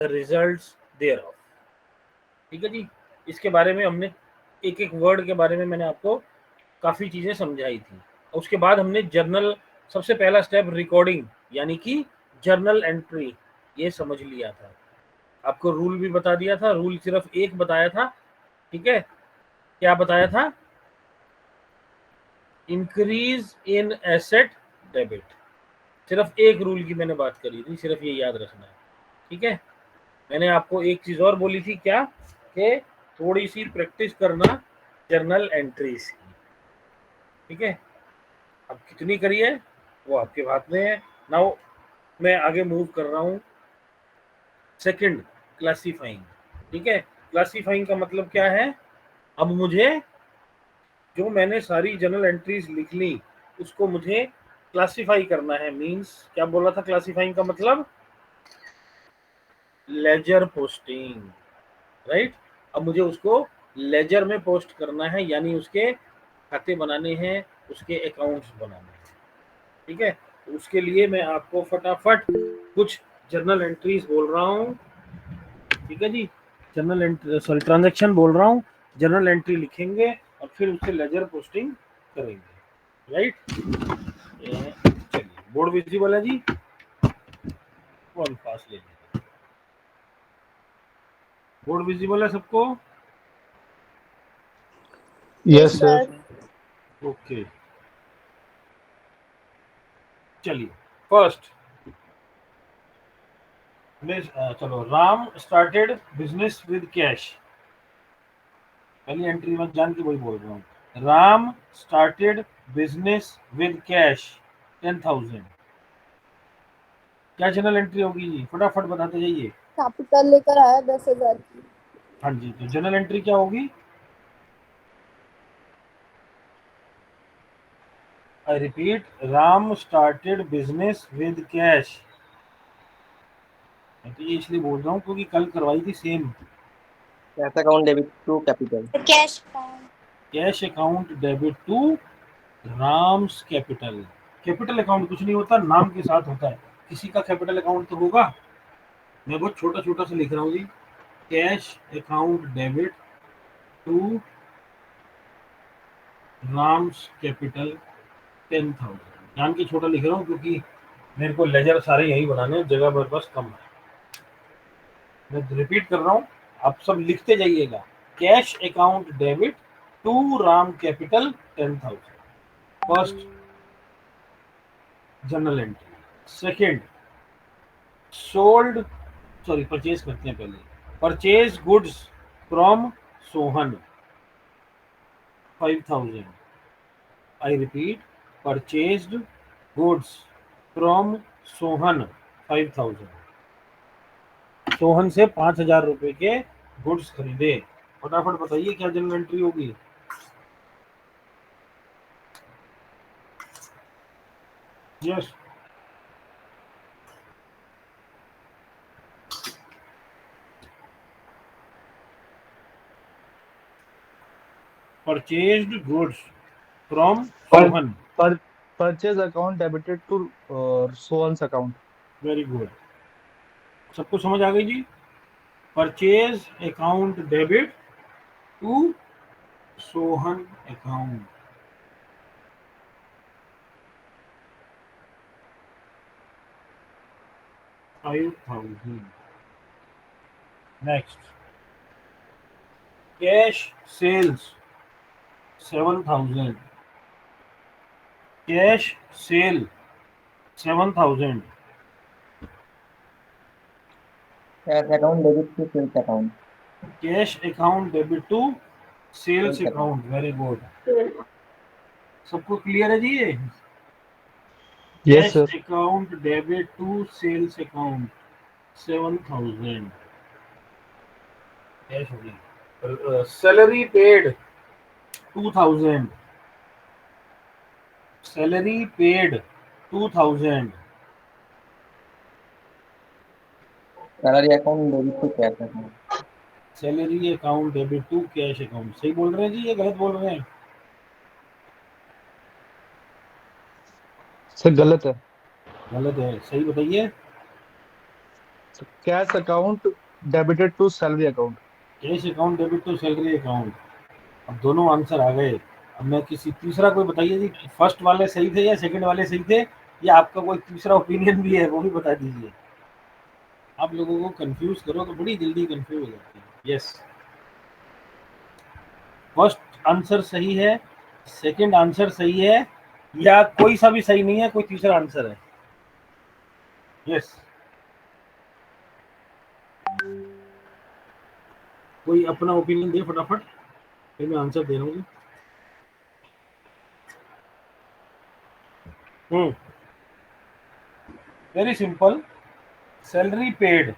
The results there of. ठीक है जी, इसके बारे में हमने एक एक वर्ड के बारे में मैंने आपको काफ़ी चीज़ें समझाई थी। उसके बाद हमने जर्नल, सबसे पहला स्टेप रिकॉर्डिंग यानी कि जर्नल एंट्री, ये समझ लिया था। आपको रूल भी बता दिया था, रूल सिर्फ एक बताया था। ठीक है, क्या बताया था? इंक्रीज इन एसेट डेबिट, सिर्फ एक रूल की मैंने बात करी थी, सिर्फ ये याद रखना है। ठीक है, मैंने आपको एक चीज और बोली थी, क्या? कि थोड़ी सी प्रैक्टिस करना जर्नल एंट्रीज की। ठीक है, अब कितनी करी है वो आपके हाथ में है। नाउ मैं आगे मूव कर रहा हूँ। Second, classifying. ठीक है, क्लासिफाइंग का मतलब क्या है? अब मुझे जो मैंने सारी जर्नल एंट्रीज लिख ली उसको मुझे क्लासिफाई करना है। मींस क्या बोला था क्लासिफाइंग का मतलब? Ledger posting, right. अब मुझे उसको लेजर में पोस्ट करना है, यानी उसके खाते बनाने हैं, उसके अकाउंट्स बनाने हैं। ठीक है, तो उसके लिए मैं आपको फटाफट कुछ जर्नल एंट्रीज बोल रहा हूँ। ठीक है जी, जर्नल एंट्री, सॉरी, ट्रांजैक्शन बोल रहा हूँ। जर्नल एंट्री लिखेंगे और फिर उससे लेजर पोस्टिंग करेंगे, राइट। चलिए, बोर्ड विजिबल है जी, कौन पास ले लेगा? बोर्ड विजिबल है सबको? Yes sir. ओके, चलिए फर्स्ट चलो, Ram started business with cash. पहली एंट्री में जान के वही बोल रहा हूँ। Ram started business with cash 10,000। क्या जनरल एंट्री होगी जी? फटाफट बताते जाइए। कैपिटल लेकर आया 10,000 की। हाँ जी, तो जनरल एंट्री क्या होगी? I repeat, Ram started business with cash. मैं तो ये इसलिए बोल रहा हूँ क्योंकि कल करवाई थी same. Cash account debit to capital. Cash account debit to Ram's capital. Capital account कुछ नहीं होता, नाम के साथ होता है। किसी का कैपिटल अकाउंट तो होगा। मैं बहुत छोटा छोटा सा लिख रहा हूँ जी। Cash account debit to Ram's capital 10,000। जान के छोटा लिख रहा हूँ क्योंकि मेरे को लेजर सारे यही बनाने हैं, जगह मेरे पास कम है। मैं रिपीट कर रहा हूँ, आप सब लिखते जाइएगा। Cash account debit to Ram capital 10,000, first general entry. Second, sold, sorry, purchase करते हैं पहले। Purchase goods from Sohan 5,000। I repeat, purchased goods from Sohan 5,000। Sohan से 5,000 रुपए के गुड्स खरीदे। फटाफट बताइए क्या जनरल एंट्री होगी? Yes, purchased goods from Sohan. Purchase account debited to Sohan's account. Very good, सबको समझ आ गई जी? Purchase account debit to Sohan account. Next, cash sales 7,000। Cash sale 7,000। Cash account debit to sales account. Cash account debit to sales account. Very good, सबको clear है जी ये? Yes cash sir. Account debit to sales account 7,000। Cash हो गई। Salary paid 2,000। Salary paid 2,000। Salary account debit to cash account. Salary account debit to cash account. सही बोल रहे हैं जी, ये गलत बोल रहे हैं? सर गलत है। गलत है, सही बताइए। Cash account debited to salary account. Cash account debit to salary account. अब दोनों आंसर आ गए। अब मैं किसी तीसरा कोई बताइए जी, फर्स्ट वाले सही थे या सेकंड वाले सही थे, या आपका कोई तीसरा ओपिनियन भी है वो भी बता दीजिए। आप लोगों को कंफ्यूज करो तो बड़ी जल्दी कंफ्यूज हो जाती है। यस, फर्स्ट आंसर सही है, सेकंड आंसर सही है, या कोई सा भी सही नहीं है, कोई तीसरा आंसर है। यस, कोई अपना ओपिनियन दे फटाफट, फिर मैं आंसर दे रहा हूँ। Very simple. सैलरी पेड,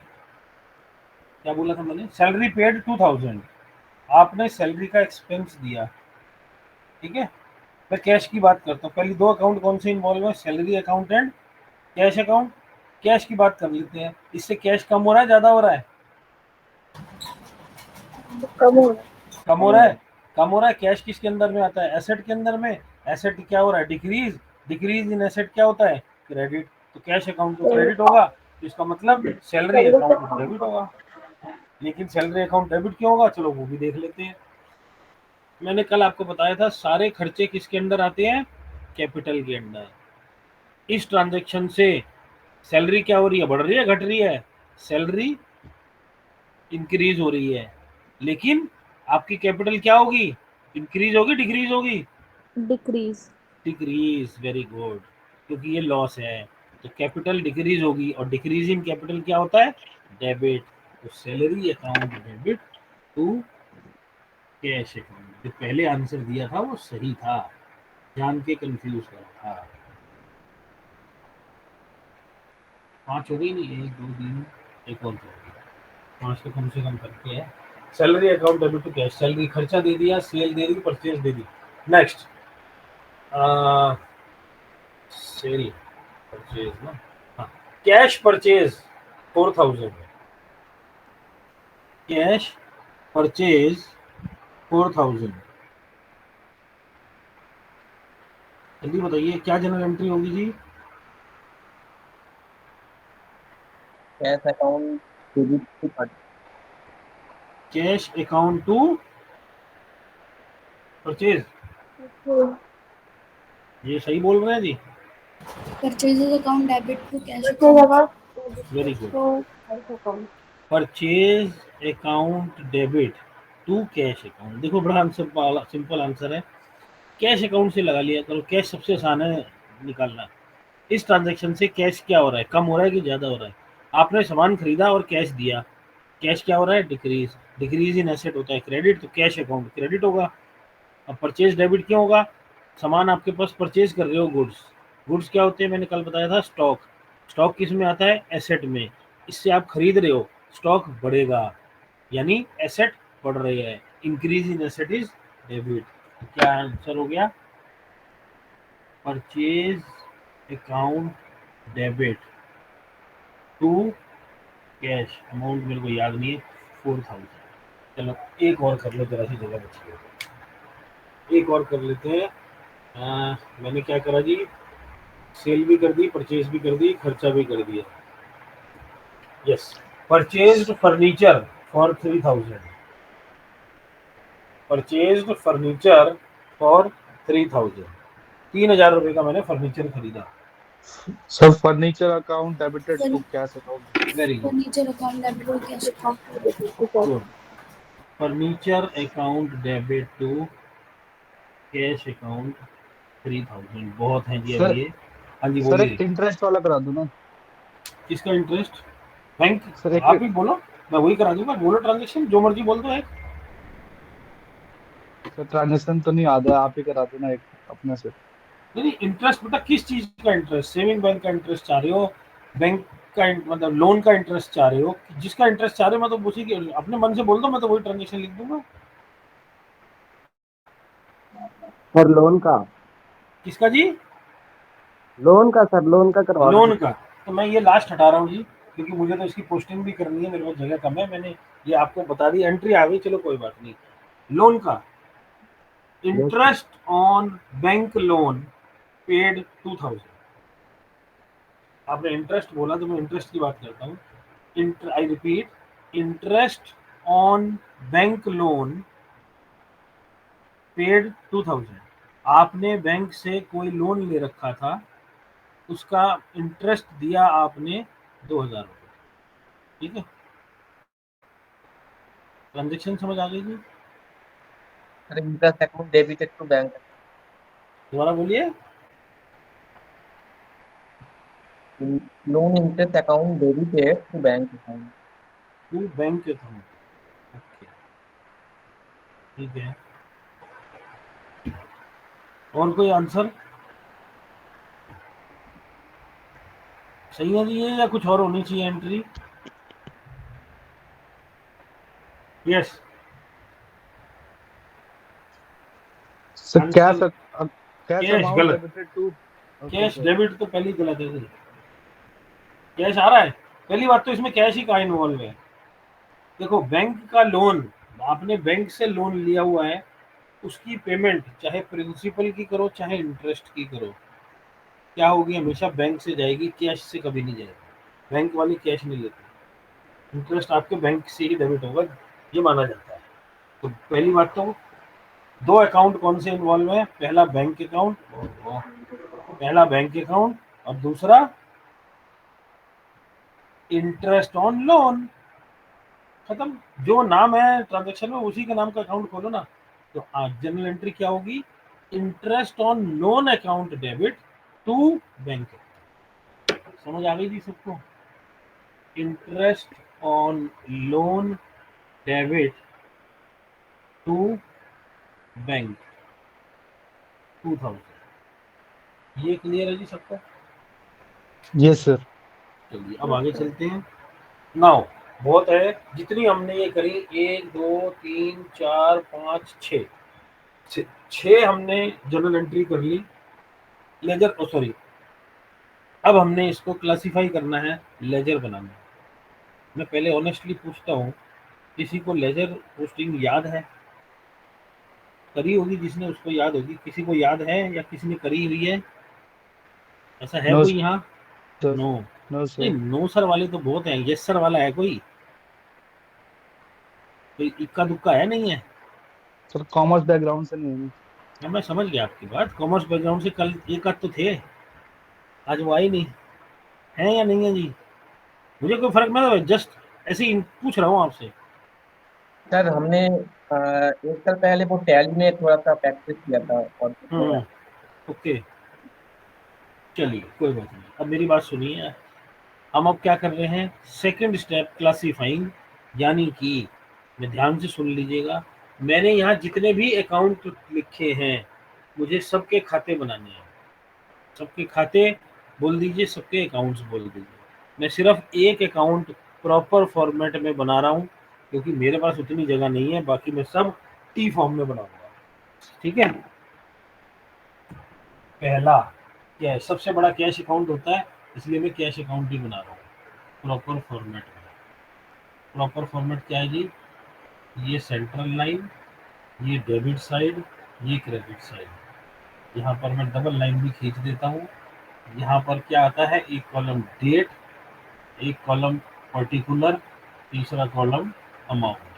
क्या बोला था मैंने, सैलरी पेड 2000, आपने सैलरी का एक्सपेंस दिया, ठीक है। मैं कैश की बात करता हूँ। पहले दो अकाउंट कौन से इन्वॉल्व है, salary account and cash account. Cash की बात कर लेते हैं, इससे कैश कम हो रहा है ज्यादा हो रहा है? कम हो रहा है। कम हो रहा है। कम हो रहा है। कैश किसके अंदर में आता है, एसेट के अंदर में। एसेट क्या हो रहा है, डिक्रीज। डिक्रीज इन एसेट क्या होता है, क्रेडिट। तो कैश अकाउंट तो क्रेडिट होगा, तो इसका मतलब सैलरी सैलरी अकाउंट डेबिट होगा। लेकिन सैलरी अकाउंट डेबिट क्यों होगा, चलो वो भी देख लेते हैं। मैंने कल आपको बताया था सारे खर्चे किसके अंदर आते हैं, कैपिटल के अंदर। इस ट्रांजैक्शन से सैलरी क्या हो रही है, बढ़ रही है घट रही है, सैलरी इंक्रीज हो रही है, लेकिन आपकी कैपिटल क्या होगी, इंक्रीज होगी डिक्रीज होगी, डिक्रीज। डिक्रीज। वेरी गुड, क्योंकि ये लॉस है तो कैपिटल डिक्रीज होगी, और डिक्रीज इन कैपिटल क्या होता है, डेबिट। तो salary account debit to cash account. जो पहले आंसर दिया था वो सही था, जान के कंफ्यूज कर था। 5 हो गई नहीं, 1 2 3, एक और 5 तो कम से कम करके है। Salary account debit to cash, salary खर्चा दे दिया, सेल दे दी, परचेज दे दी। नेक्स्ट सेल परचेज ना, हाँ, कैश परचेज 4000, कैश परचेज 4000। जल्दी बताइए क्या जनरल एंट्री होगी जी। Cash account debit to cash account to purchase, ये सही बोल रहे हैं जी। Purchases account debit to cash very good, purchase account debit to cash account. देखो बड़ा सिंपल आंसर है, कैश अकाउंट से लगा लिया करो, कैश सबसे आसान है निकालना। इस ट्रांजैक्शन से कैश क्या हो रहा है, कम हो रहा है कि ज्यादा हो रहा है। आपने सामान खरीदा और कैश दिया, कैश क्या हो रहा है, डिक्रीज। डिक्रीज इन एसेट होता है क्रेडिट, तो कैश अकाउंट क्रेडिट होगा। अब परचेज डेबिट क्यों होगा, सामान आपके पास परचेज कर रहे हो, गुड्स। गुड्स क्या होते हैं, मैंने कल बताया था, स्टॉक। स्टॉक किस में आता है, एसेट में। इससे आप खरीद रहे हो, स्टॉक बढ़ेगा, यानी एसेट बढ़ रही है। Increase in asset is debit. तो क्या आंसर हो गया, purchase account debit to cash. Amount मेरे को याद नहीं है, 4000। चलो एक और कर लो, जरा सी जगह बची है, एक और कर लेते हैं। मैंने क्या करा जी, सेल भी कर दी, परचेज भी कर दी, खर्चा भी कर दिया। Yes, purchased furniture for 3000, purchased furniture for 3000। 3000 रुपए का मैंने फर्नीचर खरीदा। Sir furniture account debited to cash account. Very good, furniture account debit to cash good. Furniture account debit to cash account 3000, बहुत है जी। अब सर ये, हाँ जी सर बोलिए। एक इंटरेस्ट वाला करा दो ना। किसका इंटरेस्ट, बैंक, सर एक आप ही बोलो, मैं वही करा दूंगा। बोलो ट्रांजेक्शन जो मर्जी बोल दो है। सर ट्रांजेक्शन तो नहीं आता है, आप ही करा दो ना एक अपने से। नहीं नहीं, इंटरेस्ट बेटा किस चीज का इंटरेस्ट, सेविंग बैंक का इंटरेस्ट चाह रहे हो, बैंक का मतलब लोन का इंटरेस्ट चाह रहे हो, जिसका इंटरेस्ट चाह रहे हो मैं तो उसी की अपने मन से बोल दो, मैं तो वही ट्रांजेक्शन लिख दूंगा। सर लोन का, किसका जी, लोन का सर, लोन का करवा लोन दीजिए। का। तो मैं ये लास्ट हटा रहा हूँ जी, क्योंकि मुझे तो इसकी पोस्टिंग भी करनी है, मेरे पास जगह कम है। मैंने ये आपको बता दी, एंट्री आ गई, चलो कोई बात नहीं। लोन का interest on bank loan paid 2000। आपने इंटरेस्ट बोला तो मैं इंटरेस्ट की बात करता हूँ। I repeat, interest on bank loan paid 2000। आपने बैंक से कोई लोन ले रखा था, उसका इंटरेस्ट दिया आपने 2000 रुपये। ठीक है, ट्रांजेक्शन समझ आ गई जी? Sir interest account debited to bank, दोबारा बोलिए। Loan interest account debited to bank account. To bank account, okay, ठीक है। और कोई आंसर सही है जी ये, या कुछ और होनी चाहिए entry? Yes, sir answer cash cash amount गलत, डेबिटेड टू। कैश डेबिट तो पहली गलत है जी। कैश आ रहा है, पहली बात तो इसमें कैश ही का इन्वॉल्व है। देखो, बैंक का लोन, आपने बैंक से लोन लिया हुआ है, उसकी पेमेंट चाहे प्रिंसिपल की करो चाहे इंटरेस्ट की करो, क्या होगी, हमेशा बैंक से जाएगी, कैश से कभी नहीं जाएगी। बैंक वाले कैश नहीं लेते, इंटरेस्ट आपके बैंक से ही डेबिट होगा, ये माना जाता है। तो पहली बात तो, दो अकाउंट कौन से इन्वॉल्व है, पहला बैंक अकाउंट, पहला बैंक अकाउंट, और दूसरा इंटरेस्ट ऑन लोन। खत्म, जो नाम है ट्रांजेक्शन में उसी के नाम का अकाउंट खोलो ना। तो जनरल एंट्री क्या होगी, interest on loan account debit to bank. समझ आ गई जी सबको? Interest on loan debit to bank 2000। ये क्लियर है जी सबको? Yes sir. चलिए अब आगे चलते हैं। नाउ बहुत है, जितनी हमने ये करी, 1 2 3 4 5 6 हमने जनरल एंट्री कर ली। लेजर, सॉरी, अब हमने इसको क्लासिफाई करना है, लेजर बनाना है। मैं पहले ऑनेस्टली पूछता हूँ, किसी को लेजर पोस्टिंग याद है? करी होगी जिसने, उसको याद होगी। किसी को याद है या किसी ने करी हुई है? ऐसा है नो कोई यहाँ? सर। नो, नो नहीं, सर। नो सर वाले तो बहुत हैं, यस सर वाला है कोई? कोई इक्का दुक्का है? नहीं है? सर कॉमर्स बैकग्राउंड से नहीं है। हाँ, मैं समझ गया आपकी बात, कॉमर्स बैकग्राउंड से कल एक आध तो थे, आज वो आई नहीं है, या नहीं है जी? मुझे कोई फर्क नहीं, जस्ट ऐसे ही पूछ रहा हूँ आपसे। सर हमने एक साल पहले वो टैली में थोड़ा सा प्रैक्टिस किया था और हम्म, ओके, चलिए कोई बात नहीं। अब मेरी बात सुनिए, हम अब क्या कर रहे हैं, सेकंड स्टेप क्लासीफाइंग, यानी कि, मैं ध्यान से सुन लीजिएगा, मैंने यहाँ जितने भी अकाउंट लिखे हैं, मुझे सबके खाते बनाने हैं। सबके खाते बोल दीजिए, सबके अकाउंट्स बोल दीजिए। मैं सिर्फ एक अकाउंट प्रॉपर फॉर्मेट में बना रहा हूँ, क्योंकि मेरे पास उतनी जगह नहीं है, बाकी मैं सब टी फॉर्म में बनाऊंगा। ठीक है, पहला कैश, सबसे बड़ा कैश अकाउंट होता है, इसलिए मैं कैश अकाउंट ही बना रहा हूँ प्रॉपर फॉर्मेट में। प्रॉपर फॉर्मेट क्या है जी, ये सेंट्रल लाइन, ये डेबिट साइड, ये क्रेडिट साइड। यहाँ पर मैं डबल लाइन भी खींच देता हूँ। यहाँ पर क्या आता है, एक कॉलम डेट, एक कॉलम पर्टिकुलर, तीसरा कॉलम अमाउंट।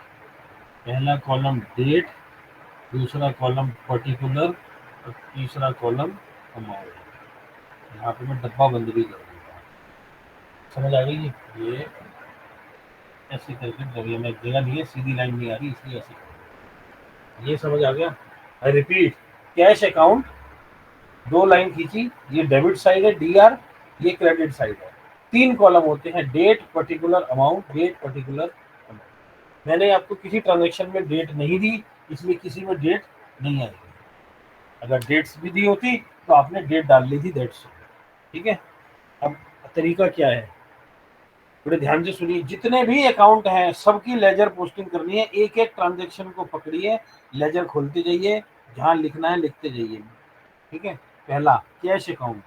पहला कॉलम डेट, दूसरा कॉलम पर्टिकुलर, और तीसरा कॉलम अमाउंट। यहाँ पे मैं डब्बा बंद भी कर दूंगा। समझ आ गई जी? ये ऐसे करके जरिए में जगह नहीं है, सीधी लाइन नहीं आ रही, इसलिए ऐसे कर। ये समझ आ गया? आई रिपीट, कैश अकाउंट, दो लाइन खींची, ये डेबिट साइड है डीआर, ये क्रेडिट साइड है। तीन कॉलम होते हैं, date, particular, amount, date, particular, amount. मैंने आपको किसी ट्रांजेक्शन में डेट नहीं दी, इसलिए किसी में डेट नहीं आएगी। अगर डेट्स भी दी होती तो आपने डेट डाल ली थी, दैट्स। ठीक है, अब तरीका क्या है, बड़े ध्यान से सुनिए। जितने भी अकाउंट हैं सबकी लेजर पोस्टिंग करनी है। एक एक ट्रांजेक्शन को पकड़िए, लेजर खोलते जाइए, जहां लिखना है लिखते जाइए। ठीक है, पहला कैश अकाउंट,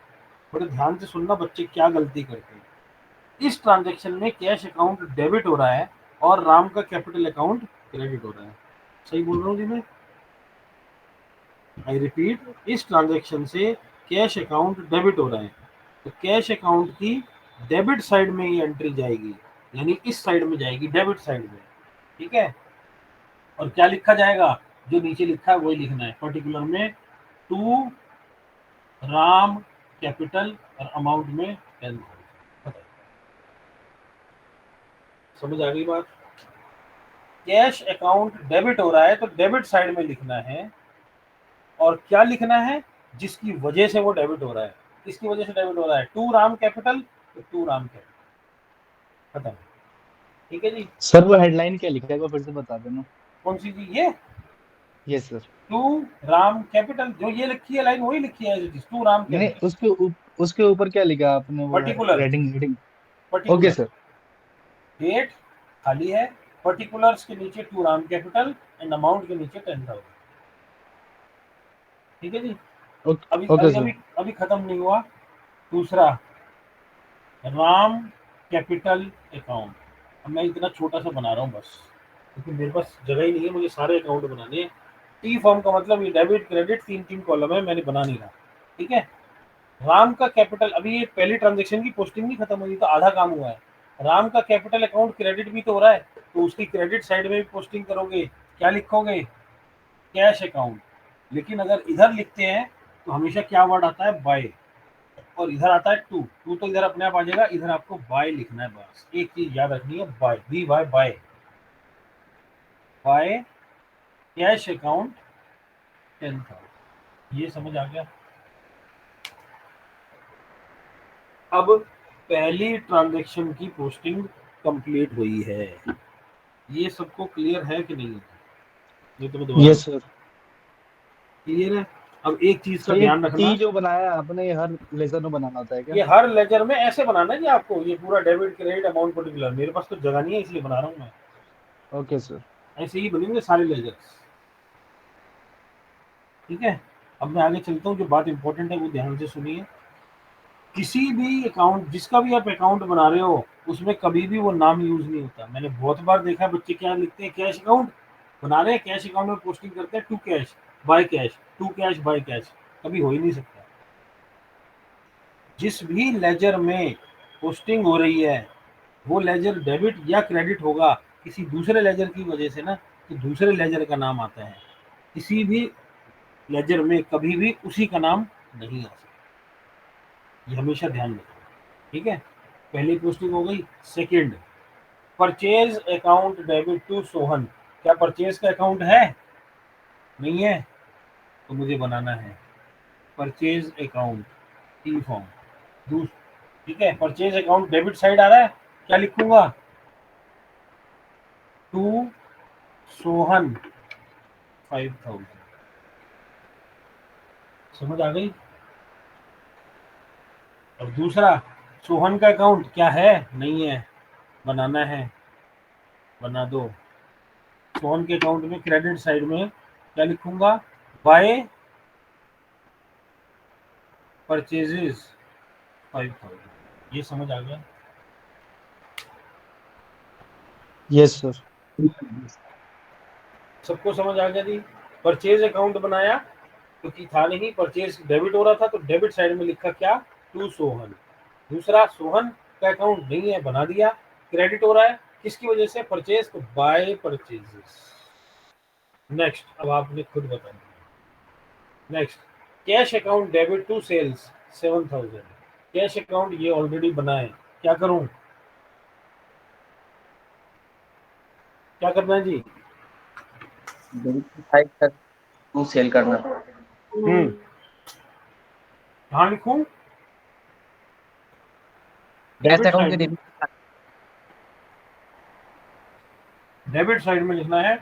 बड़े ध्यान से सुनना बच्चे क्या गलती करते हैं। इस ट्रांजेक्शन में कैश अकाउंट डेबिट हो रहा है और राम का कैपिटल अकाउंट क्रेडिट हो रहा है। सही बोल रहा हूँ जी मैं? आई रिपीट, इस ट्रांजेक्शन से कैश अकाउंट डेबिट हो रहा है, तो कैश अकाउंट की डेबिट साइड में ये एंट्री जाएगी। यानी इस साइड में जाएगी, डेबिट साइड में, ठीक है। और क्या लिखा जाएगा, जो नीचे लिखा है वही लिखना है, पर्टिकुलर में टू राम कैपिटल और अमाउंट में 10,000। समझ आ गई बात। कैश अकाउंट डेबिट हो रहा है तो डेबिट साइड में लिखना है, और क्या लिखना है, जिसकी वजह से वो डेबिट हो रहा है, किसकी वजह से डेबिट हो रहा है, टू राम कैपिटल, तो टू राम कैपिटल, खत्म। ठीक है जी। सर वो हेडलाइन क्या लिखा है, एक बार फिर से बता देना। कौन सी जी, ये yes sir. To Ram capital, जो ये लिखी है लाइन वही लिखी है, टू राम नहीं नहीं, कैपिटल, उसके ऊपर क्या लिखा है आपने, वो particular, heading heading. Okay particular sir. Date खाली है, पर्टिकुलर्स के नीचे to Ram capital and amount के नीचे 10,000। ठीक है जी। अभी ओके अभी सर। अभी अभी खत्म नहीं हुआ। दूसरा, राम कैपिटल अकाउंट। अब मैं इतना छोटा सा बना रहा हूँ बस, क्योंकि मेरे पास जगह ही नहीं है, मुझे सारे अकाउंट बनाने हैं। टी फॉर्म का मतलब ये डेबिट क्रेडिट तीन तीन कॉलम है, मैंने बना नहीं रहा, ठीक है। राम का कैपिटल, अभी ये पहली ट्रांजेक्शन की पोस्टिंग नहीं खत्म हुई, तो आधा काम हुआ है। राम का कैपिटल अकाउंट क्रेडिट भी तो हो रहा है, तो उसकी क्रेडिट साइड में भी पोस्टिंग करोगे, क्या लिखोगे, कैश अकाउंट। लेकिन अगर इधर लिखते हैं तो हमेशा क्या वर्ड आता है, बाय, और इधर आता है टू, टू तो इधर अपने आप आ जाएगा, इधर आपको बाय लिखना है। बस एक चीज याद रखनी है, by, B by by, by cash account 10,000। ये समझ आ गया। अब पहली ट्रांजैक्शन की पोस्टिंग कंप्लीट हुई है, ये सबको क्लियर है कि नहीं, ये तो मैं दोबारा, यस सर। क्लियर है। अब एक चीज का सर ये ध्यान टी रखना, जो बनाया आपने, ये हर लेजर में बनाना होता है क्या? ये हर लेजर में ऐसे बनाना है कि आपको ये पूरा डेबिट क्रेडिट अमाउंट पर्टिकुलर, मेरे पास तो जगह नहीं है इसलिए बना रहा हूँ मैं, ओके सर। ऐसे ही बनेंगे सारे लेजर्स, ठीक है। अब मैं आगे चलता हूँ, जो बात इंपॉर्टेंट है वो ध्यान से सुनिए। किसी भी अकाउंट, जिसका भी आप अकाउंट बना रहे हो, उसमें कभी भी वो नाम यूज नहीं होता। मैंने बहुत बार देखा है बच्चे क्या लिखते हैं, कैश अकाउंट बना रहे हैं, कैश अकाउंट में पोस्टिंग करते हैं to cash by cash, to cash by cash, कभी हो ही नहीं सकता। जिस भी लेजर में पोस्टिंग हो रही है वो लेजर डेबिट या क्रेडिट होगा किसी दूसरे लेजर की वजह से ना, तो दूसरे लेजर का नाम आता है। किसी भी लेजर में कभी भी उसी का नाम नहीं आ सकता, ये हमेशा ध्यान रखो, ठीक है। पहली पोस्टिंग हो गई। Second, purchase account debit to Sohan. क्या परचेज का अकाउंट है, नहीं है, तो मुझे बनाना है परचेज अकाउंट, टी फॉर्म। ठीक है, परचेज अकाउंट डेबिट साइड आ रहा है, क्या लिखूंगा, टू सोहन 5,000। समझ आ गई। और दूसरा, सोहन का अकाउंट क्या है, नहीं है, बनाना है, बना दो। सोहन के अकाउंट में क्रेडिट साइड में क्या लिखूंगा, बाय परचेजेस 5,000। ये समझ आ गया। Yes sir. सबको समझ आ गया जी। परचेज अकाउंट बनाया क्योंकि था नहीं, परचेज डेबिट हो रहा था तो डेबिट साइड में लिखा क्या, टू सोहन। दूसरा, सोहन का अकाउंट नहीं है, बना दिया। क्रेडिट हो रहा है किसकी वजह से, परचेज, तो बाय परचेजेस। नेक्स्ट, अब आपने खुद बताना। Next, cash account debit to sales 7,000। Cash account ये ऑलरेडी बना है, क्या करूं, क्या करना है जी, डेबिट साइड तक टू सेल करना। कहाँ लिखूं, कैश डेबिट अकाउंट साइड के में, डेबिट साइड में लिखना है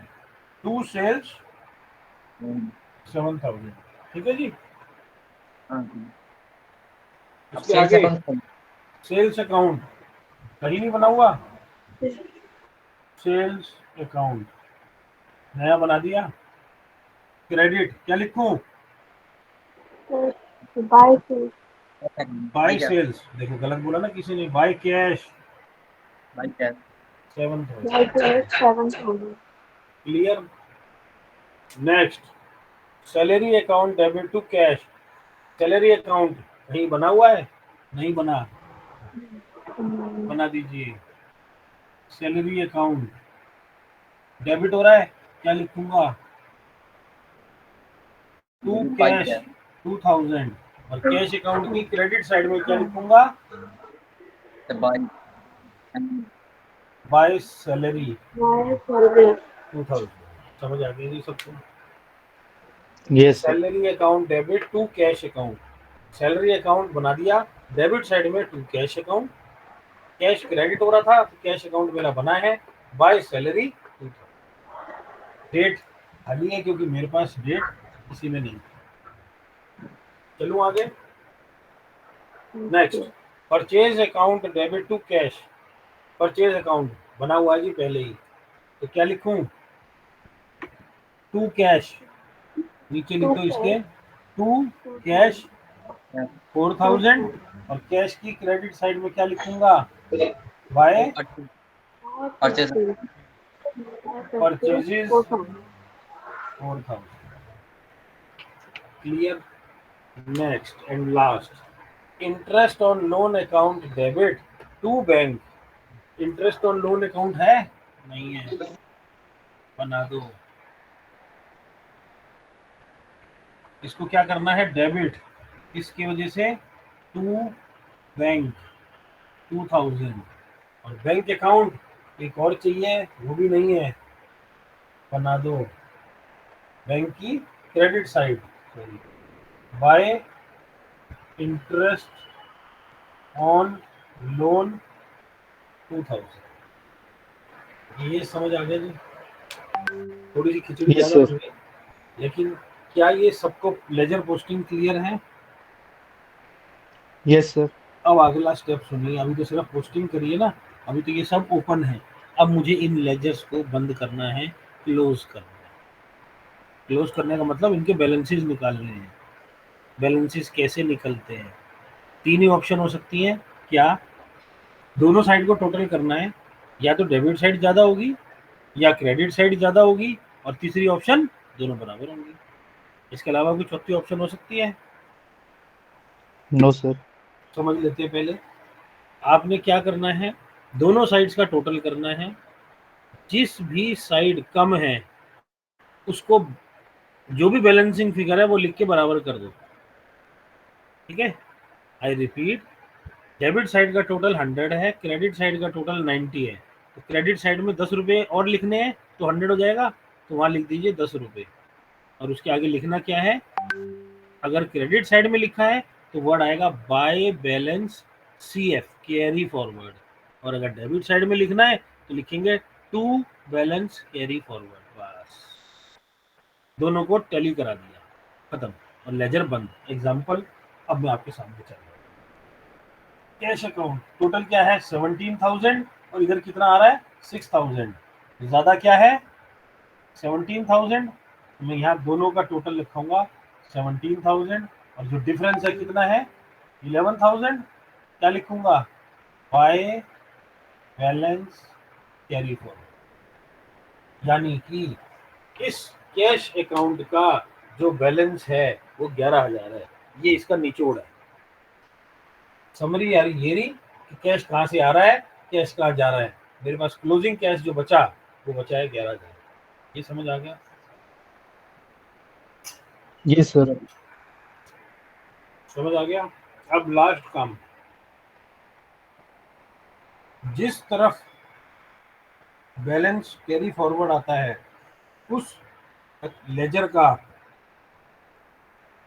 टू सेल्स 7,000। ठीक है जी। अब उसके सेल्स आगे, अकाउंट सेल्स अकाउंट कहीं नहीं बना हुआ, सेल्स अकाउंट नया बना दिया। क्रेडिट क्या लिखूं, बाय टू बाय सेल्स, देखो गलत बोला ना किसी ने, by cash by cash 7,000। By to 7,000 clear. Next, salary account debit to cash. Salary account कहीं बना हुआ है, नहीं बना, बना दीजिए। सैलरी अकाउंट डेबिट हो रहा है, क्या लिखूंगा? टू कैश 2000, और कैश अकाउंट की क्रेडिट साइड में क्या लिखूंगा? By salary by salary 2000। समझ आ गई जी सबको? Yes sir. Salary account debit to cash account, salary account बना दिया, डेबिट साइड में to cash account, cash credit हो रहा था तो कैश अकाउंट मेरा बना है बाय सैलरी 2000। डेट खाली है क्योंकि मेरे पास डेट किसी में नहीं। चलूं आगे। Next, purchase account debit to cash, purchase account बना हुआ है जी पहले ही, तो क्या लिखूं? टू कैश, नीचे लिख दो इसके, टू कैश 4000, और कैश की क्रेडिट साइड में क्या लिखूंगा? By purchases 4000। Clear? Next and last, interest on loan account debit to bank, interest on loan account है नहीं है, बना दो। इसको क्या करना है? डेबिट, इसकी वजह से टू बैंक 2000, और बैंक अकाउंट एक और चाहिए, वो भी नहीं है, बना दो। बैंक की credit side by interest on loan 2000। ये समझ आ गया जी? थोड़ी सी खिचड़ी Yes, ज्यादा sir. हो गई, लेकिन क्या ये सबको लेजर पोस्टिंग क्लियर है? Yes sir. अब अगला स्टेप सुनिए, अभी तो सिर्फ पोस्टिंग करिए ना, अभी तो ये सब ओपन है। अब मुझे इन लेजर्स को बंद करना है, क्लोज करना है। क्लोज करने का मतलब इनके बैलेंसेस निकालने हैं। बैलेंसेस कैसे निकलते हैं? तीन ही ऑप्शन हो सकती हैं। क्या? दोनों साइड को टोटल करना है, या तो डेबिट साइड ज़्यादा होगी या क्रेडिट साइड ज़्यादा होगी, और तीसरी ऑप्शन दोनों बराबर होंगी। इसके अलावा कोई चौथी ऑप्शन हो सकती है? No sir. समझ लेते हैं पहले। आपने क्या करना है? दोनों साइड्स का टोटल करना है, जिस भी साइड कम है उसको, जो भी बैलेंसिंग फिगर है वो लिख के बराबर कर दो। ठीक है? आई रिपीट, डेबिट साइड का टोटल 100 है, क्रेडिट साइड का टोटल 90 है, तो क्रेडिट साइड में 10 रुपये और लिखने हैं तो 100 हो जाएगा, तो वहां लिख दीजिए 10 रुपये, और उसके आगे लिखना क्या है? अगर क्रेडिट साइड में लिखा है तो वर्ड आएगा by balance CF, carry forward, और अगर डेबिट साइड में लिखना है तो लिखेंगे टू बैलेंस कैरी फॉरवर्ड। बस दोनों को टैली करा दिया, खत्म, और लेजर बंद। एग्जांपल अब मैं आपके सामने चल रहा हूँ। कैश अकाउंट टोटल क्या है? 17,000, और इधर कितना आ रहा है? 6,000। ज्यादा क्या है? 17,000। मैं यहाँ दोनों का टोटल लिखूंगा 17,000, और जो डिफरेंस है कितना है? 11,000। क्या लिखूंगा? बाय बैलेंस कैरी फॉरवर्ड, यानी कि इस कैश अकाउंट का जो बैलेंस है वो 11,000 है। ये इसका निचोड़ है। समरी यार ये रही कि कैश कहाँ से आ रहा है, कैश कहाँ जा रहा है। मेरे पास क्लोजिंग कैश जो बचा वो बचा है 11,000। ये समझ आ गया? Yes sir. समझ आ गया? अब लास्ट काम, जिस तरफ बैलेंस कैरी फॉरवर्ड आता है उस लेजर का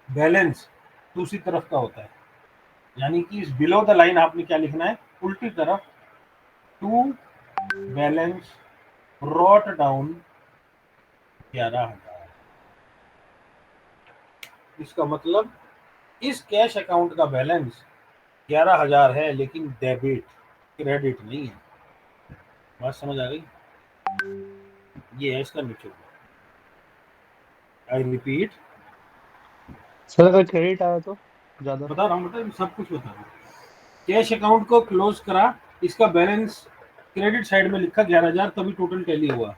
बैलेंस दूसरी तरफ का होता है, यानी कि इस बिलो द लाइन आपने क्या लिखना है? उल्टी तरफ, टू बैलेंस ब्रॉट डाउन 11,000। इसका मतलब इस कैश अकाउंट का बैलेंस 11,000 है, लेकिन डेबिट, क्रेडिट नहीं है। बात समझ आ गई? ये है इसका निचोड़। आई रिपीट, सर अगर क्रेडिट आया तो ज्यादा। बता रहा हूँ, बता सब कुछ बता रहा हूँ। कैश अकाउंट को क्लोज करा, इसका बैलेंस क्रेडिट साइड में लिखा 11,000, तभी टोटल टैली हुआ।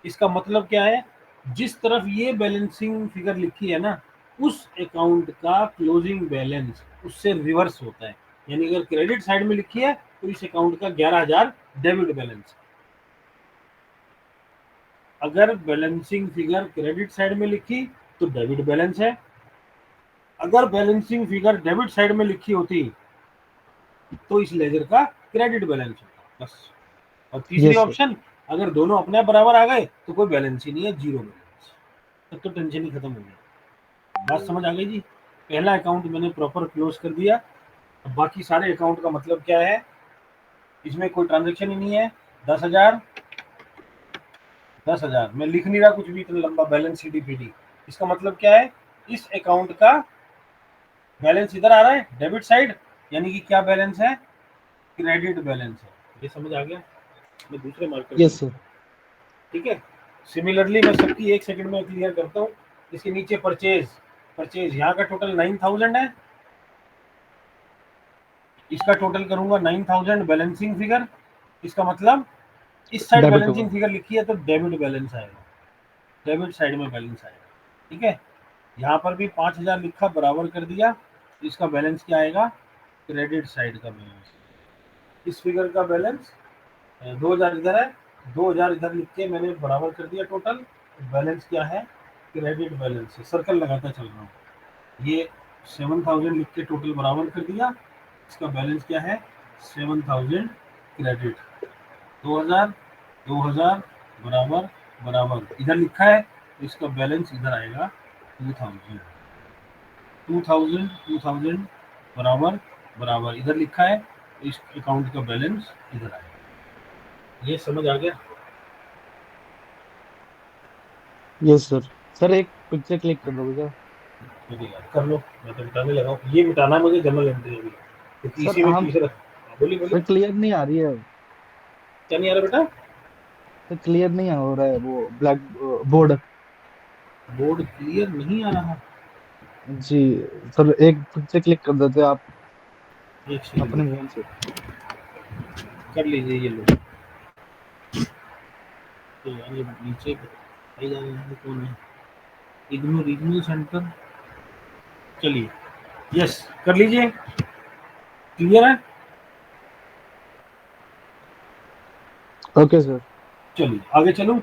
इसका मतलब क्या है? जिस तरफ ये बैलेंसिंग फिगर लिखी है ना, उस अकाउंट का क्लोजिंग बैलेंस उससे रिवर्स होता है। यानी अगर क्रेडिट साइड में लिखी है तो इस अकाउंट का 11,000 डेबिट बैलेंस, अगर बैलेंसिंग फिगर क्रेडिट साइड में लिखी तो डेबिट बैलेंस है, अगर बैलेंसिंग फिगर डेबिट साइड में लिखी होती तो इस लेजर का क्रेडिट बैलेंस होता बस। और तीसरी यस सर। ऑप्शन, अगर दोनों अपने आप बराबर आ गए तो कोई बैलेंस ही नहीं है, जीरो बैलेंस, तब तो टेंशन ही खत्म हो गई। बात समझ आ गई जी? पहला अकाउंट मैंने प्रॉपर क्लोज कर दिया। अब बाकी सारे अकाउंट का मतलब क्या है, इसमें कोई ट्रांजेक्शन ही नहीं है। 10,000 10,000 मैं लिख नहीं रहा कुछ भी इतना लंबा बैलेंस सीडीपीडी। इसका मतलब क्या है, इस अकाउंट का बैलेंस इधर आ रहा है डेबिट साइड, यानी कि क्या बैलेंस है, क्रेडिट बैलेंस है। ये समझ आ गया? मैं दूसरे मार्कर यस सर। ठीक है। सिमिलरली मैं सबकी 1 सेकंड में क्लियर करता हूँ। इसके नीचे परचेज यहाँ का टोटल 9,000 है, इसका टोटल करूंगा 9,000 बैलेंसिंग फिगर। इसका मतलब इस साइड डेबिट बैलेंसिंग होगा। फिगर लिखी है तो डेबिट बैलेंस आएगा, डेबिट साइड में बैलेंस आएगा। ठीक है, यहाँ पर भी 5,000 लिखा, बराबर कर दिया, तो इसका बैलेंस क्या आएगा, क्रेडिट साइड का बैलेंस। इस फिगर का बैलेंस 2,000 इधर है, 2,000 इधर लिख के मैंने बराबर कर दिया टोटल, बैलेंस क्या है, क्रेडिट बैलेंस है। सर्कल लगाता चल रहा हूँ, ये 7,000 लिख के टोटल बराबर कर दिया, इसका बैलेंस क्या है, 7,000 क्रेडिट। 2,000 2,000 बराबर बराबर इधर लिखा है, तो इसका बैलेंस इधर आएगा 2,000 2,000 2,000 बराबर बराबर इधर लिखा है, तो इस अकाउंट का बैलेंस इधर आएगा। ये समझ आ गया? Yes sir. सर एक पिक्चर क्लिक कर दोगे क्या? चलिए यार कर लो, मैं तो मिटाने लगा हूँ। ये मिटाना है मुझे जनरल एंट्री अभी, क्योंकि सर इसी में हम तीसरा। बोलिए बोलिए, सर क्लियर नहीं आ रही है। क्या नहीं आ रहा बेटा? सर क्लियर नहीं हो रहा है वो ब्लैक बोर्ड। बोर्ड क्लियर नहीं आ रहा? जी सर, एक पिक्चर क्लिक कर देते आप एक सेकंड अपने फोन से। कर लीजिए, ये लो। तो यार ये नीचे आई जा रही है, कौन है, इग्नोर रीजनल सेंटर। चलिए, यस कर लीजिए, क्लियर है? Okay sir. चलिए आगे चलूं।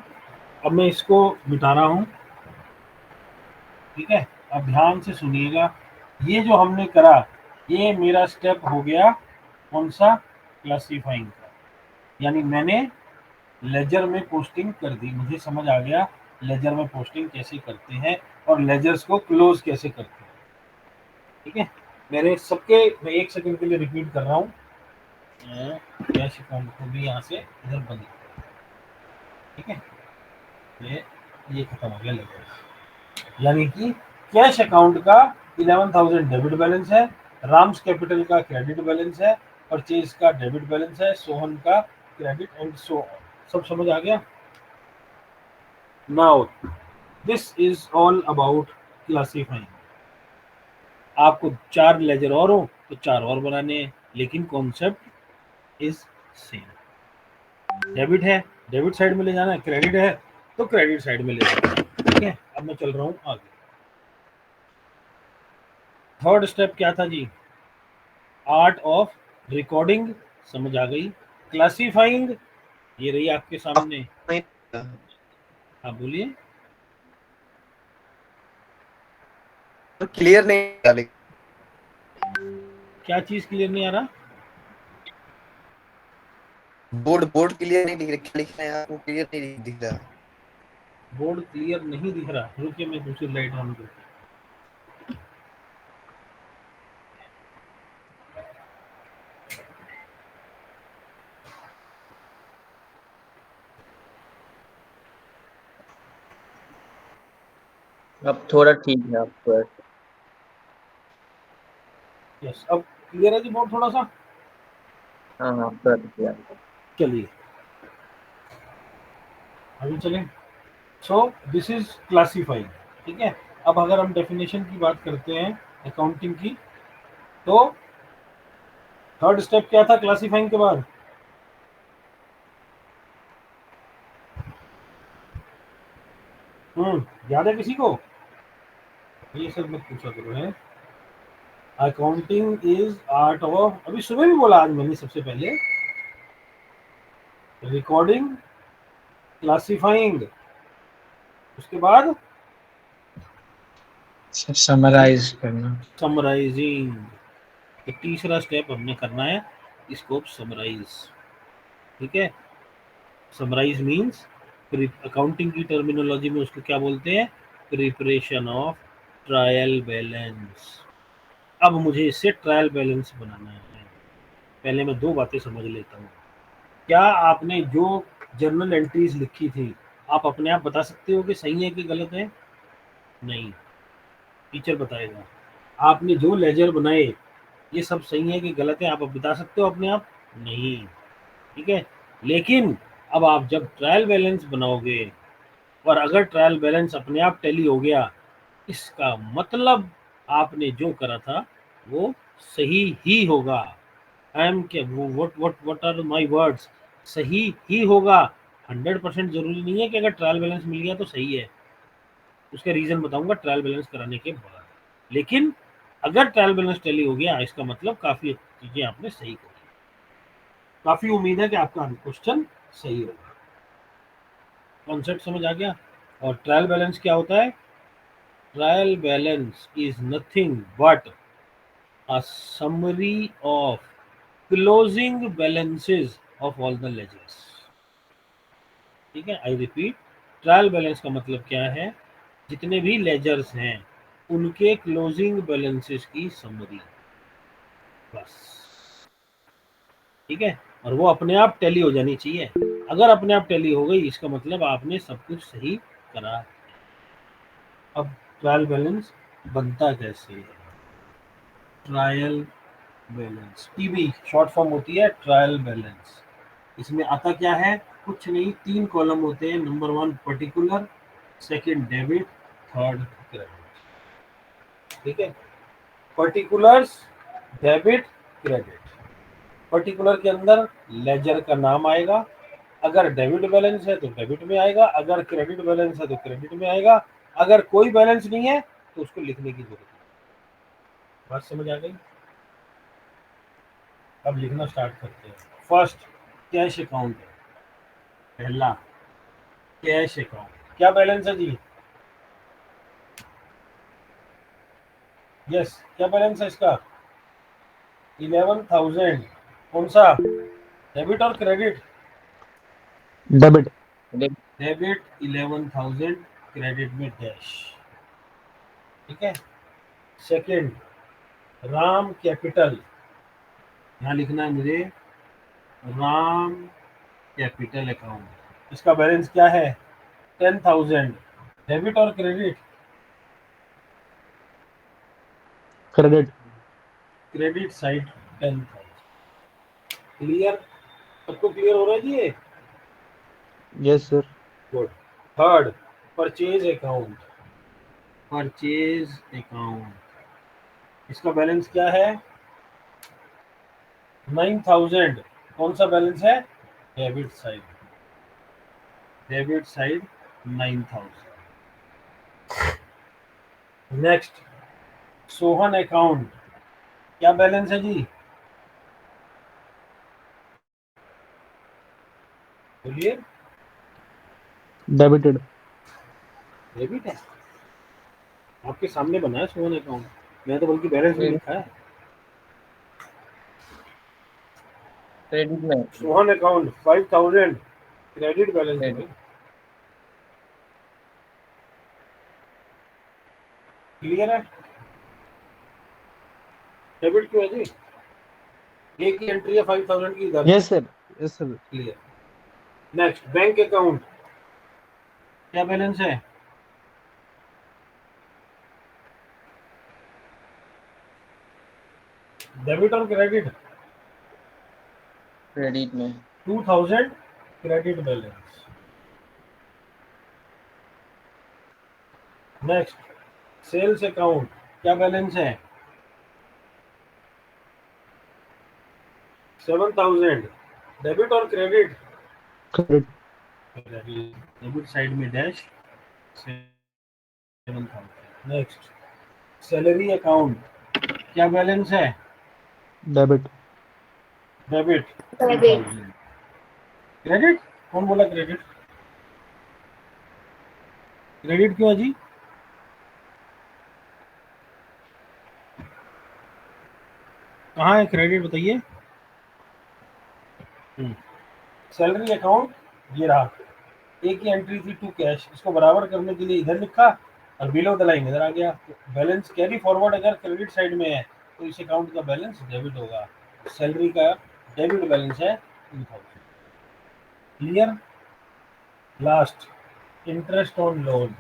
अब मैं इसको मिटा रहा हूँ, ठीक है। अब ध्यान से सुनिएगा, ये जो हमने करा, ये मेरा स्टेप हो गया कौन सा, क्लासीफाइंग का। यानी मैंने लेजर में पोस्टिंग कर दी, मुझे समझ आ गया लेजर में पोस्टिंग कैसे करते हैं और लेजर्स को क्लोज कैसे करते हैं। ठीक है, मेरे सबके, मैं 1 सेकंड के लिए रिपीट कर रहा हूँ। कैश अकाउंट को भी यहाँ से इधर बंद, ठीक है। ये खत्म हो गया लेजर, यानी कि कैश अकाउंट का 11,000 डेबिट बैलेंस है, राम्स कैपिटल का क्रेडिट बैलेंस है, परचेज का डेबिट बैलेंस है, सोहन का क्रेडिट एंड सो ऑन। सब समझ आ गया? Now this is all about classifying. आपको 4 लेजर और हो तो 4 और बनाने हैं, लेकिन कॉन्सेप्ट इज सेम। डेबिट है, डेबिट साइड में ले जाना है, क्रेडिट है तो क्रेडिट साइड में ले जाना है। ठीक है, अब मैं चल रहा हूँ आगे। थर्ड स्टेप क्या था जी, आर्ट ऑफ रिकॉर्डिंग, समझ आ गई। क्लासीफाइंग ये रही आपके सामने। हाँ बोलिए, क्लियर नहीं डाले। क्या चीज क्लियर नहीं आ रहा? बोर्ड क्लियर नहीं दिख रहा, क्या लिखा है आपको क्लियर नहीं दिख रहा। बोर्ड क्लियर नहीं दिख रहा, रुकिए मैं दूसरी लाइट ऑन करता हूँ। अब थोड़ा ठीक है आपको। यस, अब क्लियर है जी बोर्ड थोड़ा सा? हाँ हाँ थोड़ा ठीक है। चलिए अभी चलें। सो दिस इज क्लासीफाइंग, ठीक है। अब अगर हम डेफिनेशन की बात करते हैं अकाउंटिंग की, तो थर्ड स्टेप क्या था क्लासीफाइंग के बाद? याद है किसी को? ये सब मत पूछा करो है। अकाउंटिंग इज आर्ट ऑफ, अभी सुबह भी बोला आज मैंने, सबसे पहले रिकॉर्डिंग, क्लासीफाइंग उसके बाद समराइज करना। समराइजिंग। तो तीसरा स्टेप हमने करना है इसको समराइज। ठीक है, समराइज मींस अकाउंटिंग की टर्मिनोलॉजी में उसको क्या बोलते हैं, प्रिपरेशन ऑफ ट्रायल बैलेंस। अब मुझे इससे ट्रायल बैलेंस बनाना है। पहले मैं दो बातें समझ लेता हूँ। क्या आपने जो जर्नल एंट्रीज लिखी थी आप अपने आप बता सकते हो कि सही है कि गलत है? नहीं, टीचर बताएगा। आपने जो लेजर बनाए ये सब सही है कि गलत है आप बता सकते हो अपने आप? नहीं। ठीक है, लेकिन अब आप जब ट्रायल बैलेंस बनाओगे और अगर ट्रायल बैलेंस अपने आप टैली हो गया, इसका मतलब आपने जो करा था वो सही ही होगा। आई एम क्या व्हाट आर माय वर्ड्स, सही ही होगा। 100% जरूरी नहीं है कि अगर ट्रायल बैलेंस मिल गया तो सही है, उसका रीजन बताऊंगा ट्रायल बैलेंस कराने के बाद। लेकिन अगर ट्रायल बैलेंस टैली हो गया इसका मतलब काफी चीजें आपने सही करी। काफी उम्मीद है कि आपका क्वेश्चन सही होगा। कॉन्सेप्ट समझ आ गया? और ट्रायल बैलेंस क्या होता है? Trial balance is nothing but a summary of closing balances of all the ledgers। ठीक है, आई रिपीट, ट्रायल बैलेंस का मतलब क्या है? जितने भी लेजर्स हैं उनके क्लोजिंग बैलेंसेस की समरी, बस। ठीक है, और वो अपने आप टैली हो जानी चाहिए। अगर अपने आप टैली हो गई इसका मतलब आपने सब कुछ सही करा। अब ट्रायल बैलेंस बनता कैसे है? Trial balance, TB short form होती है ट्रायल बैलेंस। इसमें आता क्या है? कुछ नहीं, 3 कॉलम होते हैं। Number 1 particular, second debit, third credit. ठीक है, पर्टिकुलर्स, डेबिट, क्रेडिट। पर्टिकुलर के अंदर लेजर का नाम आएगा। अगर डेबिट बैलेंस है तो डेबिट में आएगा, अगर क्रेडिट बैलेंस है तो क्रेडिट में आएगा। अगर कोई बैलेंस नहीं है तो उसको लिखने की जरूरत नहीं। बात समझ आ गई? अब लिखना स्टार्ट करते हैं। फर्स्ट कैश अकाउंट है, पहला कैश अकाउंट। क्या बैलेंस है जी? यस, क्या बैलेंस है इसका? 11,000। कौन सा, डेबिट और क्रेडिट? डेबिट। डेबिट 11,000, क्रेडिट में डैश। ठीक है, सेकंड राम कैपिटल, यहाँ लिखना है मुझे राम कैपिटल अकाउंट। इसका बैलेंस क्या है? 10,000। डेबिट और credit? Credit. Credit side 10,000। Clear? सबको क्लियर हो रहा है जी ये? Yes sir. Good. Third purchase account, purchase account. इसका बैलेंस क्या है? 9,000। कौन सा बैलेंस है? Debit side, debit side 9,000। Next Sohan account, क्या बैलेंस है जी? बोलिए। डेबिटेड। डेबिट है, आपके सामने बना है सोहन अकाउंट, मैं तो बल्कि बैलेंस भी लिखा है। क्रेडिट में सोहन अकाउंट 5,000, क्रेडिट बैलेंस है भाई। क्लियर है? डेबिट क्यों है जी? एक ही एंट्री है 5,000 की इधर। Yes sir, yes sir. Clear. Next bank account, क्या बैलेंस है? डेबिट और क्रेडिट? क्रेडिट में 2,000, credit balance. Next sales account, क्या बैलेंस है? 7,000। डेबिट और क्रेडिट? क्रेडिट। डेबिट साइड में डैश 7,000। नेक्स्ट सैलरी अकाउंट, क्या बैलेंस है? डेबिट। Debit debit 2,000। क्रेडिट? कौन बोला क्रेडिट? क्रेडिट क्यों है जी? कहाँ है क्रेडिट बताइए। सैलरी अकाउंट ये रहा, एक ही एंट्री थी टू कैश, इसको बराबर करने के लिए इधर लिखा और बिलो द लाइन इधर आ गया। बैलेंस कैरी फॉरवर्ड अगर क्रेडिट साइड में है तो इस अकाउंट का बैलेंस डेबिट होगा। सैलरी का डेबिट बैलेंस है 2000। Clear? Last, interest on loan,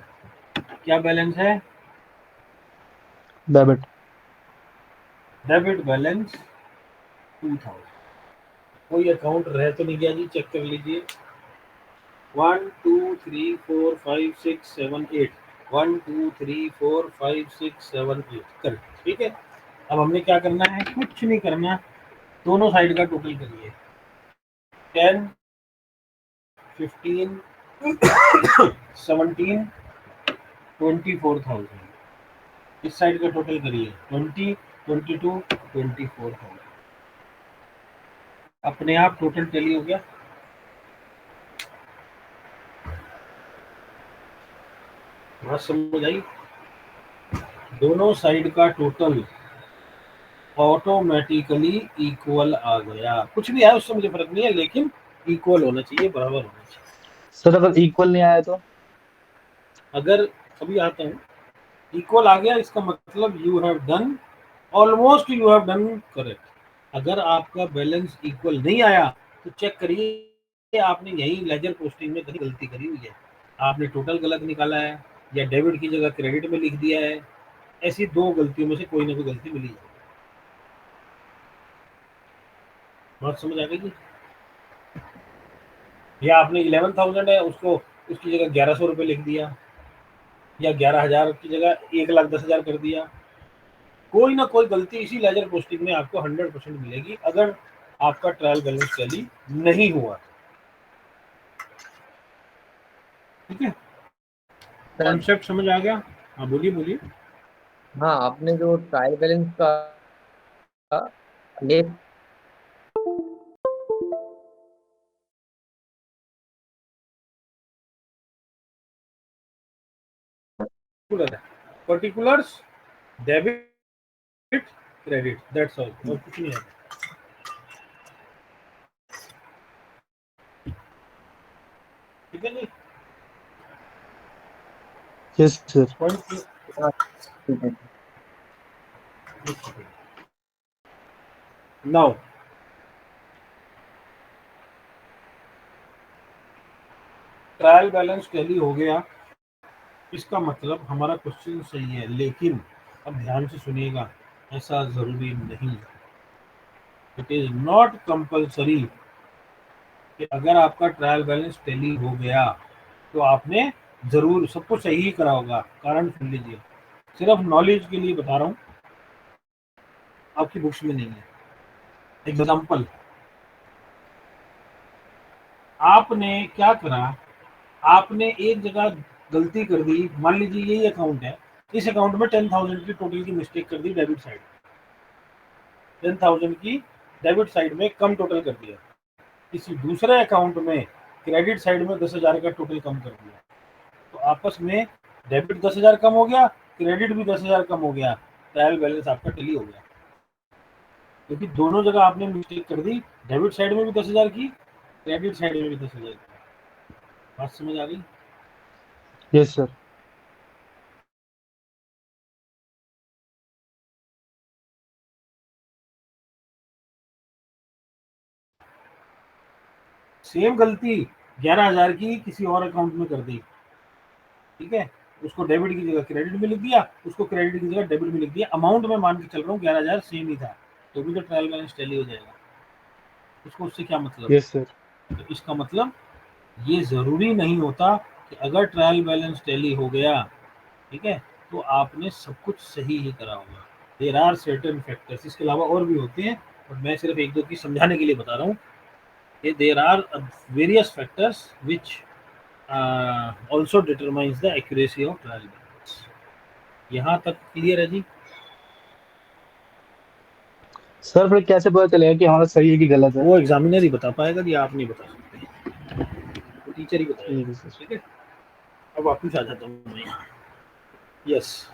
क्या बैलेंस है? डेबिट। Debit balance 2000। कोई अकाउंट रह तो नहीं गया जी? चेक कर लीजिए। 1 2 3 4 5 6 7 8, 1 2 3 4 5 6 7 8 करेक्ट। ठीक है, अब हमने क्या करना है? कुछ नहीं करना, दोनों साइड का टोटल करिए। 10 15 17 24,000, इस साइड का टोटल करिए 20 22 24,000। अपने आप टोटल टैली हो गया। बात समझ आई? दोनों साइड का टोटल ऑटोमेटिकली इक्वल आ गया। कुछ भी आया उससे मुझे फर्क नहीं है, लेकिन इक्वल होना चाहिए, बराबर होना चाहिए। सर अगर इक्वल नहीं आया तो? अगर अभी आता हूँ, इक्वल आ गया इसका मतलब you have done almost, you have done correct. अगर आपका बैलेंस इक्वल नहीं आया तो चेक करिए आपने यही लेजर पोस्टिंग में कहीं गलती करी हुई है, आपने टोटल गलत निकाला है या डेबिट की जगह क्रेडिट में लिख दिया है। ऐसी दो गलतियों में से कोई ना कोई गलती मिली है। बात समझ आ गई जी? या आपने 11,000 है उसको उसकी जगह 1100 रुपये लिख दिया, या 11,000 की जगह 1,10,000 कर दिया। कोई ना कोई गलती इसी लेजर पोस्टिंग में आपको 100% मिलेगी अगर आपका ट्रायल बैलेंस टैली नहीं हुआ। ठीक है, कॉन्सेप्ट समझ आ गया? हाँ बोलिए बोलिए। हाँ, आपने जो ट्रायल बैलेंस का ये particulars, debit, credit, that's all, और कुछ नहीं है। ठीक है जी? Yes sir. पॉइंट ठीक है। नाउ ट्रायल बैलेंस टैली हो गया, इसका मतलब हमारा क्वेश्चन सही है, लेकिन अब ध्यान से सुनिएगा, ऐसा जरूरी नहीं। इट इज नॉट कंपल्सरी कि अगर आपका ट्रायल बैलेंस टैली हो गया तो आपने जरूर सब कुछ सही ही करा होगा। कारण सुन लीजिए, सिर्फ नॉलेज के लिए बता रहा हूँ, आपकी बुक्स में नहीं है। एग्जाम्पल, आपने क्या करा, आपने एक जगह गलती कर दी। मान लीजिए यही अकाउंट है, इस अकाउंट में 10,000 की टोटल की मिस्टेक कर दी डेबिट साइड, 10,000 की डेबिट साइड में कम टोटल कर दिया। किसी दूसरे अकाउंट में क्रेडिट साइड में 10,000 का टोटल कम कर दिया, तो आपस में डेबिट 10,000 कम हो गया, क्रेडिट भी 10,000 कम हो गया, ट्रायल बैलेंस आपका टैली हो गया। क्योंकि दोनों जगह आपने मिस्टेक कर दी, डेबिट साइड में भी 10,000 की, क्रेडिट साइड में भी 10,000 की। बात समझ आ गई? Yes sir. सेम गलती 11,000 की किसी और अकाउंट में कर दी, ठीक है, उसको डेबिट की जगह क्रेडिट में लिख दिया, उसको क्रेडिट की जगह डेबिट में लिख दिया, अमाउंट में मान के चल रहा हूँ 11,000 सेम ही था, तो भी तो ट्रायल बैलेंस टैली हो जाएगा। इसको उससे क्या मतलब? Yes sir. तो इसका मतलब ये जरूरी नहीं होता कि अगर ट्रायल बैलेंस टैली हो गया, ठीक है, तो आपने सब कुछ सही ही करा होगा। देयर आर सर्टेन फैक्टर्स, इसके अलावा और भी होते हैं, और मैं सिर्फ एक दो की समझाने के लिए बता रहा हूँ। There are various factors which also determines the accuracy of trial balance। यहाँ तक क्लियर है जी? सर फिर कैसे पता चलेगा कि हमारा सही है कि गलत है? वो एग्जामिनर ही बता पाएगा जी, आप नहीं बता सकते, वो टीचर ही बताएगा। ठीक है सर। ठीक है, अब वापस आ जाता हूँ मैं यहाँ। यस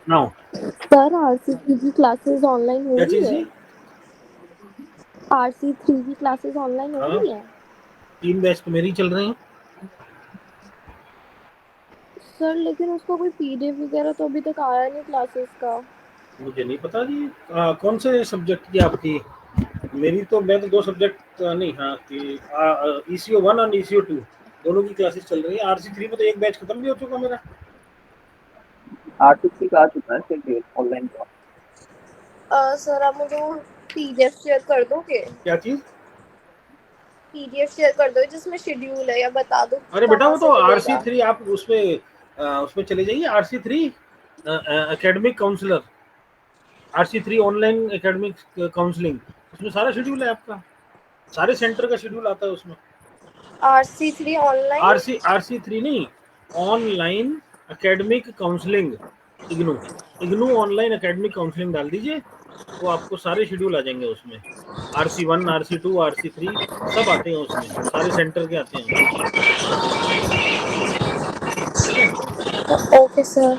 नाउ सर RC3 की क्लासेस ऑनलाइन हो क्या रही चीज़ है? है? RC3 की क्लासेस ऑनलाइन हो हाँ रही है? 3 बैच तो मेरी चल रही हैं। सर लेकिन उसका कोई PDF वगैरह तो अभी तक आया नहीं क्लासेस का। मुझे नहीं पता जी कौन से सब्जेक्ट की आपकी। मेरी तो मैं तो 2 सब्जेक्ट नहीं हाँ कि ECO 1 और ECO 2 दोनों की क्लासेस चल रही है। RC3 में तो एक बैच खत्म भी हो चुका मेरा। आर्टिस्ट का आ चुका है शेड्यूल ऑनलाइन का। सर आप मुझे वो PDF शेयर कर दोगे? क्या चीज़? PDF शेयर कर दो जिसमें शेड्यूल है, या बता दो अरे बेटा कहाँ वो से तो मिलेगा। RC3 आप उसमें चले जाइए। RC3 academic counsellor, RC3 online academic counselling, उसमें सारा शेड्यूल है आपका, सारे सेंटर का शेड्यूल आता है उसमें। RC3 online. RC3 नहीं, online academic counselling, IGNOU online academic counselling डाल दीजिए तो आपको सारे शेड्यूल आ जाएंगे उसमें। RC1 RC2 RC3 सब आते हैं उसमें, सारे सेंटर के आते हैं उसमें। ठीक है, ओके सर।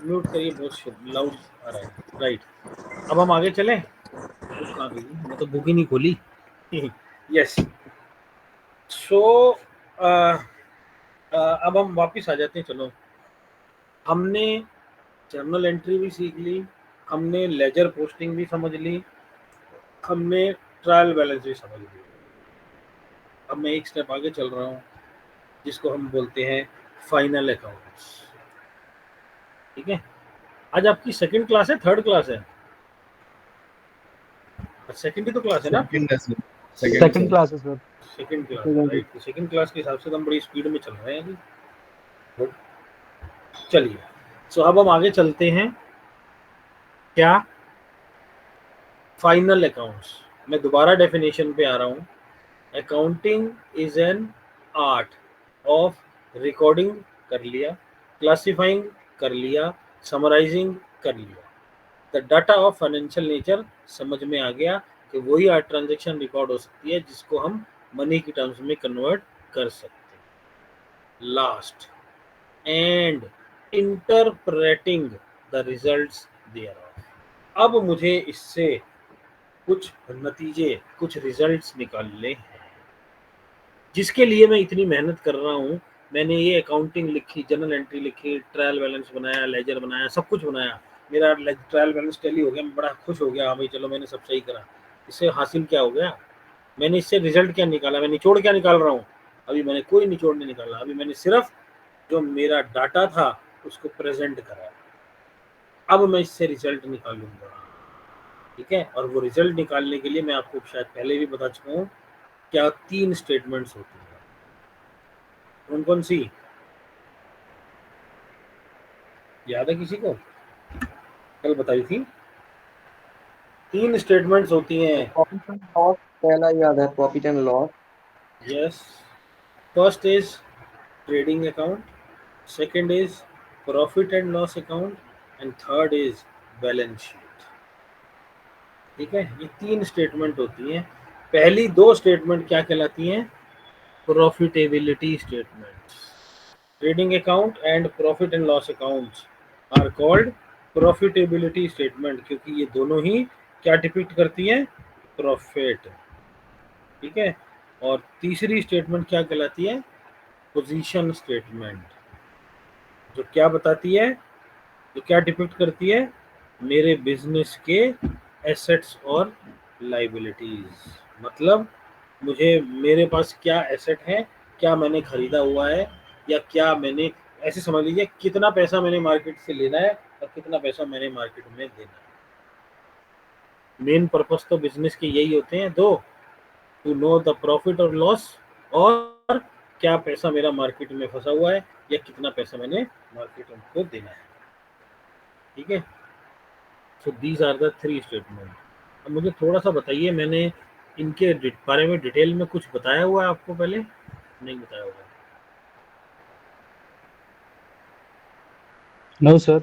म्यूट करिए, बहुत लाउड आ रहा है। राइट, अब हम आगे चलें। बुक कहाँ गई? मैं तो बुक ही नहीं खोली। यस सो अब हम वापस आ जाते हैं। चलो, हमने जर्नल एंट्री भी सीख ली, हमने लेजर पोस्टिंग भी समझ ली, हमने ट्रायल बैलेंस भी समझ ली। अब मैं एक स्टेप आगे चल रहा हूँ जिसको हम बोलते हैं फाइनल अकाउंट्स। ठीक है, आज आपकी सेकंड क्लास है, थर्ड क्लास है? सेकंड ही तो क्लास है ना आपकी? सेकंड क्लास है सर। Second class, right. तो सेकंड क्लास के हिसाब से तो हम बड़ी स्पीड में चल रहे हैं अभी। गुड, चलिए। सो अब हम आगे चलते हैं। क्या? Final accounts. मैं दोबारा डेफिनेशन पे आ रहा हूँ। Accounting is an art of recording कर लिया, क्लासिफाइंग कर लिया, समराइजिंग कर लिया, the data of financial nature समझ में आ गया कि वही आर्ट ट्रांजेक्शन रिकॉर्ड हो सकती है जिसको हम मनी की टर्म्स में कन्वर्ट कर सकते हैं। Last, and interpreting the results thereof. अब मुझे इससे कुछ नतीजे, कुछ रिजल्ट्स निकालने हैं, जिसके लिए मैं इतनी मेहनत कर रहा हूँ। मैंने ये अकाउंटिंग लिखी, जर्नल एंट्री लिखी, ट्रायल बैलेंस बनाया, लेजर बनाया, सब कुछ बनाया। मेरा ट्रायल बैलेंस टैली हो गया, मैं बड़ा खुश हो गया। हाँ भाई चलो मैंने सब सही करा। इससे हासिल क्या हो गया? मैंने इससे रिजल्ट क्या निकाला? मैं निचोड़ क्या निकाल रहा हूँ? अभी मैंने कोई निचोड़ नहीं निकाला। अभी मैंने सिर्फ जो मेरा डाटा था उसको प्रेजेंट करा। अब मैं इससे रिजल्ट निकालूंगा। ठीक है, और वो रिजल्ट निकालने के लिए मैं आपको शायद पहले भी बता चुका हूँ क्या 3 स्टेटमेंट्स होती हैं। कौन कौन सी याद है किसी को? कल बताई थी। 3 स्टेटमेंट्स होती हैं। प्रॉफिट एंड लॉस पहला याद है, profit and loss. Yes, first is trading account, second is profit and loss account, and third is balance sheet. ठीक है, ये 3 स्टेटमेंट होती हैं। पहली 2 स्टेटमेंट क्या कहलाती हैं? Profitability statements. Trading account and profit and loss accounts are called profitability statement, क्योंकि ये दोनों ही क्या डिपिक्ट करती हैं? प्रॉफिट। ठीक है, और तीसरी स्टेटमेंट क्या कहलाती है? पोजीशन स्टेटमेंट, जो क्या बताती है, जो क्या डिपिक्ट करती है? मेरे बिजनेस के एसेट्स और लाइबिलिटीज। मतलब मुझे, मेरे पास क्या एसेट है, क्या मैंने खरीदा हुआ है, या क्या मैंने, ऐसे समझ लीजिए कितना पैसा मैंने मार्केट से लेना है और कितना पैसा मैंने मार्केट में देना है। मेन पर्पस तो बिजनेस के यही होते हैं दो, टू नो द प्रॉफिट और लॉस, और क्या पैसा मेरा मार्केट में फंसा हुआ है या कितना पैसा मैंने मार्केट को देना है। ठीक है, so these are the 3 statement. अब मुझे थोड़ा सा बताइए, मैंने इनके बारे में डिटेल में कुछ बताया हुआ है आपको पहले? नहीं बताया हुआ? No sir.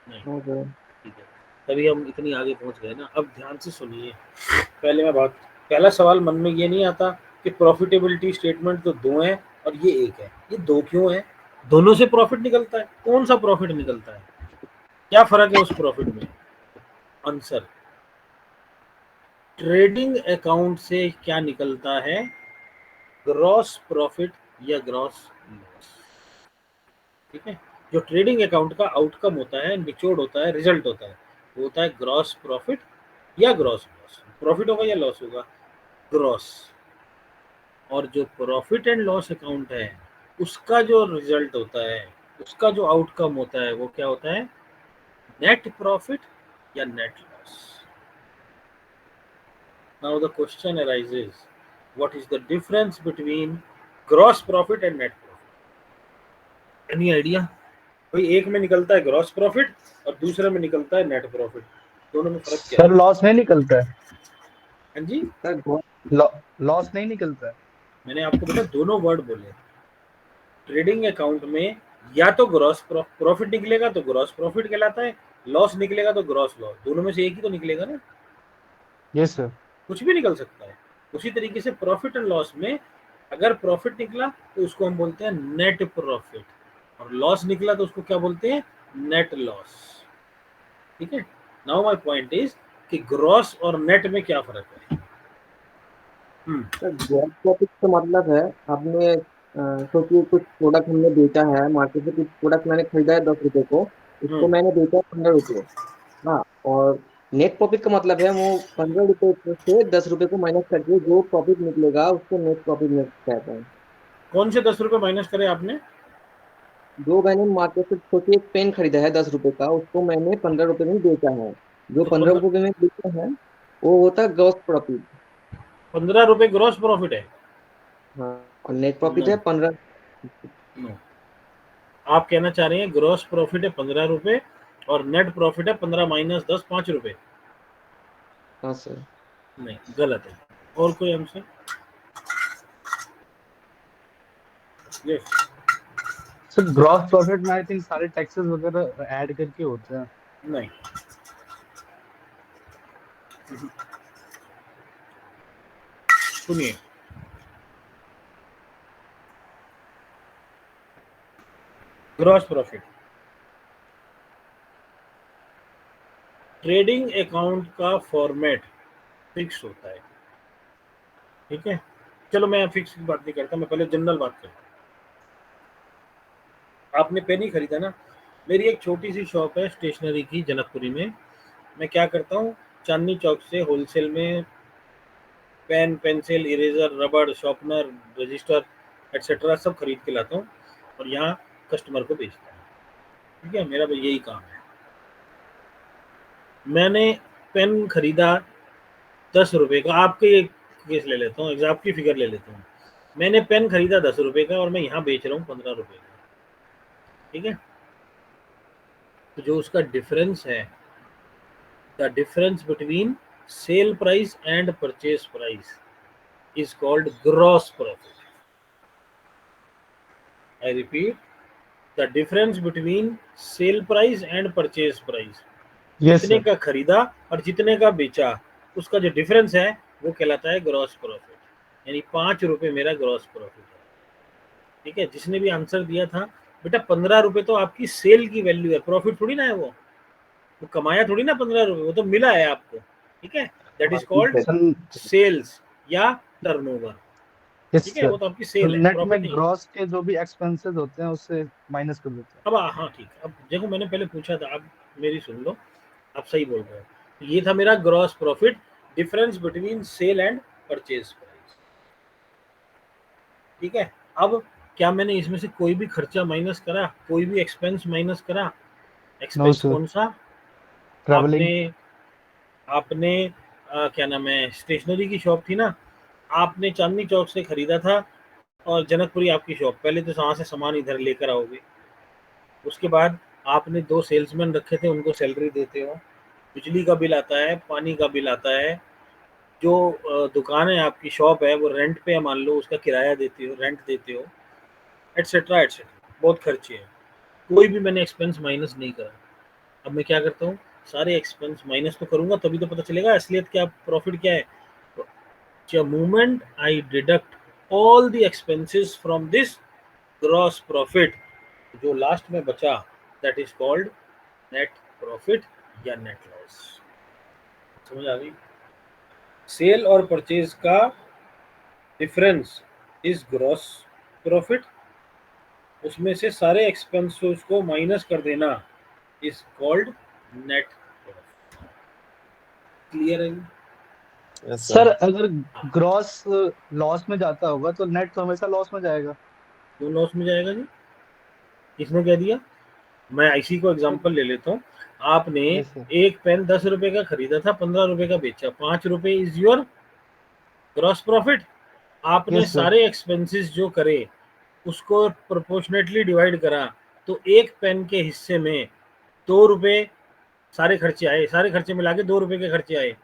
नहीं, ठीक है, तभी हम इतनी आगे पहुंच गए ना। अब ध्यान से सुनिए। पहला सवाल मन में ये नहीं आता कि प्रॉफिटेबिलिटी स्टेटमेंट तो 2 हैं और ये 1 है, ये 2 क्यों है? दोनों से प्रॉफिट निकलता है। कौन सा प्रॉफिट निकलता है? क्या फर्क है उस प्रॉफिट में? आंसर, ट्रेडिंग अकाउंट से क्या निकलता है? ग्रॉस प्रॉफिट या ग्रॉस लॉस। ठीक है, जो ट्रेडिंग अकाउंट का आउटकम होता है, निचोड़ होता है, रिजल्ट होता है, वो होता है ग्रॉस प्रॉफिट या ग्रॉस लॉस। प्रॉफिट होगा या लॉस होगा? ग्रॉस। और जो प्रॉफिट एंड लॉस अकाउंट है, उसका जो रिजल्ट होता है, उसका जो आउटकम होता है, वो क्या होता है? नेट प्रॉफिट या net loss. Now the question arises, what is the difference between gross profit and net profit? Any idea? भाई एक में निकलता है ग्रॉस प्रॉफिट और दूसरे में निकलता है नेट प्रॉफिट, दोनों में फर्क क्या है? सर लॉस नहीं निकलता है, हाँ जी, लॉस नहीं निकलता है। मैंने आपको बताया दोनों वर्ड बोले। ट्रेडिंग अकाउंट में या तो ग्रॉस प्रॉफिट निकलेगा तो ग्रॉस प्रॉफिट कहलाता है, लॉस निकलेगा तो ग्रॉस लॉस। दोनों में से एक ही तो निकलेगा ना, यस सर। कुछ भी निकल सकता है। उसी तरीके से प्रॉफिट एंड लॉस में अगर प्रॉफिट निकला तो उसको हम बोलते हैं नेट प्रॉफिट, और लॉस निकला तो उसको क्या बोलते हैं? Net loss. ठीक है, नाउ माय पॉइंट इज कि ग्रॉस और नेट में क्या फर्क है? सर ग्रॉस प्रॉफिट का मतलब है आपने सोचिए कुछ प्रोडक्ट हमने बेचा है मार्केट से, कुछ प्रोडक्ट मैंने खरीदा है 10 रुपए को, उसको हम्म, मैंने बेचा है 15 रुपए। हाँ, और नेट प्रॉफिट का मतलब है वो 15 रुपए से 10 रुपए को माइनस करके जो प्रॉफिट निकलेगा उसको नेट प्रॉफिट में कहते हैं। कौन से 10 रुपए माइनस करे आपने? जो मैंने मार्केट से सोचिए एक पेन खरीदा है 10 रुपए का, उसको मैंने 15 रुपए में बेचा है, जो तो 15 रुपए में बेचा है वो होता है ग्रॉस प्रॉफिट। 15 रुपए ग्रॉस प्रॉफिट है? हाँ, और नेट प्रॉफिट नो, है 15। नो, आप कहना चाह रहे हैं ग्रॉस प्रॉफिट है 15 रुपए और नेट प्रॉफिट है 15 माइनस 10 5 रुपए? हाँ सर। नहीं, गलत है। और कोई answer? Yes. Sir gross profit में आई थिंक सारे टैक्सेस वगैरह ऐड करके होते हैं। नहीं, सुनिए, ग्रॉस प्रॉफिट ट्रेडिंग अकाउंट का फॉर्मेट फिक्स होता है। ठीक है, चलो मैं फिक्स की बात नहीं करता, मैं पहले जनरल बात करता हूँ। आपने पेन ही खरीदा ना? मेरी एक छोटी सी शॉप है स्टेशनरी की जनकपुरी में। मैं क्या करता हूँ, चांदनी चौक से होलसेल में पेन, पेंसिल, इरेजर, रबड़, शॉर्पनर, रजिस्टर एक्सेट्रा सब खरीद के लाता हूँ और यहाँ कस्टमर को बेचता हूँ। ठीक है, मेरा यही काम है। मैंने पेन खरीदा 10 रुपए का, आपके एक केस ले लेता हूँ, एग्जाम की फिगर ले लेता हूँ। मैंने पेन खरीदा 10 रुपए का और मैं यहाँ बेच रहा हूँ 15 रुपए का। ठीक है, तो जो उसका डिफरेंस है, the difference between sale price and purchase price is called gross profit. I repeat, the difference between sale price and purchase price. Yes जितने सर। का खरीदा और जितने का बेचा, उसका जो डिफरेंस है वो कहलाता है ग्रॉस प्रॉफिट। यानी 5 रुपए मेरा ग्रॉस प्रॉफिट है। ठीक है, जिसने भी आंसर दिया था बेटा 15 रुपए तो आपकी सेल की वैल्यू है, प्रॉफिट थोड़ी ना है वो कमाया थोड़ी ना 15 रुपए, वो तो मिला है आपको। ठीक है, that is called sir sales या टर्नओवर। यस ठीक है, सर। वो तो आपकी तो सेल है, नेट में प्रॉफिट नहीं है। ग्रॉस के जो भी एक्सपेंसेस होते हैं उससे माइनस कर देते हैं। अब हाँ ठीक, अब देखो मैंने पहले पूछा था, अब मेरी सुन लो, आप सही बोल रहे हो। तो ये था मेरा gross profit, difference between sale and purchase price. ठीक है, अब क्या मैंने इसमें से कोई भी खर्चा माइनस करा, कोई भी एक्सपेंस माइनस करा? No expense sir. कौन सा? ट्रैवलिंग। आपने आपने क्या नाम है, स्टेशनरी की शॉप थी ना, आपने चांदनी चौक से खरीदा था और जनकपुरी आपकी शॉप, पहले तो वहां से सामान इधर लेकर आओगे, उसके बाद आपने 2 सेल्समैन रखे थे, उनको सैलरी देते हो, बिजली का बिल आता है, पानी का बिल आता है, जो दुकान है आपकी शॉप है वो रेंट पे है, मान लो उसका किराया देते हो, रेंट देते हो, एटसेट्रा एटसेट्रा, बहुत खर्चे हैं। कोई भी मैंने एक्सपेंस माइनस नहीं करा। अब मैं क्या करता हूँ, सारे एक्सपेंस माइनस तो करूंगा तभी तो पता चलेगा असलियत क्या, प्रॉफिट क्या है। Moment I deduct all the expenses from this gross profit, जो लास्ट में बचा that is called net profit या नेट लॉस। समझ आ गई? सेल और परचेज का डिफरेंस इज ग्रॉस प्रॉफिट, उसमें से सारे एक्सपेंसेस को माइनस कर देना is called net profit. Clear है? Yes sir sir. अगर ग्रॉस लॉस में जाता होगा तो नेट तो हमेशा लॉस में जाएगा। क्यों लॉस में जाएगा जी? किसने कह दिया? मैं इसी को एग्जांपल ले लेता हूँ। आपने यस सर। एक पेन 10 रुपए का खरीदा था, 15 रुपए का बेचा, 5 रुपए इज योर ग्रॉस प्रॉफिट। आपने यस सर। सारे एक्सपेंसेस जो करे उसको प्रोपोर्शनेटली डिवाइड करा, तो एक पेन के हिस्से में 2 रुपए सारे खर्चे आए, सारे खर्चे मिला के 2 रुपए के खर्चे आए,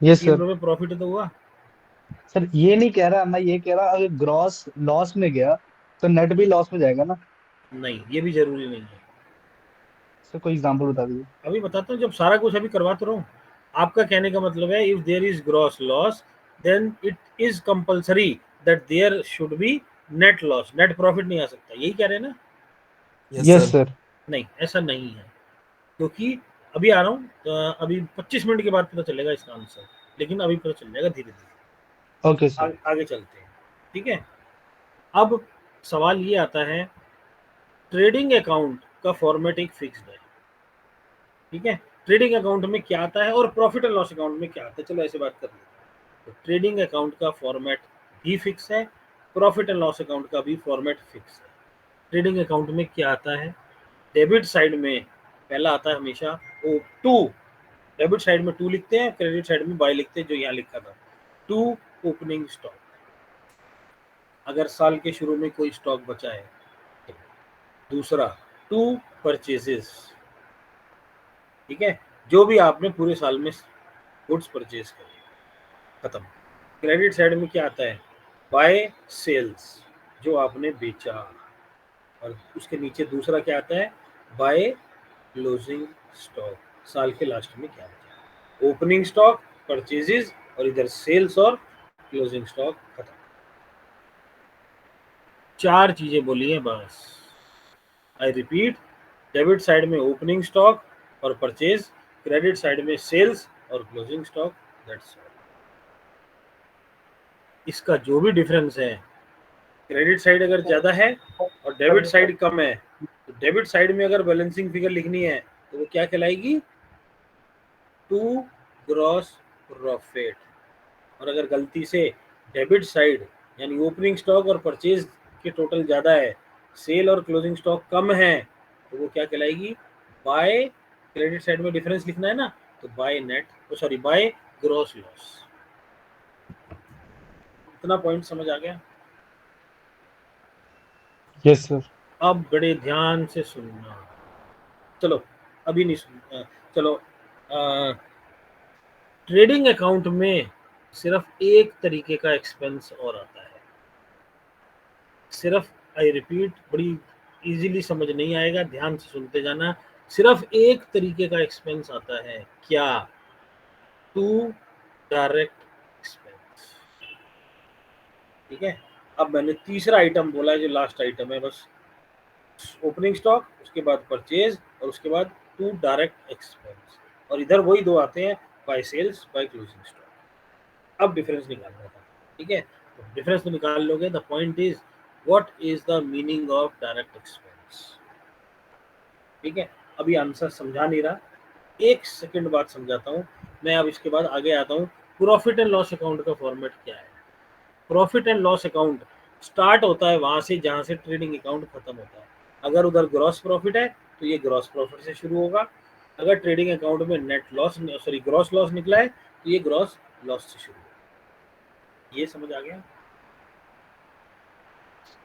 यस 3 सर। रुपए प्रॉफिट तो हुआ। सर ये नहीं कह रहा, मैं ये कह रहा अगर ग्रॉस लॉस में गया तो नेट भी लॉस में जाएगा ना। नहीं, ये भी जरूरी नहीं है। सर कोई एग्जांपल बता दीजिए। अभी बताता हूँ, जब सारा कुछ अभी करवा तो रहा हूँ। आपका कहने का मतलब है if there is gross loss then it is compulsory that there should be net loss, net profit नहीं आ सकता, यही कह रहे हैं ना? Yes yes sir. सर। नहीं, ऐसा नहीं है, क्योंकि अभी आ रहा हूँ, अभी 25 मिनट के बाद पता चलेगा इसका आंसर, लेकिन अभी पता चल जाएगा धीरे धीरे। Okay sir. आगे चलते हैं, ठीक है? अब सवाल ये आता है, ट्रेडिंग अकाउंट का फॉर्मेट एक फिक्स्ड है, ठीक है? ट्रेडिंग अकाउंट में क्या आता है और प्रॉफिट एंड लॉस अकाउंट में क्या आता है, चलो ऐसे बात कर लेते हैं। तो ट्रेडिंग अकाउंट का फॉर्मेट भी फिक्स है, प्रॉफिट एंड लॉस अकाउंट का भी फॉर्मेट फिक्स है। ट्रेडिंग अकाउंट में क्या आता है? डेबिट साइड में पहला आता है हमेशा ओ टू, डेबिट साइड में 2 लिखते हैं, क्रेडिट साइड में बाय लिखते हैं, जो यहाँ लिखा था 2 ओपनिंग स्टॉक। अगर साल के शुरू में कोई स्टॉक बचा है। दूसरा 2 परचेजेस, ठीक है, जो भी आपने पूरे साल में गुड्स परचेज करे, खत्म। क्रेडिट साइड में क्या आता है? बाय सेल्स, जो आपने बेचा, और उसके नीचे दूसरा क्या आता है? बाय क्लोजिंग स्टॉक, साल के लास्ट में क्या बचा। ओपनिंग स्टॉक, परचेजेस, और इधर सेल्स और क्लोजिंग स्टॉक, खत्म। 4 चीजें बोली है बस। आई रिपीट, डेबिट साइड में ओपनिंग स्टॉक और परचेज, क्रेडिट साइड में सेल्स और क्लोजिंग स्टॉक, दैट्स ऑल। इसका जो भी डिफरेंस है, क्रेडिट साइड अगर ज्यादा है और डेबिट साइड कम है, तो डेबिट साइड में अगर बैलेंसिंग फिगर लिखनी है तो वो क्या कहलाएगी? To gross profit. और अगर गलती से डेबिट साइड यानी ओपनिंग स्टॉक और परचेज के टोटल ज्यादा है, सेल और क्लोजिंग स्टॉक कम है, तो वो क्या कहलाएगी? बाय, क्रेडिट साइड में डिफरेंस लिखना है ना, तो by net, sorry by gross loss. इतना पॉइंट समझ आ गया? Yes sir. अब बड़े ध्यान से सुनना। चलो अभी नहीं सुन, चलो ट्रेडिंग अकाउंट में सिर्फ एक तरीके का एक्सपेंस और आता है, सिर्फ, आई रिपीट, बड़ी इजीली समझ नहीं आएगा, ध्यान से सुनते जाना। सिर्फ एक तरीके का एक्सपेंस आता है, क्या? टू डायरेक्ट एक्सपेंस, ठीक है? अब मैंने तीसरा आइटम बोला है, जो लास्ट आइटम है, बस ओपनिंग स्टॉक, उसके बाद परचेज, और उसके बाद 2 डायरेक्ट एक्सपेंस, और इधर वही 2 आते हैं, by sales, by closing stock. अब डिफरेंस निकालना था, ठीक है? तो डिफरेंस तो निकाल लोगे। The point is what is the meaning of direct expense, ठीक है? अभी आंसर समझा नहीं रहा, एक सेकंड बाद समझाता हूँ मैं। अब इसके बाद आगे आता हूँ, प्रॉफिट एंड लॉस अकाउंट का फॉर्मेट क्या है। Profit and loss account start होता है वहां से जहां से ट्रेडिंग अकाउंट खत्म होता है। अगर उधर ग्रॉस प्रॉफिट है तो ये ग्रॉस प्रॉफिट से शुरू होगा, अगर ट्रेडिंग अकाउंट में net loss, sorry gross loss निकला है तो ये ग्रॉस लॉस से शुरू होगा। ये समझ आ गया?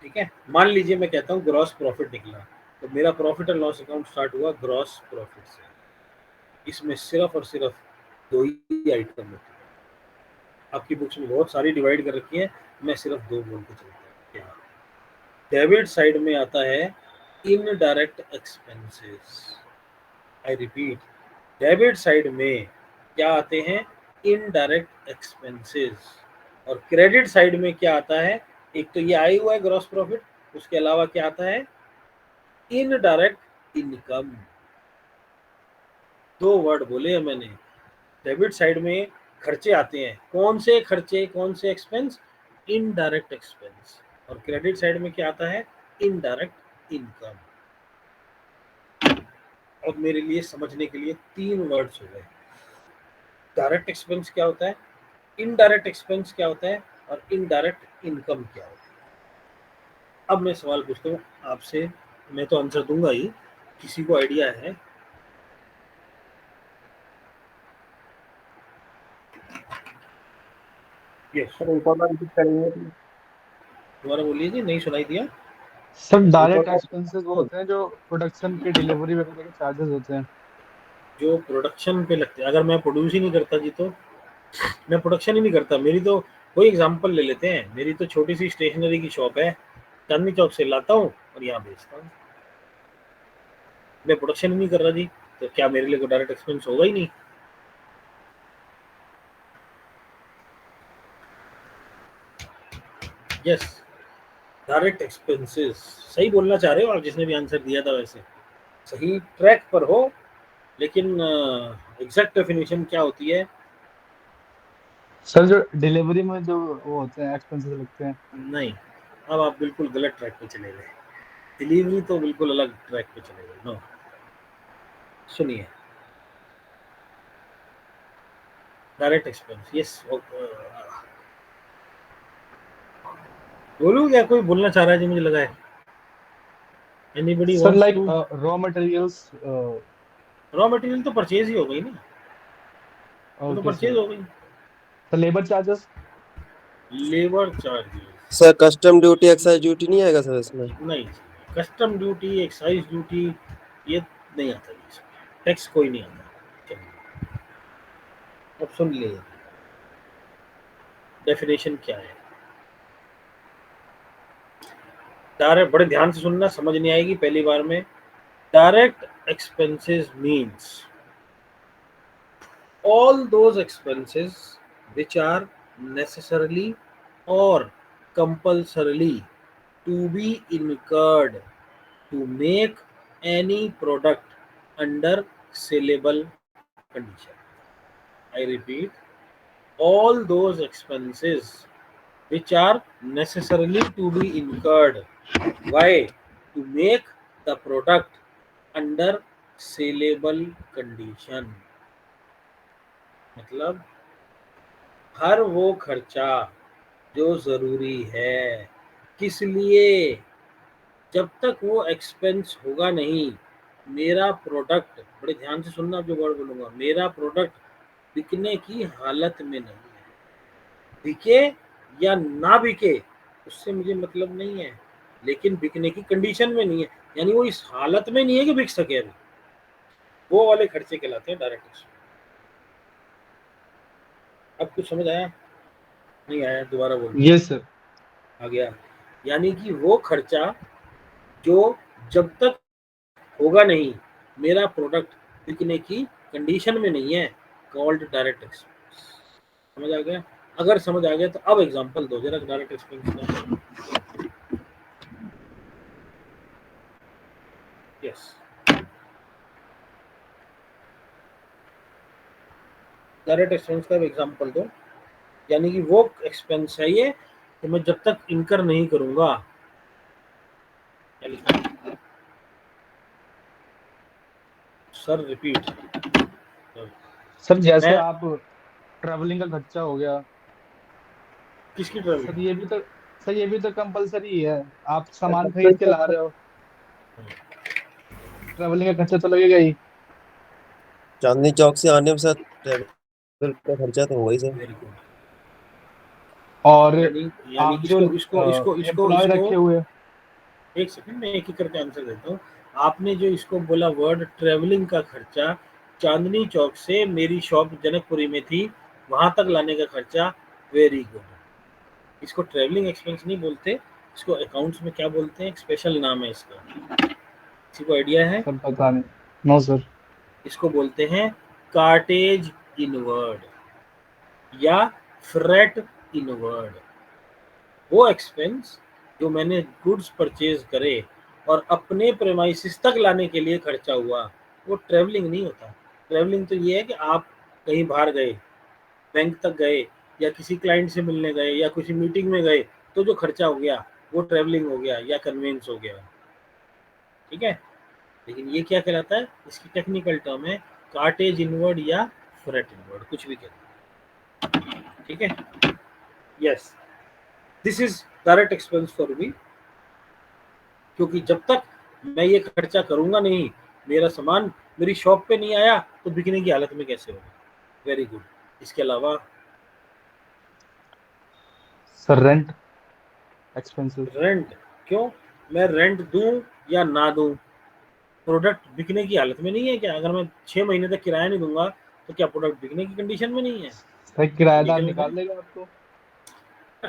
ठीक है, मान लीजिए मैं कहता हूँ ग्रॉस प्रॉफिट निकला, तो मेरा profit and loss account start हुआ ग्रॉस प्रॉफिट से। इसमें सिर्फ और सिर्फ 2 ही आइटम होते हैं। आपकी बुक्स में बहुत सारी डिवाइड कर रखी है, मैं सिर्फ 2 बोल के चलता हूँ। डेबिट साइड में आता है indirect expenses. I repeat, debit side में क्या आते हैं? Indirect expenses. और क्रेडिट साइड में क्या आता है? एक तो ये आया हुआ है ग्रॉस प्रॉफिट, उसके अलावा क्या आता है, इनडायरेक्ट इनकम। दो वर्ड बोले हैं मैंने। डेबिट साइड में खर्चे आते हैं, कौन से खर्चे, कौन से एक्सपेंस, इनडायरेक्ट एक्सपेंस। और क्रेडिट साइड में क्या आता है, इनडायरेक्ट इनकम। अब मेरे लिए समझने के लिए 3 वर्ड्स हो गए। डायरेक्ट एक्सपेंस क्या होता है, इनडायरेक्ट एक्सपेंस क्या होता है, और इनडायरेक्ट इनकम क्या होता है। अब मैं सवाल पूछता हूँ आपसे, मैं तो आंसर दूंगा ही, किसी को आइडिया है? यस, सर एक और बार रिपीट करेंगे please? दोबारा बोलिए जी, नहीं सुनाई दिया। सर एक और डायरेक्ट बार एक्सपेंसेस वो होते हैं जो प्रोडक्शन की डिलीवरी वगैरह के चार्जेस होते हैं। जो प्रोडक्शन पे लगते हैं, अगर मैं प्रोड्यूस ही नहीं करता जी, तो मैं प्रोडक्शन ही नहीं करता, मेरी तो कोई एग्जांपल ले लेते हैं, मेरी तो छोटी सी स्टेशनरी की शॉप है, चांदनी चौक से लाता हूँ और यहाँ बेचता हूँ, मैं प्रोडक्शन ही नहीं कर रहा जी, तो क्या मेरे लिए कोई डायरेक्ट एक्सपेंस होगा ही नहीं? Yes, direct expenses. सही बोलना चाह रहे हो आप, जिसने भी आंसर दिया था वैसे सही ट्रैक पर हो, लेकिन एग्जैक्ट डेफिनेशन क्या होती है? सर जो डिलीवरी में जो वो होते हैं एक्सपेंसेस लगते हैं। नहीं, अब आप बिल्कुल गलत ट्रैक पे चले गए, डिलीवरी तो बिल्कुल अलग ट्रैक पे चले गए। नो, सुनिए, डायरेक्ट एक्सपेंस। यस, बोलूँ क्या, कोई बोलना चाह रहा है जी, मुझे लगा है। Anybody sir wants like to? Raw materials. Raw material तो परचेज ही हो गई ना, वो तो ओके परचेज सर। हो गई। तो labour charges. Labour charges sir custom duty excise duty नहीं आएगा सर इसमें? नहीं, कस्टम ड्यूटी, एक्साइज ड्यूटी, ये नहीं आता जी, टैक्स कोई नहीं आता। चलिए, अब सुन लिए डेफिनेशन क्या है। डायरेक्ट, बड़े ध्यान से सुनना, समझ नहीं आएगी पहली बार में। Direct expenses means all those expenses which are necessarily or compulsorily to be incurred to make any product under saleable condition. I repeat, all those expenses which are necessarily to be incurred. Why? To make the product under saleable condition. मतलब हर वो खर्चा जो जरूरी है, किस लिए? जब तक वो एक्सपेंस होगा नहीं, मेरा प्रोडक्ट, बड़े ध्यान से सुनना जो वर्ड बोलूंगा, मेरा प्रोडक्ट बिकने की हालत में नहीं है। बिके या ना बिके उससे मुझे मतलब नहीं है, लेकिन बिकने की कंडीशन में नहीं है, यानी वो इस हालत में नहीं है कि बिक सके अभी, वो वाले खर्चे कहलाते हैं डायरेक्ट एक्सपेंस। अब कुछ समझ आया? नहीं आया? दोबारा बोलो। Yes sir. आ गया? यानी कि वो खर्चा जो जब तक होगा नहीं, मेरा प्रोडक्ट बिकने की कंडीशन में नहीं है, कॉल्ड डायरेक्ट एक्सपेंस। समझ आ गया? अगर समझ आ गया तो अब एग्जांपल दो जरा डायरेक्ट एक्सपेंस का। यस, डायरेक्ट एक्सपेंस का एग्जांपल दो, यानी कि वो एक्सपेंस है ये तो मैं जब तक इनकर नहीं करूंगा। Sir repeat. सर जैसे मैं आप ट्रैवलिंग का खर्चा हो गया। किसकी सर ट्रेवलिंग? ये भी तो सर ये भी तो कंपलसरी है। आप सामान खरीद के ला रहे हो, ट्रैवलिंग का खर्चा तो लगेगा ही। चांदनी चौक से आने में सर ट्रैवल का खर्चा तो होगा ही सर। Very good. और यानी आप जो इसको इसको इसको इसको एम्प्लॉय इसको रखे हुए। एक सेकंड में एक एक करके आंसर देता हूँ। आपने जो इसको बोला वर्ड ट्रेवलिंग का खर्चा, चांदनी चौक से मेरी शॉप जनकपुरी में थी वहां तक लाने का खर्चा, वेरी गुड। इसको ट्रेवलिंग एक्सपेंस नहीं बोलते, इसको अकाउंट्स में क्या बोलते हैं, एक स्पेशल नाम है इसका, किसी को आइडिया है? सर पता नहीं। No sir. इसको बोलते हैं कार्टेज इनवर्ड या फ्रेट इनवर्ड। वो एक्सपेंस जो मैंने गुड्स परचेज करे और अपने प्रेमाइसिस तक लाने के लिए खर्चा हुआ, वो ट्रैवलिंग नहीं होता। ट्रैवलिंग तो ये है कि आप कहीं बाहर गए, बैंक तक गए, या किसी क्लाइंट से मिलने गए, या किसी मीटिंग में गए, तो जो खर्चा हो गया वो ट्रैवलिंग हो गया या कन्वेंस हो गया, ठीक है। लेकिन ये क्या कहलाता है, इसकी टेक्निकल टर्म है कार्टेज इनवर्ड या फ्रेट इनवर्ड, कुछ भी कहते हैं, ठीक है। Yes, this is direct expense for me, क्योंकि जब तक मैं ये खर्चा करूंगा नहीं, मेरा सामान मेरी शॉप पे नहीं आया, तो बिकने की हालत में कैसे होगा। Very good. इसके अलावा सर रेंट एक्सपेंसेस। रेंट, क्यों मैं रेंट दूं या ना दूं, प्रोडक्ट बिकने की हालत में नहीं है क्या? अगर मैं 6 महीने तक किराया नहीं दूंगा तो क्या प्रोडक्ट बिकने की कंडीशन में नहीं है? सर किराएदार कंडीशन में निकाल लेगा आपको।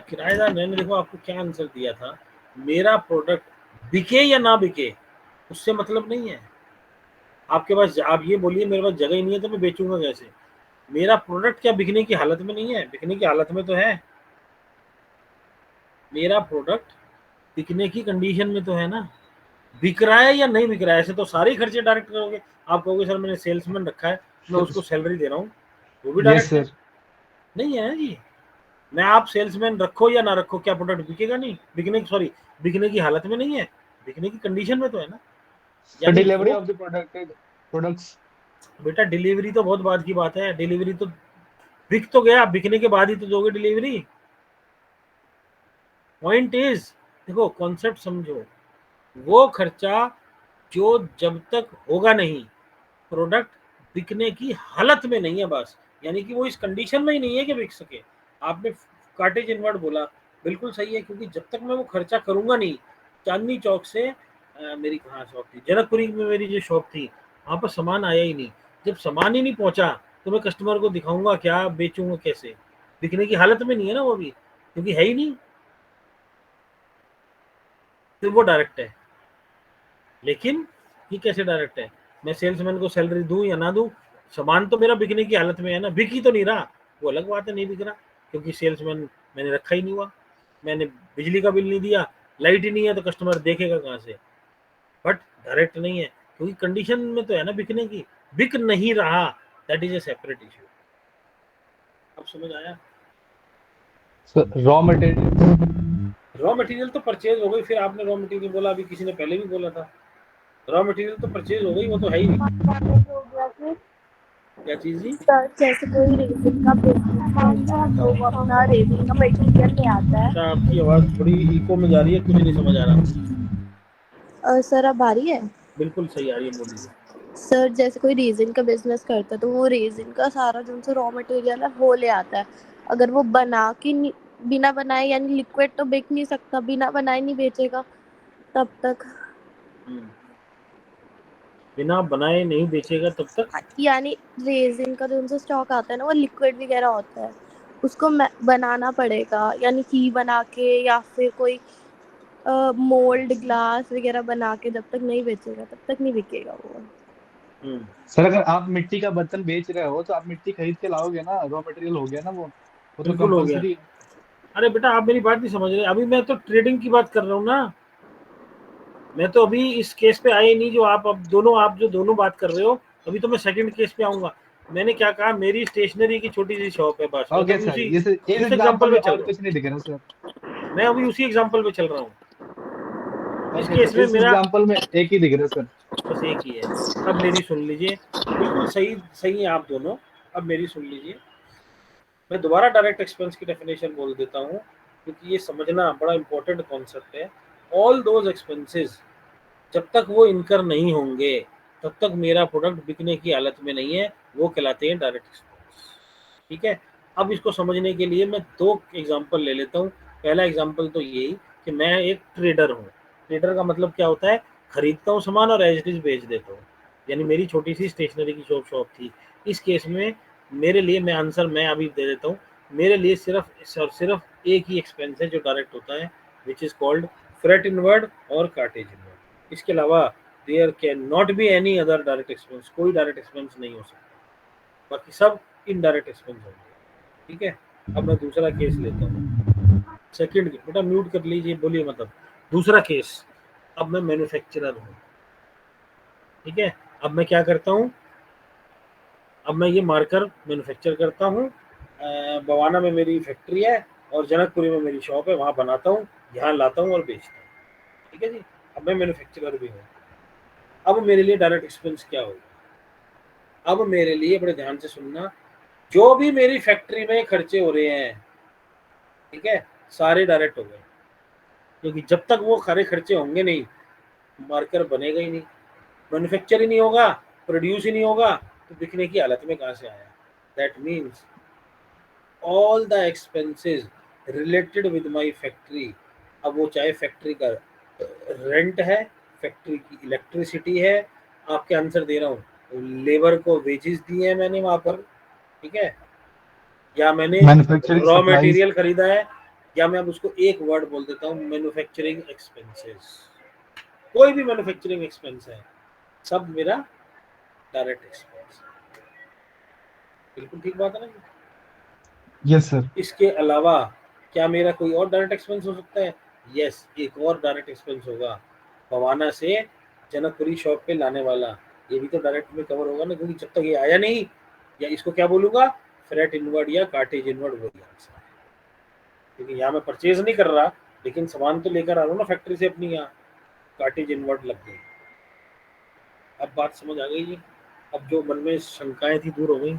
किराएदार, मैंने देखो आपको क्या आंसर दिया था, मेरा प्रोडक्ट बिके या ना बिके उससे मतलब नहीं है। आपके पास, आप ये बोलिए मेरे पास जगह ही नहीं है तो मैं बेचूंगा कैसे, मेरा प्रोडक्ट क्या बिकने की हालत में नहीं है? बिकने की हालत में तो है, मेरा प्रोडक्ट बिकने की कंडीशन में तो है ना। बिक रहा है या नहीं बिक रहा है, ऐसे तो सारे ही खर्चे डायरेक्ट करोगे। आप कहोगे सर मैंने सेल्समैन रखा है, मैं उसको सैलरी दे रहा हूँ, वो भी यस डायरेक्ट है, सर। नहीं है जी। मैं, आप सेल्समैन रखो या ना रखो, क्या प्रोडक्ट बिकेगा नहीं? बिकने की हालत में नहीं है, बिकने की कंडीशन में तो है ना। सर यानी डिलीवरी वो, ऑफ द प्रोडक्ट्स। बेटा डिलीवरी तो बहुत बाद की बात है, डिलीवरी तो बिक तो गया, बिकने के बाद ही तो दोगे डिलीवरी। पॉइंट इज, देखो कॉन्सेप्ट समझो, वो खर्चा जो जब तक होगा नहीं, प्रोडक्ट बिकने की हालत में नहीं है बस, यानी कि वो इस कंडीशन में ही नहीं है कि बिक सके। आपने कार्टेज इनवर्ड बोला, बिल्कुल सही है, क्योंकि जब तक मैं वो खर्चा करूंगा नहीं, चांदनी चौक से मेरी कहाँ शॉप थी, जनकपुरी में मेरी जो शॉप थी, वहां पर सामान आया ही नहीं। जब सामान ही नहीं पहुंचा तो मैं कस्टमर को दिखाऊंगा क्या, बेचूंगा कैसे? बिकने की हालत में नहीं है ना वो भी, क्योंकि है ही नहीं, फिर वो डायरेक्ट है। लेकिन ये कैसे डायरेक्ट है, मैं सेल्समैन को सैलरी दूं या ना दूं, सामान तो मेरा बिकने की हालत में है ना, बिक ही तो नहीं रहा, वो अलग बात है नहीं बिक रहा, क्योंकि सेल्समैन मैंने रखा ही नहीं हुआ, मैंने बिजली का बिल नहीं दिया, लाइट ही नहीं है, तो कस्टमर देखेगा कहाँ से? बट डायरेक्ट नहीं है, क्योंकि कंडीशन में तो है ना बिकने की, बिक नहीं रहा, that is a separate issue. अब समझ आया? Sir raw material. Raw material तो परचेज हो गई, फिर आपने रॉ मटेरियल बोला, अभी किसी ने पहले भी बोला था, रॉ मटेरियल तो परचेज हो गई, वो तो है ही नहीं। हो गया कि क्या चीज जी? सर जैसे कोई रेजिन का बिजनेस करता है तो वो अपना रेजिन का मटेरियल ले आता है। अच्छा, आपकी आवाज थोड़ी इको में जा रही है, कुछ नहीं समझ आ रहा। सर अब आ रही है? बिल्कुल सही आ रही है, बोलिए। सर जैसे कोई रेजिन का बिजनेस करता है तो वो रेजिन का सारा जो उनसे रॉ मटेरियल है वो ले आता है। अगर वो बना के बिना बनाए, यानी लिक्विड तो बेच नहीं सकता, बिना बनाए नहीं बेचेगा तब तक। बिना बनाए नहीं बेचेगा तब तक, यानी रेजिन का जो उनसे स्टॉक आता है ना, वो लिक्विड वगैरह होता है, उसको बनाना पड़ेगा, यानी की बना के या फिर कोई मोल्ड ग्लास वगैरह बना के जब तक नहीं बेचेगा तब तक नहीं बिकेगा वो। सर अगर आप मिट्टी का बर्तन बेच रहे हो तो आप मिट्टी खरीद के लाओगे ना, रॉ मटेरियल हो गया ना वो तो बिल्कुल हो गया। कंपलसरी है। अरे बेटा आप मेरी बात नहीं समझ रहे, अभी मैं तो ट्रेडिंग की बात कर रहा हूँ ना, मैं तो अभी इस केस पे आए नहीं जो आप अब दोनों, आप जो दोनों बात कर रहे हो, अभी तो मैं सेकंड केस पे आऊंगा। मैंने क्या कहा, मेरी स्टेशनरी की छोटी सी शॉप है, बस मैं तो ओके अभी सर, उसी इस उस एग्जांपल एग्जाम्पल में पे चल और रहा कुछ नहीं दिख रहा सर। हूँ, मैं अभी उसी एग्जाम्पल पे चल रहा हूँ। इस ओके केस सर, में इस मेरा एग्जांपल में एक ही दिख रहा सर। बस एक ही है। अब मेरी सुन लीजिए, बिल्कुल सही सही है आप दोनों, अब मेरी सुन लीजिए। मैं दोबारा डायरेक्ट एक्सपेंस की डेफिनेशन बोल देता हूँ, क्योंकि ये समझना बड़ा इंपॉर्टेंट कॉन्सेप्ट है। ऑल दोज एक्सपेंसेस जब तक वो इनकर नहीं होंगे तब तक मेरा प्रोडक्ट बिकने की हालत में नहीं है, वो कहलाते हैं डायरेक्ट एक्सपेंस, ठीक है। अब इसको समझने के लिए मैं दो एग्जांपल ले लेता हूँ। पहला एग्जांपल तो यही कि मैं एक ट्रेडर हूँ। ट्रेडर का मतलब क्या होता है, खरीदता हूँ सामान और एज इट इज बेच देता हूँ, यानी मेरी छोटी सी स्टेशनरी की शॉप थी। इस केस में मेरे लिए, मैं आंसर मैं अभी दे देता हूँ, मेरे लिए सिर्फ एक ही एक्सपेंस है जो डायरेक्ट होता है, which is called freight inward और कार्टेज इनवर्ड। इसके अलावा there can not be any other direct expense, कोई डायरेक्ट एक्सपेंस नहीं हो सकता, बाकी सब इनडायरेक्ट एक्सपेंस होंगे, ठीक है। अब मैं दूसरा केस लेता हूँ। सेकंड बेटा म्यूट कर लीजिए, बोलिए मतलब दूसरा केस। अब मैं मैन्युफैक्चरर हूँ, ठीक है। अब मैं क्या करता हूँ, अब मैं ये मार्कर मैन्युफैक्चर करता हूँ। बवाना में मेरी फैक्ट्री है और जनकपुरी में मेरी शॉप है, वहाँ बनाता हूँ, यहाँ लाता हूँ और बेचता हूँ, ठीक है जी। अब मैं मैन्युफैक्चरर भी हूँ। अब मेरे लिए डायरेक्ट एक्सपेंस क्या होगा? अब मेरे लिए बड़े ध्यान से सुनना, जो भी मेरी फैक्ट्री में खर्चे हो रहे हैं, ठीक है, सारे डायरेक्ट हो गए, क्योंकि जब तक वो सारे खर्चे होंगे नहीं, मार्कर बनेगा ही नहीं, मैन्युफैक्चर ही नहीं होगा, प्रोड्यूस ही नहीं होगा, तो बिकने की हालत में कहाँ से आया? That means all the expenses related with my factory, अब वो चाहे फैक्ट्री का रेंट है, फैक्ट्री की इलेक्ट्रिसिटी है, आपके आंसर दे रहा हूँ, लेबर को वेजेस दिए हैं मैंने वहां पर, ठीक है, या मैंने मैन्युफैक्चरिंग रॉ सप्लाईज। मटेरियल खरीदा है, या मैं अब उसको एक वर्ड बोल देता हूँ, मैन्युफैक्चरिंग एक्सपेंसेस। कोई भी मैन्युफैक्चरिंग एक्सपेंस है, सब मेरा डायरेक्ट एक्सपेंस। बिल्कुल ठीक बात है ना? Yes sir. इसके अलावा क्या मेरा कोई और डायरेक्ट एक्सपेंस हो सकता है? यस, एक और डायरेक्ट एक्सपेंस होगा, बवाना से जनकपुरी शॉप पे लाने वाला, ये भी तो डायरेक्ट में कवर होगा ना, क्योंकि जब तक ये आया नहीं, या इसको क्या बोलूंगा, फ्रेट इनवर्ड या कार्टेज इनवर्ड, वही आंसर है। क्योंकि यहाँ मैं परचेज नहीं कर रहा, लेकिन सामान तो लेकर आ रहा हूँ ना फैक्ट्री से अपनी, यहाँ कार्टेज इनवर्ड लग गई। अब बात समझ आ गई है? अब जो मन में शंकाएं थी दूर हो गई।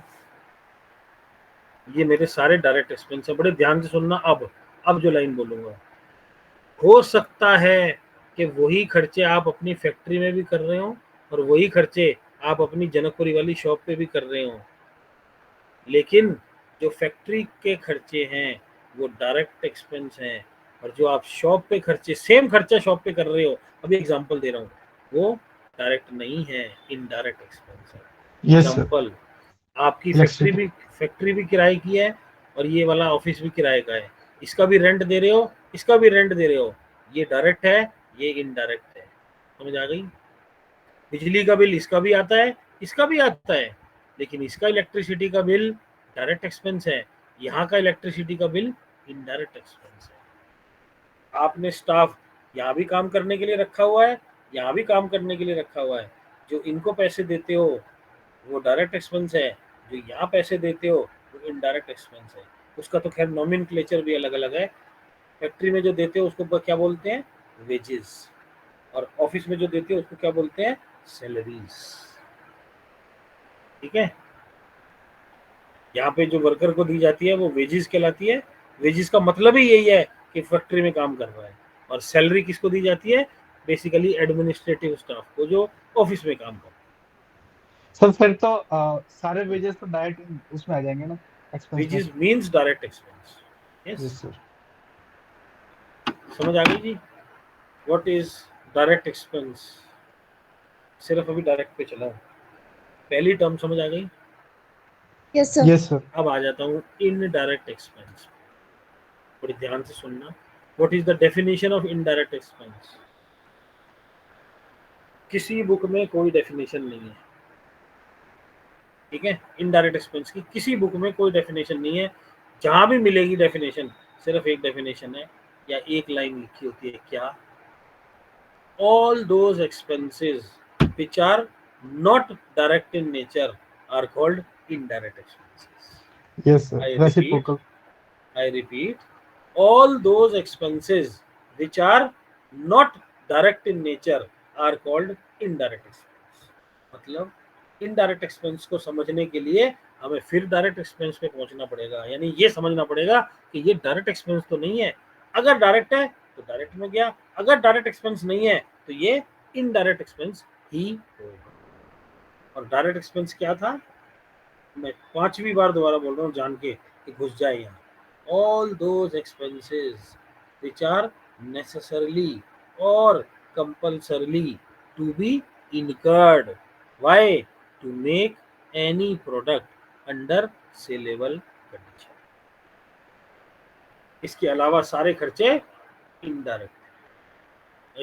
ये मेरे सारे डायरेक्ट एक्सपेंस है, बड़े ध्यान से सुनना। अब जो लाइन बोलूंगा, हो सकता है कि वही खर्चे आप अपनी फैक्ट्री में भी कर रहे हो और वही खर्चे आप अपनी जनकपुरी वाली शॉप पे भी कर रहे हो, लेकिन जो फैक्ट्री के खर्चे हैं वो डायरेक्ट एक्सपेंस हैं, और जो आप शॉप पे खर्चे, सेम खर्चा शॉप पे कर रहे हो, अभी एग्जांपल दे रहा हूँ, वो डायरेक्ट नहीं है, इनडायरेक्ट एक्सपेंस है। Yes sir. एग्जांपल, आपकी इलेक्ट्रिसिटी। फैक्ट्री भी किराए की है और ये वाला ऑफिस भी किराए का है, इसका भी रेंट दे रहे हो, इसका भी रेंट दे रहे हो, ये डायरेक्ट है, ये इनडायरेक्ट है। समझ आ गई? बिजली का बिल इसका भी आता है, इसका भी आता है, लेकिन इसका इलेक्ट्रिसिटी का बिल डायरेक्ट एक्सपेंस है, यहाँ का इलेक्ट्रिसिटी का बिल इनडायरेक्ट एक्सपेंस है। आपने स्टाफ यहाँ भी काम करने के लिए रखा हुआ है, यहाँ भी काम करने के लिए रखा हुआ है, जो इनको पैसे देते हो वो डायरेक्ट एक्सपेंस है, जो यहाँ पैसे देते हो वो इनडायरेक्ट एक्सपेंस है। उसका तो खैर नॉमेनक्लेचर भी अलग अलग है। फैक्ट्री में जो देते हो उसको क्या बोलते हैं? वेजेस, और ऑफिस में जो देते हो उसको क्या बोलते हैं? सैलरीज, ठीक है। यहाँ पे जो वर्कर को दी जाती है वो वेजेस कहलाती है। वेजेस का मतलब ही यही है कि फैक्ट्री में काम कर रहा है, और सैलरी किसको दी जाती है? बेसिकली एडमिनिस्ट्रेटिव स्टाफ को, जो ऑफिस में काम करता है। सर फिर तो सारे वेजेस तो डायरेक्ट उसमें आ जाएंगे ना, एक्सपेंस में। Wages means direct expense. Yes, yes sir. समझ आ गई जी? What is direct expense? सिर्फ अभी डायरेक्ट पे चला हूं, पहली टर्म समझ आ गई। Yes sir. Yes sir. अब आ जाता हूँ इनडायरेक्ट एक्सपेंस, बड़ी ध्यान से सुनना। What is the definition of indirect expense? किसी बुक में कोई डेफिनेशन नहीं है, ठीक है। इनडायरेक्ट एक्सपेंस की किसी बुक में कोई डेफिनेशन नहीं है। जहां भी मिलेगी डेफिनेशन, सिर्फ एक डेफिनेशन है, या एक लाइन लिखी होती है, क्या? all those expenses which are not direct in nature are called indirect expenses. Yes sir. I reciprocal. repeat, all those expenses which are not direct in nature are called indirect expense. मतलब indirect expense को समझने के लिए हमें फिर direct expense पे पहुंचना पड़ेगा, यानी ये समझना पड़ेगा कि ये डायरेक्ट एक्सपेंस तो नहीं है। अगर डायरेक्ट है तो डायरेक्ट में गया, अगर डायरेक्ट एक्सपेंस नहीं है तो ये इनडायरेक्ट एक्सपेंस ही होगा। और डायरेक्ट एक्सपेंस क्या था? मैं 5वीं बार दोबारा बोल रहा हूँ, जान के कि घुस जाए यहाँ। All those expenses which are necessarily और compulsorily to be incurred, why? To make any product under saleable condition. इसके अलावा सारे खर्चे इनडायरेक्ट।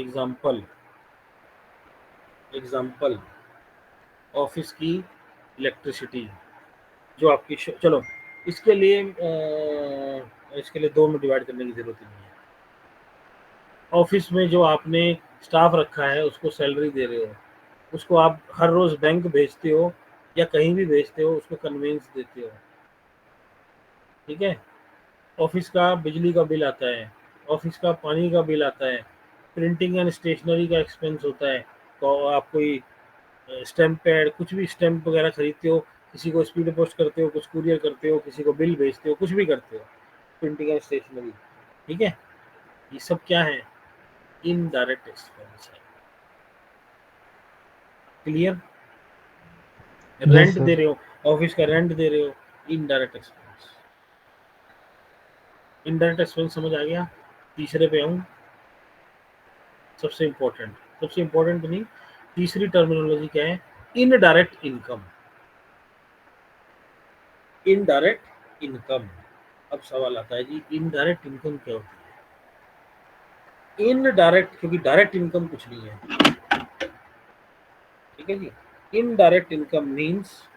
एग्जाम्पल ऑफिस की इलेक्ट्रिसिटी, जो आपकी चलो इसके लिए 2 में डिवाइड करने की जरूरत ही नहीं है। ऑफिस में जो आपने स्टाफ रखा है उसको सैलरी दे रहे हो, उसको आप हर रोज बैंक भेजते हो या कहीं भी भेजते हो, उसको कन्वेंस देते हो, ठीक है। ऑफिस का बिजली का बिल आता है, ऑफिस का पानी का बिल आता है, प्रिंटिंग एंड स्टेशनरी का एक्सपेंस होता है, तो आप कोई स्टैम्प पैड कुछ भी स्टैम्प वगैरह खरीदते हो, किसी को स्पीड पोस्ट करते हो, कुछ कुरियर करते हो, किसी को बिल भेजते हो, कुछ भी करते हो, प्रिंटिंग एंड स्टेशनरी, ठीक है। ये सब क्या है? इनडायरेक्ट एक्सपेंस है। क्लियर? Rent sir. दे रहे हो, ऑफिस का रेंट दे रहे हो, इनडायरेक्ट एक्सपेंस। इनडायरेक्ट एक्सपेंस समझ आ गया? तीसरे पे आऊं, सबसे इंपॉर्टेंट नहीं, तीसरी टर्मिनोलॉजी क्या है? Indirect income. Indirect income. अब सवाल आता है जी, इनडायरेक्ट इनकम क्या होती है? इनडायरेक्ट, क्योंकि डायरेक्ट इनकम कुछ नहीं है, ठीक है जी। Indirect income means,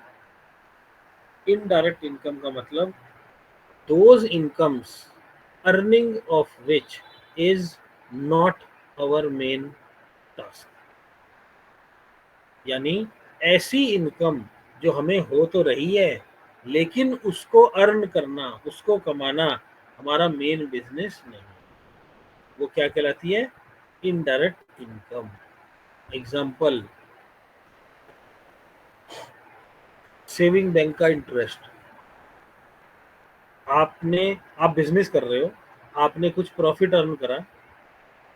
indirect income का मतलब those incomes earning of which is not our main task। यानी ऐसी इनकम जो हमें हो तो रही है लेकिन उसको अर्न करना, उसको कमाना हमारा मेन बिजनेस नहीं, वो क्या कहलाती है? Indirect income. Example, saving bank का इंटरेस्ट। आप बिजनेस कर रहे हो, आपने कुछ प्रॉफिट अर्न करा,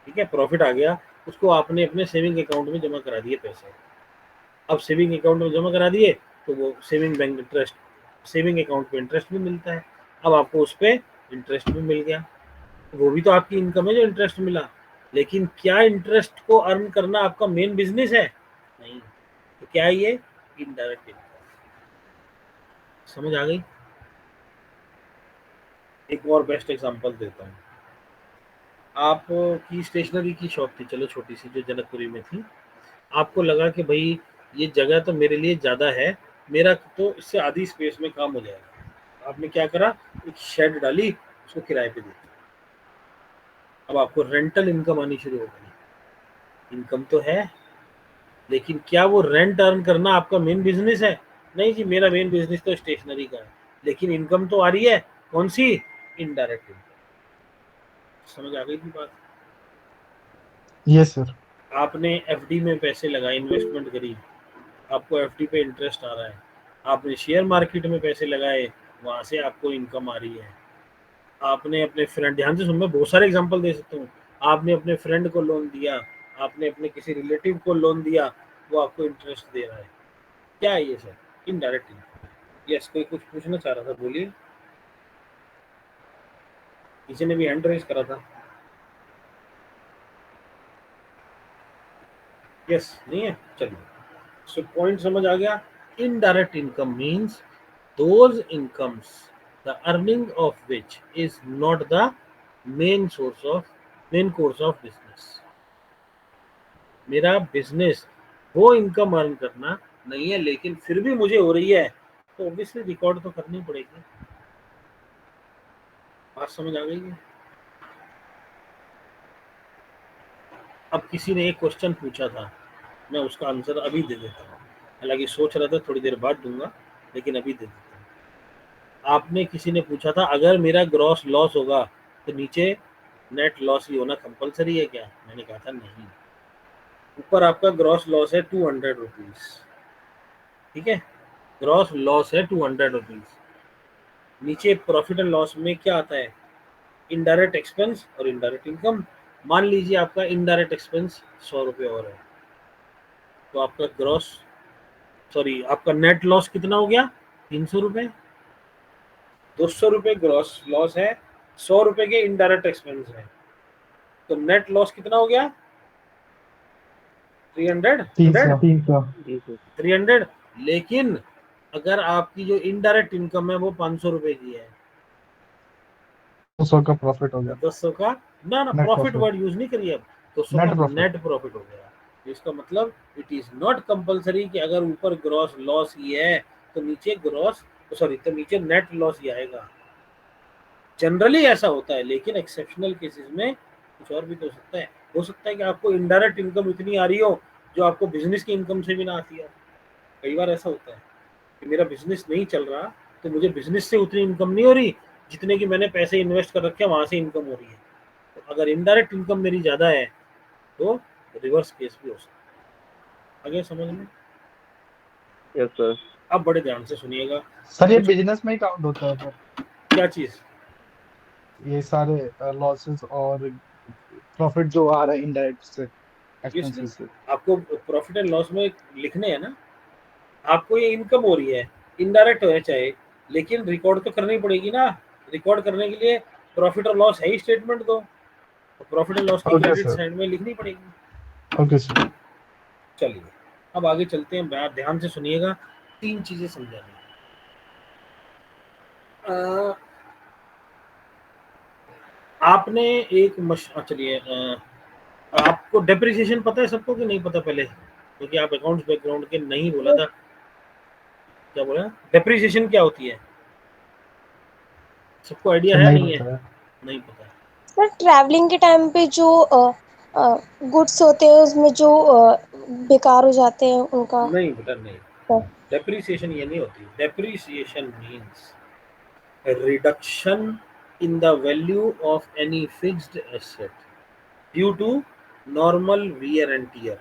ठीक है, प्रॉफिट आ गया, उसको आपने अपने सेविंग अकाउंट में जमा करा दिए पैसे। अब सेविंग अकाउंट में जमा करा दिए तो वो saving bank interest, saving account पे इंटरेस्ट भी मिलता है, अब आपको उस पर इंटरेस्ट भी मिल गया, वो भी तो आपकी इनकम है जो इंटरेस्ट मिला। लेकिन क्या इंटरेस्ट को अर्न करना आपका मेन बिजनेस है? नहीं। तो क्या है ये? Indirect income. समझ आ गई? एक और बेस्ट एग्जांपल देता हूँ। आप की स्टेशनरी की शॉप थी, चलो छोटी सी, जो जनकपुरी में थी। आपको लगा कि भाई ये जगह तो मेरे लिए ज़्यादा है, मेरा तो इससे आधी स्पेस में काम हो जाएगा। आपने क्या करा? एक शेड डाली, उसको किराए पे दी। अब आपको रेंटल इनकम आनी शुरू हो गई। इनकम तो है, लेकिन क्या वो रेंट अर्न करना आपका मेन बिजनेस है? नहीं जी, मेरा मेन बिजनेस तो स्टेशनरी का है, लेकिन इनकम तो आ रही है, कौन सी? Indirect income. समझ आ गई थी बात? Yes, sir. आपने एफडी में पैसे लगाए, इन्वेस्टमेंट करी, आपको एफडी पे इंटरेस्ट आ रहा है। आपने शेयर मार्केट में पैसे लगाए, वहां से आपको इनकम आ रही है। आपने अपने फ्रेंड, ध्यान से सुन, मैं बहुत सारे एग्जांपल दे सकता हूँ। आपने अपने फ्रेंड को लोन दिया, आपने अपने किसी रिलेटिव को लोन दिया, वो आपको इंटरेस्ट दे रहा है। क्या है ये सर? Indirect income. यस, कोई कुछ पूछना चाह रहा था, बोलिए। किसी ने भी हैंड रेज करा था? यस, नहीं है, चलिए। सो पॉइंट समझ आ गया। Indirect income means those incomes the earning of which is not the main course of business। मेरा बिजनेस वो इनकम अर्न करना नहीं है, लेकिन फिर भी मुझे हो रही है, तो ऑब्वियसली रिकॉर्ड तो करनी पड़ेगी। बात समझ आ गई है? अब किसी ने एक क्वेश्चन पूछा था, मैं उसका आंसर अभी दे देता हूँ, हालांकि सोच रहा था थोड़ी देर बाद दूंगा, लेकिन अभी दे देता हूँ। आपने किसी ने पूछा था, अगर मेरा ग्रॉस लॉस होगा तो नीचे नेट लॉस ही होना कंपलसरी है क्या? मैंने कहा था नहीं। ऊपर आपका ग्रॉस लॉस है 200 रुपीज, ठीक है, ग्रॉस लॉस है 200 रुपीज। नीचे प्रॉफिट एंड लॉस में क्या आता है? इनडायरेक्ट एक्सपेंस और इनडायरेक्ट इनकम। मान लीजिए आपका इनडायरेक्ट एक्सपेंस 100 रुपये और है, तो आपका आपका नेट लॉस कितना हो गया? 300 रुपये। 200 रुपये ग्रॉस लॉस है, 100 रुपये के इनडायरेक्ट एक्सपेंस है, तो नेट लॉस कितना हो गया? 300। लेकिन अगर आपकी जो इनडायरेक्ट इनकम है वो 500 रुपए की है, 200 का प्रॉफिट हो गया। 200 का ना प्रॉफिट वर्ड यूज नहीं करिए, अब 200 का नेट प्रॉफिट हो गया। इसका मतलब इट इज नॉट कंपलसरी कि अगर ऊपर ग्रॉस लॉस ही है तो नीचे ग्रॉस सॉरी तो नीचे नेट लॉस ही आएगा। जनरली ऐसा होता है, लेकिन एक्सेप्शनल केसेस में कुछ और भी तो हो सकता है कि आपको इनडायरेक्ट इनकम इतनी आ रही हो जो आपको बिजनेस की इनकम से भी ना आती है। कई बार ऐसा होता है कि मेरा बिजनेस नहीं चल रहा तो मुझे बिजनेस से उतनी इनकम नहीं हो रही जितने की मैंने पैसे इन्वेस्ट कर रखे हैं वहां से इनकम हो रही है। तो अगर इनडायरेक्ट इनकम मेरी ज्यादा है तो रिवर्स केस भी हो सकता है। आगे समझ में? Yes sir. अब बड़े ध्यान से सुनिएगा। सर ये कुछ बिजनेस में ही काउंट होता है सर, क्या चीज? ये सारे लॉसेस और प्रॉफिट जो आ रहा है इनडायरेक्ट से, Obviously, एक्सपेंसेस से। आपको प्रॉफिट एंड लॉस में लिखने हैं ना, आपको ये इनकम हो रही है, इनडायरेक्ट हो चाहे, लेकिन रिकॉर्ड तो करनी पड़ेगी ना। रिकॉर्ड करने के लिए प्रॉफिट और लॉस है ही स्टेटमेंट दो, तो प्रॉफिट एंड लॉस की ओके क्रेडिट सर, साइड में लिखनी पड़ेगी। Okay sir. चलिए अब आगे चलते हैं, आप ध्यान से सुनिएगा, 3 चीजें समझानी है। आपने एक चलिए, आपको डेप्रिसिएशन पता है सबको कि नहीं पता? पहले क्योंकि आप अकाउंट्स बैकग्राउंड के नहीं, बोला था क्या बोला, डेप्रिसिएशन क्या होती है? सबको आइडिया सर है? नहीं नहीं है, पता है। नहीं पता। सर ट्रैवलिंग के टाइम पे जो गुड्स होते हैं उसमें जो बेकार हो जाते हैं उनका। नहीं बेटा नहीं, सर डेप्रिसिएशन ये नहीं होती। Depreciation means reduction in the value of any fixed asset due to normal wear and tear.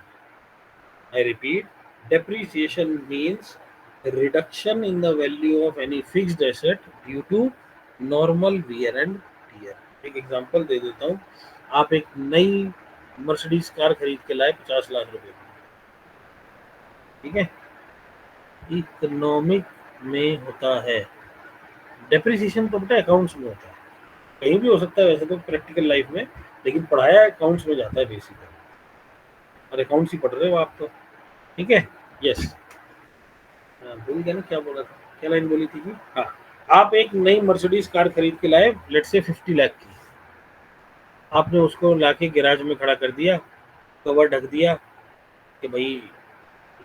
I repeat, depreciation means reduction in the value of any fixed asset due to normal wear and tear. एक example दे देता हूँ, आप एक नई Mercedes car खरीद के लाए 50 लाख रुपए की, ठीक है? इकोनॉमिक में होता है डेप्रिसिएशन, तो बेटा अकाउंट्स में होता है, कहीं भी हो सकता है वैसे तो प्रैक्टिकल लाइफ में, लेकिन पढ़ाया अकाउंट्स में जाता है बेसिकली, और अकाउंट्स ही पढ़ रहे हो आप तो, ठीक है? यस, भूल गया ना क्या बोला था, क्या लाइन बोली थी कि हाँ, आप एक नई मर्सिडीज कार खरीद के लाए, लेट्स से 50 लाख की, आपने उसको लाके गैराज में खड़ा कर दिया, कवर ढक दिया कि भाई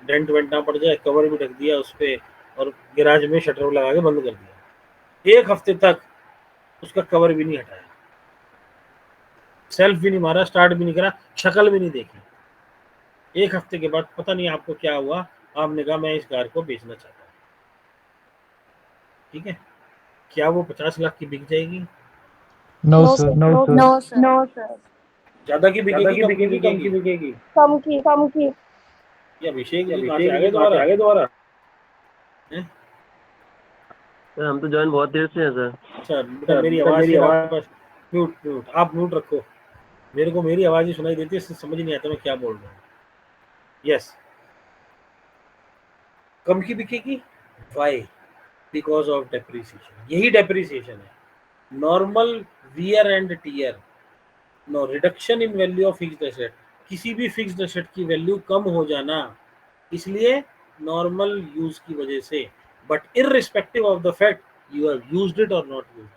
डेंट वेंट ना पड़ जाए, कवर भी ढक दिया उस पर, और गैराज में शटर लगा के बंद कर दिया। 1 हफ्ते तक उसका कवर भी नहीं हटाया, सेल्फ भी नहीं मारा, स्टार्ट भी नहीं करा, शक्ल भी नहीं देखी। 1 हफ्ते के बाद पता नहीं आपको क्या हुआ, आपने कहा मैं इस कार को बेचना चाहता हूँ, ठीक है? क्या वो 50 लाख की बिक जाएगी? No no sir. Sir. No sir. No sir. ज्यादा की बिकेगी, कम की बिकेगी? कम की। ये अभिषेक जी कहाँ से आ गए दोबारा? हैं? सर हम तो ज्वाइन बहुत देर से हैं सर। अच्छा बेटा, मेरी आवाज फिर आपके पास, म्यूट आप म्यूट रखो, मेरे को मेरी आवाज ही सुनाई देती है, इससे समझ नहीं आता मैं क्या बोल रहा हूँ। यस, कम की बिकेगी, वाई? Because of depreciation. यही डेप्रिसिएशन है, normal wear and tear, no reduction in value of fixed asset, किसी भी फिक्स्ड एसेट की वैल्यू कम हो जाना, इसलिए नॉर्मल यूज की वजह से, but irrespective of the fact you have used it और नॉट यूज्ड,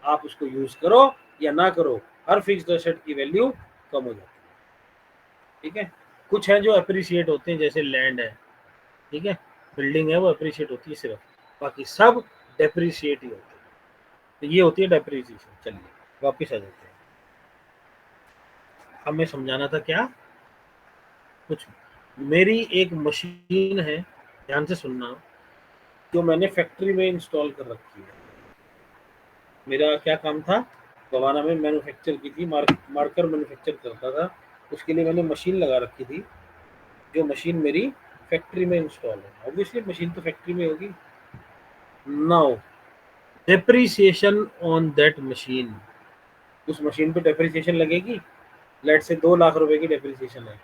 आप उसको यूज करो या ना करो, हर फिक्स्ड एसेट की वैल्यू कम हो जाती है, ठीक है? कुछ है जो अप्रिशिएट होते हैं, जैसे लैंड है, ठीक है, बिल्डिंग है, वो अप्रिशिएट होती है सिर्फ, बाकी सब डेप्रिशिएट ही होते हैं। तो ये होती है डेप्रिसिएशन। चलिए वापस आ जाते हैं, हमें समझाना था क्या कुछ। मेरी एक मशीन है, ध्यान से सुनना, जो मैंने फैक्ट्री में इंस्टॉल कर रखी है। मेरा क्या काम था, गवाना में मैन्युफैक्चर की थी, मार्कर मैन्युफैक्चर करता था, उसके लिए मैंने मशीन लगा रखी थी, जो मशीन मेरी फैक्ट्री में इंस्टॉल है। ऑब्वियसली मशीन तो फैक्ट्री में होगी। Now depreciation on that machine, उस मशीन पे डेप्रिसिएशन लगेगी, लेट से 2 लाख रुपए की डेप्रिसिएशन है।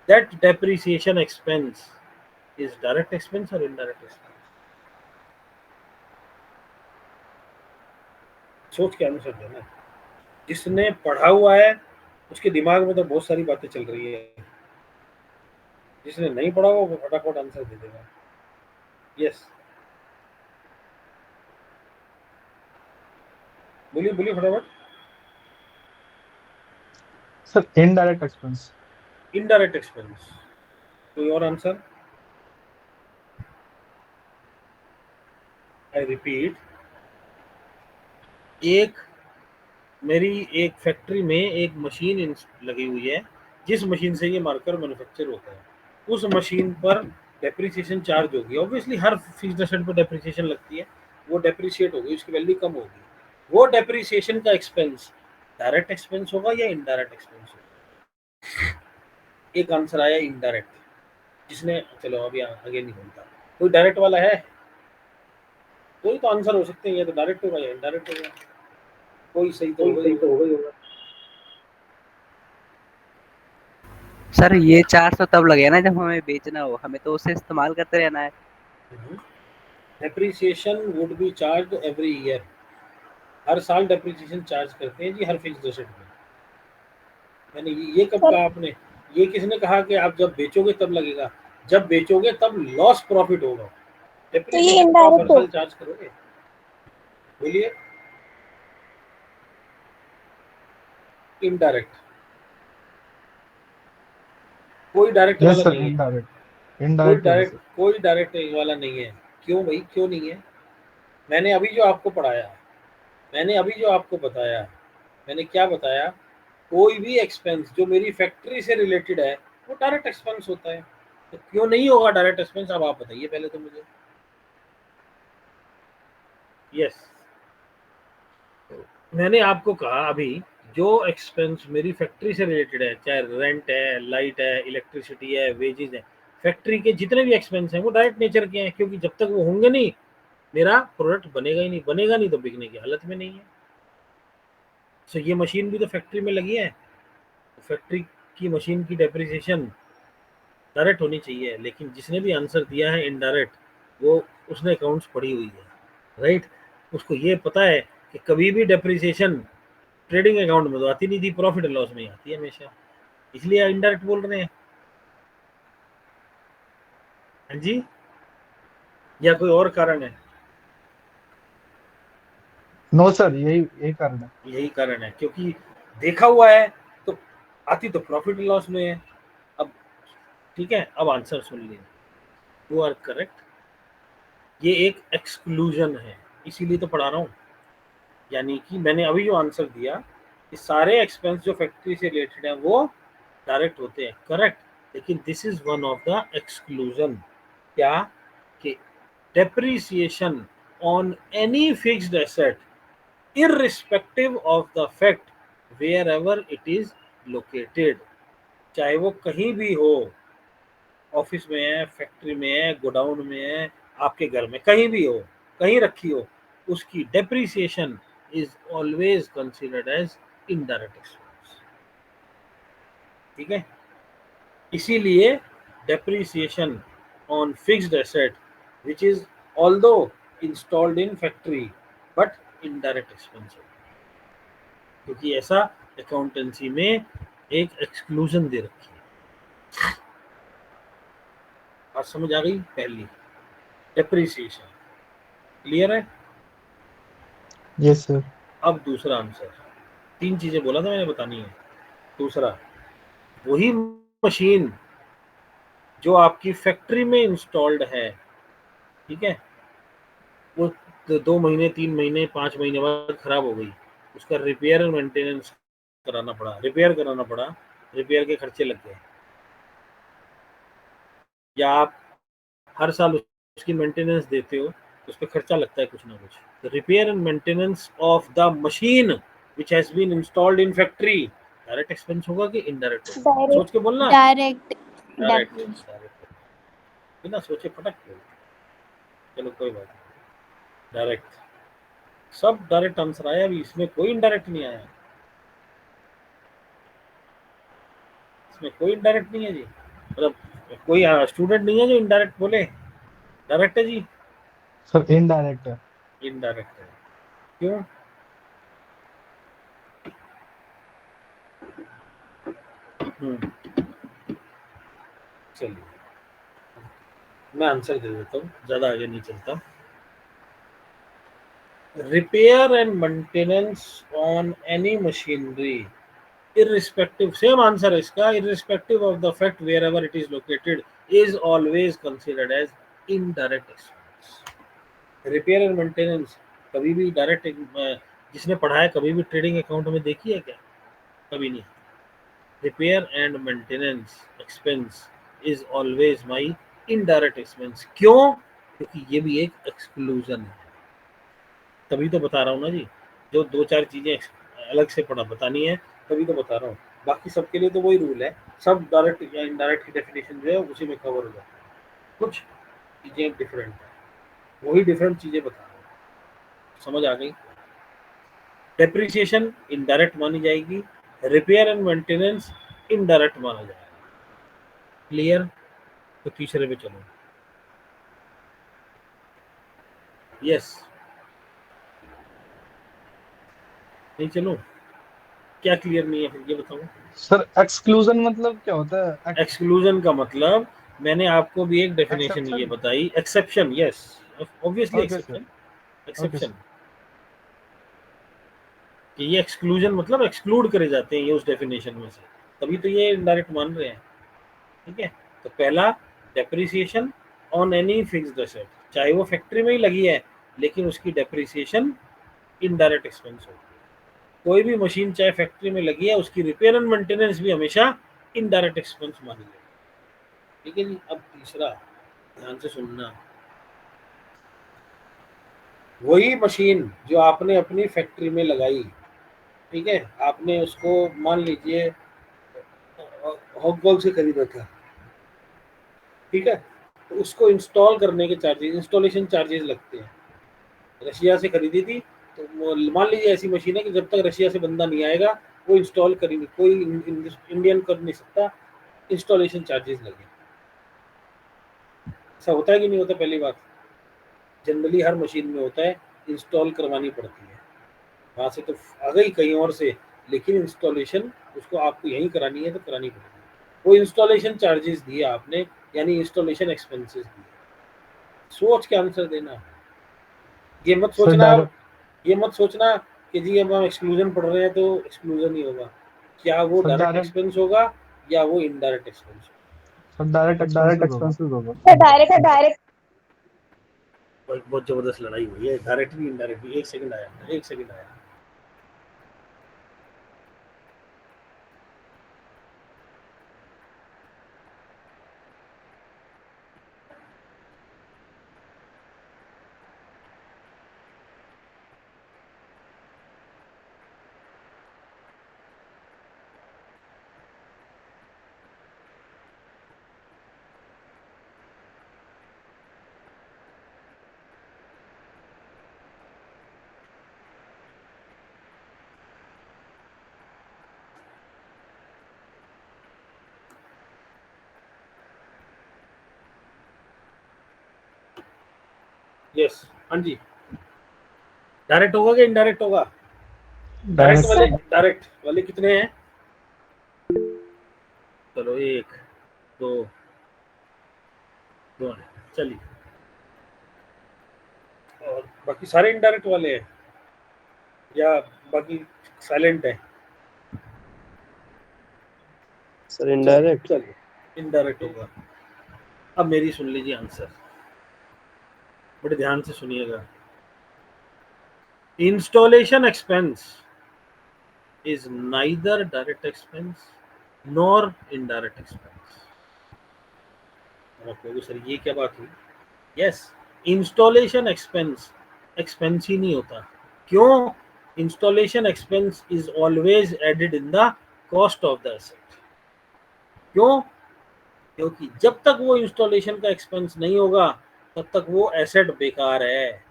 That depreciation expense is direct expense और इनडायरेक्ट एक्सपेंस? सोच के आंसर देना। जिसने पढ़ा हुआ है उसके दिमाग में तो बहुत सारी बातें चल रही है, जिसने नहीं पढ़ा हुआ वो फटाफट आंसर दे देगा। यस, बोलिए बोलिए फटाफट। Sir indirect expense. Indirect expense, कोई और आंसर? आई रिपीट, मेरी एक फैक्ट्री में एक मशीन लगी हुई है जिस मशीन से ये मार्कर मैन्युफैक्चर होता है, उस मशीन पर डेप्रिसिएशन चार्ज होगी। ऑब्वियसली हर फिक्स्ड एसेट पर डेप्रिसिएशन लगती है, वो डेप्रिशिएट होगी, उसकी वैल्यू कम होगी। वो डेप्रिसिएशन का एक्सपेंस डायरेक्ट एक्सपेंस होगा या इनडायरेक्ट एक्सपेंस होगा? एक आंसर आया इनडायरेक्ट, जिसने, चलो अभी आगे नहीं बोलता। कोई डायरेक्ट वाला है? कोई तो आंसर हो सकते हैं, या तो डायरेक्ट होगा या इनडायरेक्ट होगा। कोई सही तो होगा ही होगा। सर ये 400 तब लगे ना जब हमें बेचना हो, हमें तो उसे इस्तेमाल करते रहना है। Depreciation would be charge every year, हर साल डेप्रिसिएशन चार्ज करते हैं जी हर फिक्स्ड एसेट में। मैंने ये कब कहा आपने? ये किसने कहा कि आप जब बेचोगे तब लगेगा? जब बेचोगे तब लॉस प्रॉफिट होगा, डेप्रिसिएशन तो आप हर साल चार्ज करोगे। बोलिए। इनडायरेक्ट, कोई डायरेक्ट यस वाला सर, नहीं है। इनडायरेक्ट, इनडायरेक्ट होगा सर। कोई डायरेक्ट वाला नहीं है। क्यों भाई, क्यों नहीं है? मैंने अभी जो आपको पढ़ाया, मैंने अभी जो आपको बताया, मैंने क्या बताया? कोई भी एक्सपेंस जो मेरी फैक्ट्री से रिलेटेड है वो डायरेक्ट एक्सपेंस होता है। तो क्यों नहीं होगा डायरेक्ट एक्सपेंस? अब आप बताइए पहले तो मुझे। यस, मैंने आपको कहा अभी, जो एक्सपेंस मेरी फैक्ट्री से रिलेटेड है, चाहे रेंट है, लाइट है, इलेक्ट्रिसिटी है, वेजेस है, फैक्ट्री के जितने भी एक्सपेंस हैं वो डायरेक्ट नेचर के हैं, क्योंकि जब तक वो होंगे नहीं मेरा प्रोडक्ट बनेगा ही नहीं। बनेगा नहीं तो बिकने की हालत में नहीं है। तो ये मशीन भी तो फैक्ट्री में लगी है, फैक्ट्री की मशीन की डेप्रिसिएशन डायरेक्ट होनी चाहिए। लेकिन जिसने भी आंसर दिया है इनडायरेक्ट, वो उसने अकाउंट्स पढ़ी हुई है, राइट? उसको ये पता है कि कभी भी डेप्रिसिएशन ट्रेडिंग अकाउंट में तो आती नहीं थी, प्रॉफिट एंड लॉस में आती है हमेशा, इसलिए इनडायरेक्ट बोल रहे हैं। हाँ जी, या कोई और कारण है? नो सर, यही कारण है। यही कारण है, क्योंकि देखा हुआ है तो आती तो प्रॉफिट एंड लॉस में है। अब ठीक है, अब आंसर सुन लीजिए, यू आर करेक्ट। ये एक एक्सक्लूजन है, इसीलिए तो पढ़ा रहा हूँ। यानी कि मैंने अभी जो आंसर दिया कि सारे एक्सपेंस जो फैक्ट्री से रिलेटेड है वो डायरेक्ट होते हैं, करेक्ट। लेकिन this is one of the exclusion. क्या? कि depreciation on any fixed asset irrespective of the fact wherever it is located, चाहे वो कहीं भी हो, ऑफिस में है, फैक्ट्री में है, गोडाउन में है, आपके घर में, कहीं भी हो, कहीं रखी हो, उसकी depreciation is always considered as indirect expense. ठीक है, इसीलिए depreciation on fixed asset which is although installed in factory but indirect expense है, क्योंकि ऐसा अकाउंटेंसी में एक एक्सक्लूजन दे रखी है। बात समझ आ गई? पहली डेप्रिसिएशन क्लियर है? Yes sir. अब दूसरा आंसर, 3 चीजें बोला था मैंने बतानी है। दूसरा, वही मशीन जो आपकी फैक्ट्री में इंस्टॉल्ड है, ठीक है, वो 2 महीने, 3 महीने, 5 महीने बाद खराब हो गई, उसका रिपेयर एंड मेंटेनेंस कराना पड़ा, रिपेयर के खर्चे लग गए, या आप हर साल उसकी मेंटेनेंस देते हो, उस पर खर्चा लगता है कुछ ना कुछ। तो repair and maintenance of the machine which has been installed in factory direct expense होगा कि इनडायरेक्ट होगा? सोच के बोलना। डायरेक्ट बिना सोचे फटक गए। चलो कोई बात नहीं, डायरेक्ट, सब डायरेक्ट आंसर आया, अभी इसमें कोई इनडायरेक्ट नहीं आया, इसमें कोई इनडायरेक्ट नहीं है जी। मतलब कोई स्टूडेंट नहीं है जो इनडायरेक्ट बोले, डायरेक्ट है जी। सर इनडायरेक्ट है। इनडायरेक्ट है, क्यों? चलिए मैं आंसर दे देता हूँ, ज्यादा आगे नहीं चलता। Repair and maintenance on any machinery irrespective, same answer है इसका, irrespective of the fact wherever it is located is always considered as indirect expense. Repair and maintenance कभी भी डायरेक्ट, जिसने पढ़ा है कभी भी ट्रेडिंग अकाउंट में देखी है क्या? कभी नहीं। Repair and maintenance expense is always my indirect expense. क्यों? क्योंकि ये भी एक एक्सक्लूजन है। तभी तो बता रहा हूँ ना जी, जो 2-4 चीजें अलग से पढ़ा बतानी है तभी तो बता रहा हूँ। बाकी सबके लिए तो वही रूल है, सब डायरेक्ट या इनडायरेक्ट की डेफिनेशन जो है उसी में कवर हो जाता है। कुछ चीजें डिफरेंट है, वही डिफरेंट चीजें बता रहा हूँ। समझ आ गई? डेप्रिसिएशन इनडायरेक्ट मानी जाएगी, रिपेयर एंड मेंटेनेंस इनडायरेक्ट माना जाएगा। क्लियर? तो तीसरे पे चलो। यस, नहीं चलो, क्या क्लियर नहीं है फिर ये बताओ। सर एक्सक्लूजन मतलब क्या होता है? एक्सक्लूजन का मतलब मैंने आपको भी एक डेफिनेशन ये एक्सेप्शन। बताई। Exception, yes obviously okay sir, exception. Okay exception sir. कि ये एक्सक्लूजन मतलब एक्सक्लूड करे जाते हैं ये उस डेफिनेशन में से, तभी तो ये इनडायरेक्ट मान रहे हैं। ठीक है, तो पहला depreciation on any fixed asset, चाहे वो फैक्ट्री में ही लगी है लेकिन उसकी डेप्रिसिएशन इनडायरेक्ट एक्सपेंस होगी। कोई भी मशीन चाहे फैक्ट्री में लगी है उसकी रिपेयर एंड मेंटेनेंस भी हमेशा इनडायरेक्ट एक्सपेंस मानी जाएगी। ठीक है जी। अब तीसरा, ध्यान से सुनना। वही मशीन जो आपने अपनी फैक्ट्री में लगाई, ठीक है, आपने उसको मान लीजिए हॉकगॉल से खरीदा था, ठीक है, तो उसको इंस्टॉल करने के चार्जेस, इंस्टॉलेशन चार्जेस लगते हैं। रशिया से खरीदी थी तो मान लीजिए ऐसी मशीन है कि जब तक रशिया से बंदा नहीं आएगा वो इंस्टॉल करेंगे, कोई इंडियन कर नहीं सकता, इंस्टॉलेशन चार्जेस लगे। ऐसा होता है कि नहीं होता? पहली बात, जनरली हर मशीन में होता है, इंस्टॉल करवानी पड़ती है। वहाँ से तो आ गई कहीं और से, लेकिन इंस्टॉलेशन उसको आपको यहीं करानी है तो करानी पड़ेगी। वो इंस्टॉलेशन चार्जेस दिए आपने, यानी इंस्टॉलेशन एक्सपेंसेस दिए। सोच के आंसर देना। ये मत सर सोचना, डायरेक्ट ये मत सोचना कि जी अब हम एक्सक्लूजन पढ़ रहे हैं तो एक्सक्लूजन ही होगा। क्या वो सर डायरेक्ट डायरेक्ट एक्सपेंस होगा या वो इनडायरेक्ट एक्सपेंस होगा? सर डायरेक्ट डायरेक्ट एक्सपेंसेस होगा। एक्सपेंसेस होगा। तो डायरेक्ट बहुत जबरदस्त लड़ाई हुई है, डायरेक्ट भी इनडायरेक्ट भी। एक सेकंड आया, एक सेकंड आया। यस, हाँ जी। डायरेक्ट होगा कि इनडायरेक्ट होगा? डायरेक्ट वाले, डायरेक्ट वाले कितने हैं? चलो 1 2 2 हैं, चलिए। और बाकी सारे इनडायरेक्ट वाले हैं या बाकी साइलेंट है? Sir indirect. चलिए इनडायरेक्ट होगा। अब मेरी सुन लीजिए आंसर, बड़े ध्यान से सुनिएगा। Installation expense is neither direct expense nor indirect expense. आप कहोगे सर ये क्या बात हुई? यस, इंस्टॉलेशन एक्सपेंस एक्सपेंस ही नहीं होता। क्यों? Installation expense is always added in the cost of the asset. क्यों? क्योंकि जब तक वो इंस्टॉलेशन का एक्सपेंस नहीं होगा तब तक वो एसेट बेकार है।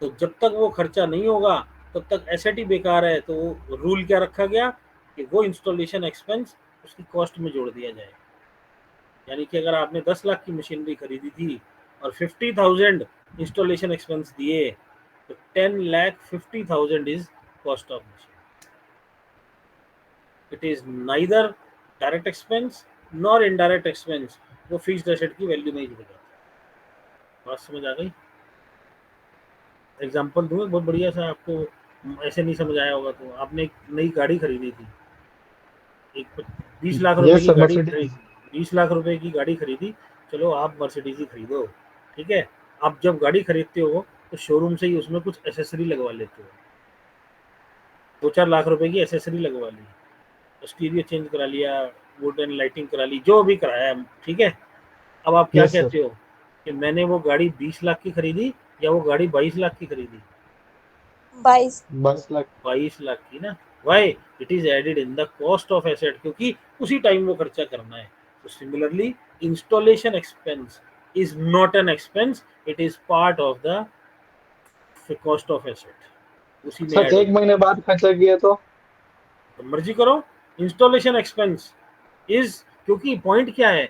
तो जब तक वो खर्चा नहीं होगा तब तक एसेट ही बेकार है। तो रूल क्या रखा गया कि वो इंस्टॉलेशन एक्सपेंस उसकी कॉस्ट में जोड़ दिया जाए। यानी कि अगर आपने 10 लाख की मशीनरी खरीदी थी और 50,000 इंस्टॉलेशन एक्सपेंस दिए तो 10,50,000 is cost of machine. It is neither direct expense nor indirect expense. वो फिक्स्ड एसेट की वैल्यू में ही जुड़ जाता है। बात समझ आ गई? एग्जांपल दूं बहुत बढ़िया सा आपको, ऐसे नहीं समझ आया होगा तो। आपने एक नई गाड़ी खरीदी थी, एक 20 लाख रुपए यस की सर, गाड़ी, मर्सिडीज। 20 लाख रुपए की गाड़ी खरीदी। चलो आप मर्सिडीज ही खरीदो, ठीक है। आप जब गाड़ी खरीदते हो तो शोरूम से ही उसमें कुछ एसेसरी लगवा लेते हो, 2-4 लाख रुपए की एसेसरी लगवा ली, स्टीरियो चेंज करा लिया, वुडन लाइटिंग करा ली, जो भी कराया, ठीक है। अब आप क्या यस सर। कहते हो कि मैंने वो गाड़ी 20 लाख की खरीदी या वो गाड़ी 22 लाख की खरीदी? 22। 22 लाख। 22 लाख की ना। Why? It is added in the cost of asset, क्योंकि उसी टाइम वो खर्चा करना है। तो similarly installation expense is not an expense, it is part of the cost of asset, उसी में सर ऐड हो 1 महीने बाद खर्चा किया तो? तो मर्जी करो। इंस्टॉलेशन एक्सपेंस इज, क्योंकि पॉइंट क्या है,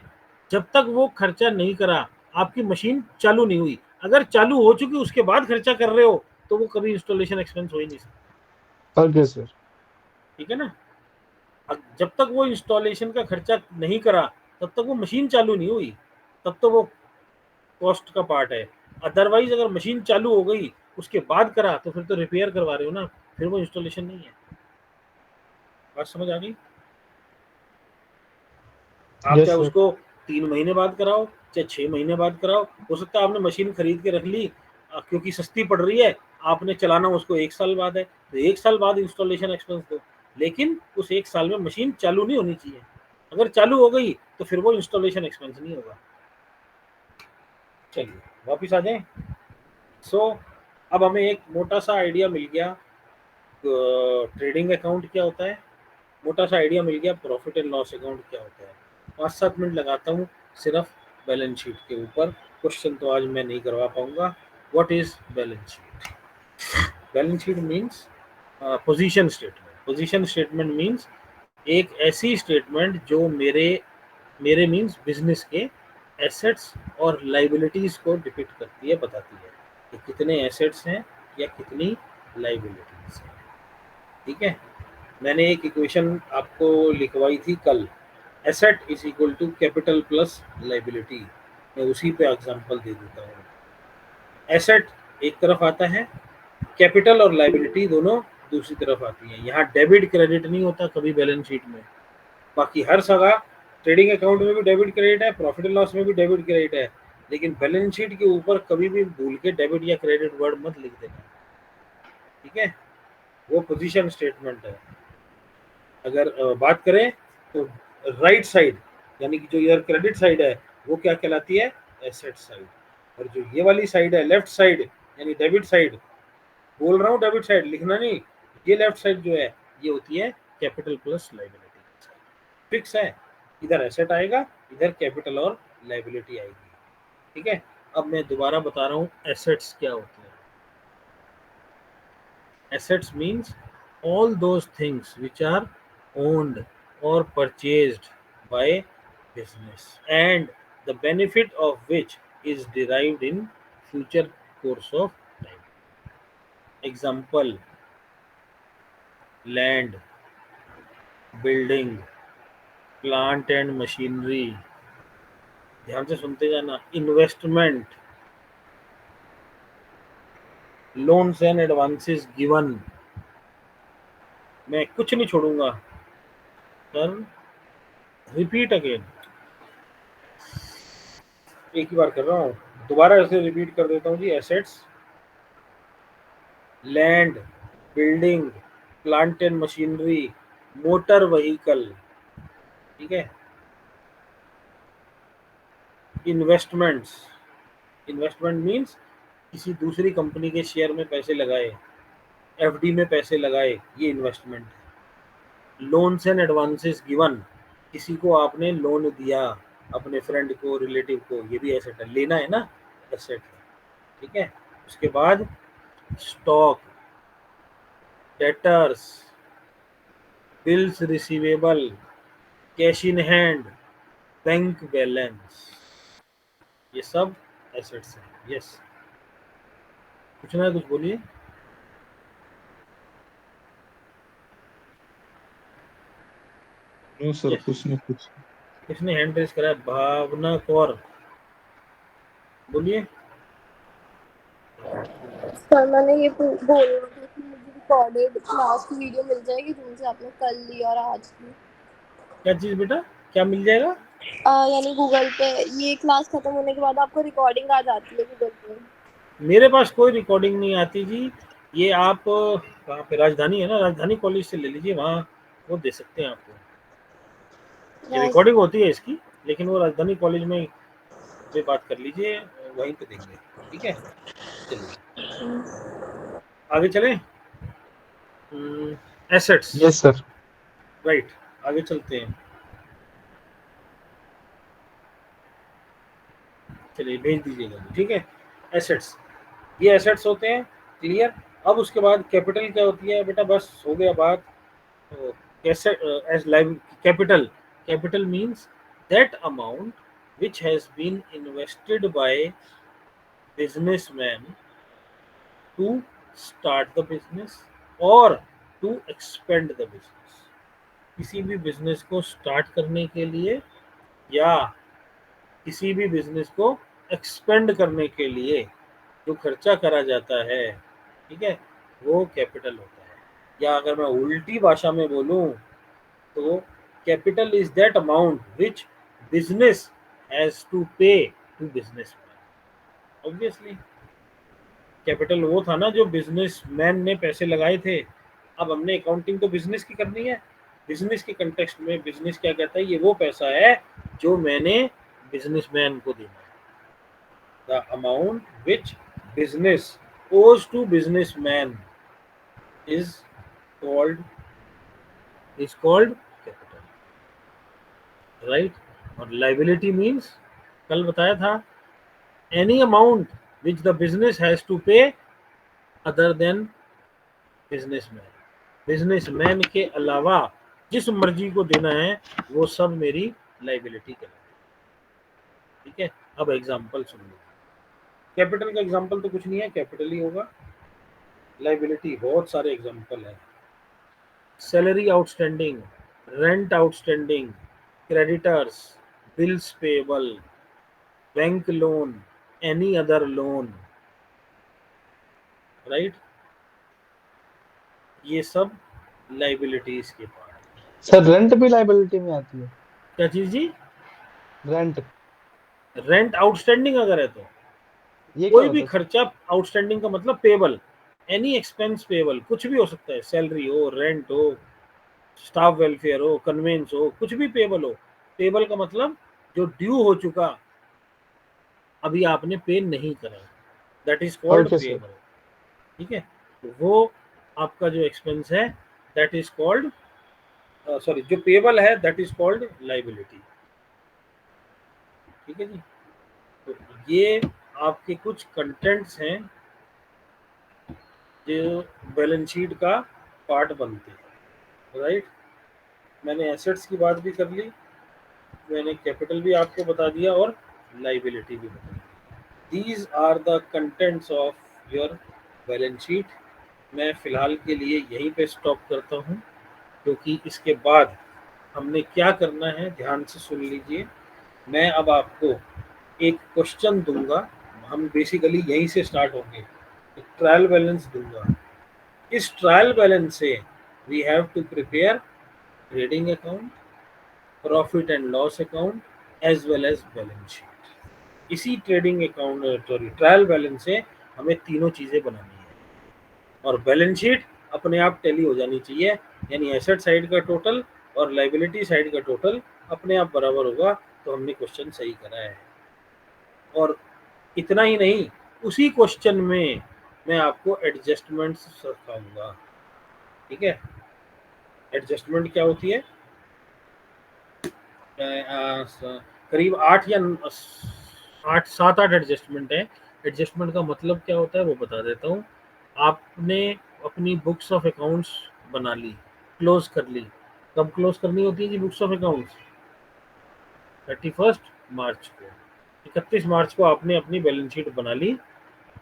जब तक वो खर्चा नहीं करा, आपकी मशीन चालू नहीं हुई, अगर चालू हो चुकी उसके बाद खर्चा कर रहे हो तो वो कभी इंस्टॉलेशन एक्सपेंस हो ही नहीं सकता, ओके सर। ठीक है ना। जब तक वो इंस्टॉलेशन का खर्चा नहीं करा तब तक वो मशीन चालू नहीं हुई, तब तो वो कॉस्ट का पार्ट है। अदरवाइज अगर मशीन चालू हो गई उसके बाद करा तो फिर तो रिपेयर करवा रहे हो ना, फिर वो इंस्टॉलेशन नहीं है। बात समझ आ गई? आप यस चाहे सर। उसको 3 महीने बाद कराओ चाहे 6 महीने बाद कराओ, हो सकता है आपने मशीन खरीद के रख ली क्योंकि सस्ती पड़ रही है, आपने चलाना उसको 1 साल बाद है, तो 1 साल बाद इंस्टॉलेशन एक्सपेंस दो, लेकिन उस 1 साल में मशीन चालू नहीं होनी चाहिए। अगर चालू हो गई तो फिर वो इंस्टॉलेशन एक्सपेंस नहीं होगा। चलिए वापिस आ जाएं। अब हमें एक मोटा सा आइडिया मिल गया ट्रेडिंग अकाउंट क्या होता है, मोटा सा आइडिया मिल गया प्रॉफिट एंड लॉस अकाउंट क्या होता है। 5-7 मिनट लगाता हूँ सिर्फ बैलेंस शीट के ऊपर, क्वेश्चन तो आज मैं नहीं करवा पाऊंगा। What is balance sheet? Balance sheet means position statement. Position statement means एक ऐसी स्टेटमेंट जो मेरे मीन्स बिजनेस के एसेट्स और लाइबिलिटीज को डिपिक्ट करती है, बताती है कि कितने एसेट्स हैं या कितनी लाइबिलिटीज हैं, ठीक है। मैंने एक इक्वेशन आपको लिखवाई थी कल, asset is equal to capital plus liability. मैं उसी पे एग्जांपल दे देता हूँ। एसेट एक तरफ आता है, कैपिटल और लाइबिलिटी दोनों दूसरी तरफ आती है। यहाँ डेबिट क्रेडिट नहीं होता कभी बैलेंस शीट में, बाकी हर जगह ट्रेडिंग अकाउंट में भी डेबिट क्रेडिट है, प्रॉफिट एंड लॉस में भी डेबिट क्रेडिट है, लेकिन बैलेंस शीट के ऊपर कभी भी भूल के डेबिट या क्रेडिट वर्ड मत लिख देना, ठीक है। वो पोजीशन स्टेटमेंट है। अगर बात करें तो राइट साइड यानी कि जो इधर क्रेडिट साइड है वो क्या कहलाती है? Asset side. और जो ये वाली साइड है लेफ्ट साइड यानी डेबिट साइड, बोल रहा हूँ डेबिट साइड लिखना नहीं, ये लेफ्ट साइड जो है ये होती है कैपिटल प्लस लाइबिलिटी। फिक्स है, इधर एसेट आएगा इधर कैपिटल और लाइबिलिटी आएगी, ठीक है। अब मैं दोबारा बता रहा हूँ एसेट्स क्या होते हैं। Assets means all those things which are owned or purchased by business and the benefit of which is derived in future course of time. Example: land, building, plant and machinery. ध्यान से सुनते जाना। Investment, loans and advances given. मैं कुछ नहीं छोड़ूंगा sir, repeat again, एक ही बार कर रहा हूँ, दोबारा ऐसे रिपीट कर देता हूँ जी। Assets, land, building, plant and machinery, motor vehicle, ठीक है। इन्वेस्टमेंट्स, इन्वेस्टमेंट मीन्स किसी दूसरी कंपनी के शेयर में पैसे लगाए, एफडी में पैसे लगाए, ये इन्वेस्टमेंट है। लोन्स एंड एडवांसेस गिवन, किसी को आपने लोन दिया अपने फ्रेंड को, रिलेटिव को, ये भी एसेट है, लेना है ना, एसेट है, ठीक है। उसके बाद stock, debtors, bills receivable, cash in hand, bank balance, ये सब एसेट्स हैं। यस, पूछना है कुछ बोलिए। नो सर, यस, कुछ नहीं कुछ। किसने हैंड रेज करा है? भावना कौर, बोलिए। सर मैंने ये बोलना था कि मुझे रिकॉर्डेड क्लास की वीडियो मिल जाएगी जिनसे आपने कल ली और आज ली। क्या चीज बेटा, क्या मिल जाएगा? यानी गूगल पे ये क्लास खत्म होने के बाद आपको रिकॉर्डिंग आ जाती है गूगल पे? मेरे पास कोई रिकॉर्डिंग नहीं आती जी। ये आप कहाँ पे, राजधानी है ना, राजधानी कॉलेज से ले लीजिए, वहाँ वो दे सकते हैं आपको। ये रिकॉर्डिंग होती है इसकी, लेकिन वो राजधानी कॉलेज में पे बात कर लीजिए, वहीं पे देंगे। ठीक है, चलिए आगे चलें। Assets, yes sir. राइट, आगे चलते हैं। चलिए भेज दीजिएगा, ठीक है। एसेट्स, ये एसेट्स होते हैं, क्लियर। अब उसके बाद कैपिटल क्या होती है बेटा, बस हो गया बात। कैसे as live capital, capital means that amount which has been invested by businessman to start the business or to expand the business। किसी भी बिजनेस को स्टार्ट करने के लिए या किसी भी बिजनेस को एक्सपेंड करने के लिए जो खर्चा करा जाता है, ठीक है, वो कैपिटल होता है। या अगर मैं उल्टी भाषा में बोलूं तो capital is that amount which business has to pay to businessman. Obviously capital वो था ना जो बिजनेसमैन ने पैसे लगाए थे। अब हमने अकाउंटिंग तो बिजनेस की करनी है, बिजनेस के कंटेक्स्ट में बिजनेस क्या कहता है, ये वो पैसा है जो मैंने बिजनेसमैन को देना है। The amount which business owes to businessman is called capital, right। और liability means कल बताया था, any amount which the business has to pay other than businessman, businessman के अलावा जिस मर्जी को देना है वो सब मेरी लाइबिलिटी कहलाती है। ठीक है, अब एग्जांपल सुन लो। कैपिटल का एग्जांपल तो कुछ नहीं है, कैपिटल ही होगा। लाइबिलिटी बहुत सारे एग्जांपल है, salary outstanding, rent outstanding, creditors, bills payable, bank loan, any other loan, right. ये सब लाइबिलिटीज के पार्ट है। सर रेंट भी लाइबिलिटी में आती है? क्या चीज जी? रेंट, रेंट आउटस्टैंडिंग अगर है तो ये क्या कोई भी होता है सर? खर्चा, आउटस्टैंडिंग का मतलब पेबल, एनी एक्सपेंस पेबल, कुछ भी हो सकता है, सैलरी हो, रेंट हो, स्टाफ वेलफेयर हो, कन्वेंस हो, कुछ भी पेबल हो। पेबल का मतलब जो ड्यू हो चुका, अभी आपने पे नहीं करा, that is called okay sir. Payable. ठीक है, तो वो आपका जो एक्सपेंस है दैट इज कॉल्ड, सॉरी, जो पेबल है दैट इज कॉल्ड लाइबिलिटी। ठीक है जी, तो ये आपके कुछ कंटेंट्स हैं जो बैलेंस शीट का पार्ट बनते हैं, राइट। मैंने एसेट्स की बात भी कर ली, मैंने कैपिटल भी आपको बता दिया और लाइबिलिटी भी बता दी। These are the contents of your balance sheet. मैं फिलहाल के लिए यहीं पे स्टॉप करता हूँ, क्योंकि इसके बाद हमने क्या करना है ध्यान से सुन लीजिए। मैं अब आपको एक क्वेश्चन दूंगा, हम बेसिकली यहीं से स्टार्ट होंगे, ट्रायल बैलेंस दूंगा। इस ट्रायल बैलेंस से we have to prepare trading account, profit and loss account, as well as balance sheet. इसी trading account, sorry, trial balance से हमें तीनों चीजें बनानी है, और बैलेंस शीट अपने आप टैली हो जानी चाहिए, यानी एसेट साइड का टोटल और लाइबिलिटी साइड का टोटल अपने आप बराबर होगा, तो हमने क्वेश्चन सही करा है। और इतना ही नहीं, उसी क्वेश्चन में मैं आपको एडजस्टमेंट्स सिखाऊंगा। ठीक है, एडजस्टमेंट क्या होती है, करीब 7-8 एडजस्टमेंट है। एडजस्टमेंट का मतलब क्या होता है वो बता देता हूँ। आपने अपनी बुक्स ऑफ अकाउंट्स बना ली, क्लोज कर ली। कब क्लोज करनी होती है जी बुक्स ऑफ अकाउंट्स? 31 मार्च को। 31 मार्च को आपने अपनी बैलेंस शीट बना ली,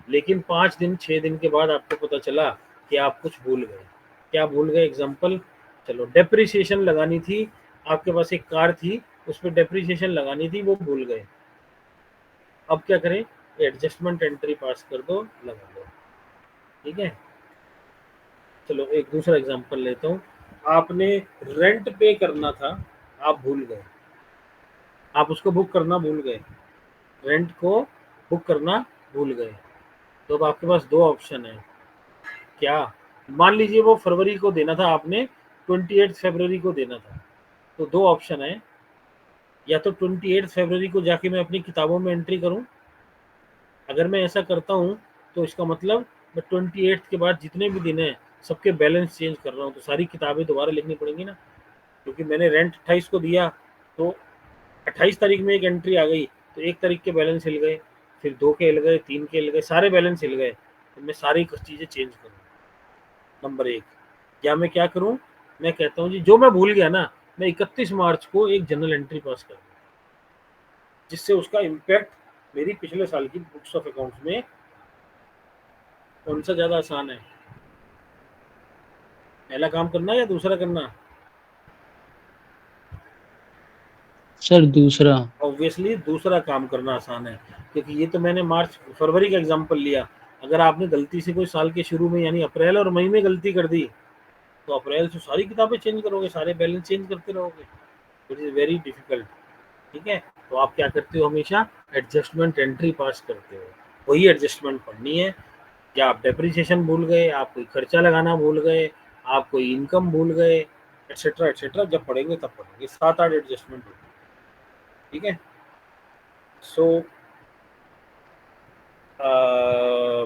लेकिन 6 दिन के बाद आपको पता चला कि आप कुछ भूल गए। क्या भूल गए? एग्जाम्पल, चलो डेप्रिसिएशन लगानी थी, आपके पास एक कार थी, उस पर डेप्रिसिएशन लगानी थी, वो भूल गए। अब क्या करें? एडजस्टमेंट एंट्री पास कर दो, लगा दो। ठीक है, चलो एक दूसरा एग्जांपल लेता हूँ। आपने रेंट पे करना था, आप भूल गए। आप उसको बुक करना भूल गए, रेंट को बुक करना भूल गए, तो अब आपके पास दो ऑप्शन है। क्या? मान लीजिए वो फरवरी को देना था आपने, 28 फरवरी को देना था, तो दो ऑप्शन है, या तो 28 फरवरी को जाके मैं अपनी किताबों में एंट्री करूं। अगर मैं ऐसा करता हूं तो इसका मतलब मैं 28 के बाद जितने भी दिन हैं सबके बैलेंस चेंज कर रहा हूं, तो सारी किताबें दोबारा लिखनी पड़ेंगी ना, क्योंकि मैंने रेंट 28 को दिया, तो 28 तारीख में एक एंट्री आ गई, तो 1 तारीख के बैलेंस हिल गए, फिर 2 के हिल गए, 3 के हिल गए, सारे बैलेंस हिल गए, तो मैं सारी चीज़ें चेंज करूँ, नंबर 1। या मैं क्या करूँ, मैं कहता हूँ जी जो मैं भूल गया ना, मैं 31 मार्च को एक जनरल एंट्री पास कर दूँ, जिससे उसका इम्पैक्ट मेरी पिछले साल की बुक्स ऑफ अकाउंट्स में। कौन सा ज़्यादा आसान है, पहला काम करना या दूसरा करना? सर दूसरा। ऑब्वियसली दूसरा काम करना आसान है, क्योंकि ये तो मैंने मार्च फरवरी का एग्जांपल लिया। अगर आपने गलती से कोई साल के शुरू में यानी अप्रैल और मई में गलती कर दी, तो अप्रैल से सारी किताबें चेंज करोगे, सारे बैलेंस चेंज करते रहोगे, इट इज़ वेरी डिफिकल्ट। ठीक है, तो आप क्या करते हो, हमेशा एडजस्टमेंट एंट्री पास करते हो, वही एडजस्टमेंट पढ़नी है। क्या आप डेप्रिसिएशन भूल गए, आप कोई खर्चा लगाना भूल गए, आप कोई इनकम भूल गए, एटसेट्रा एटसेट्रा, जब पढ़ेंगे तब पढ़ेंगे, 7-8 एडजस्टमेंट होगी। ठीक है, सो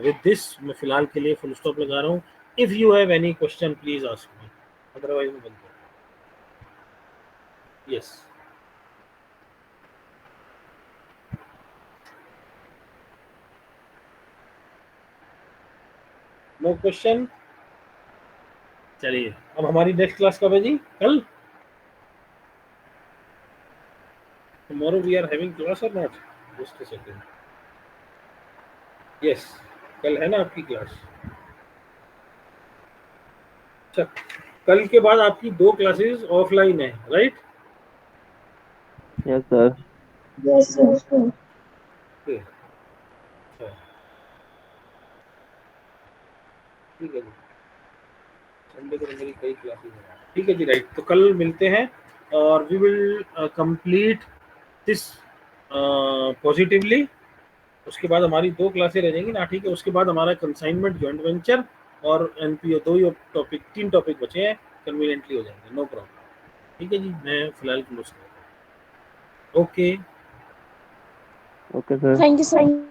विद दिस मैं फिलहाल के लिए फुल स्टॉप लगा रहा हूँ। If you have any question please ask me, otherwise मैं बंद कर। Yes, no question. चलिए, अब हमारी नेक्स्ट क्लास कब है जी? कल? Tomorrow we are having class और not? Just a second. Yes, कल है ना आपकी क्लास? अच्छा, कल के बाद आपकी 2 क्लासेस ऑफलाइन है, right? Yes sir. Yes sir. Okay, अच्छा, ठीक है जी, संडे को मेरी कई क्लासेस हैं। ठीक है जी, राइट, तो कल मिलते हैं और we will complete this positively. उसके बाद हमारी 2 क्लासें रह जाएंगी ना, ठीक है? उसके बाद हमारा कंसाइनमेंट, जॉइंट वेंचर और एनपीओ, 2 ही टॉपिक, 3 टॉपिक बचे हैं, कन्वीनियंटली हो जाएंगे, नो प्रॉब्लम। ठीक है जी, मैं फिलहाल क्लोज करता हूँ। Okay, okay sir. Thank you sir.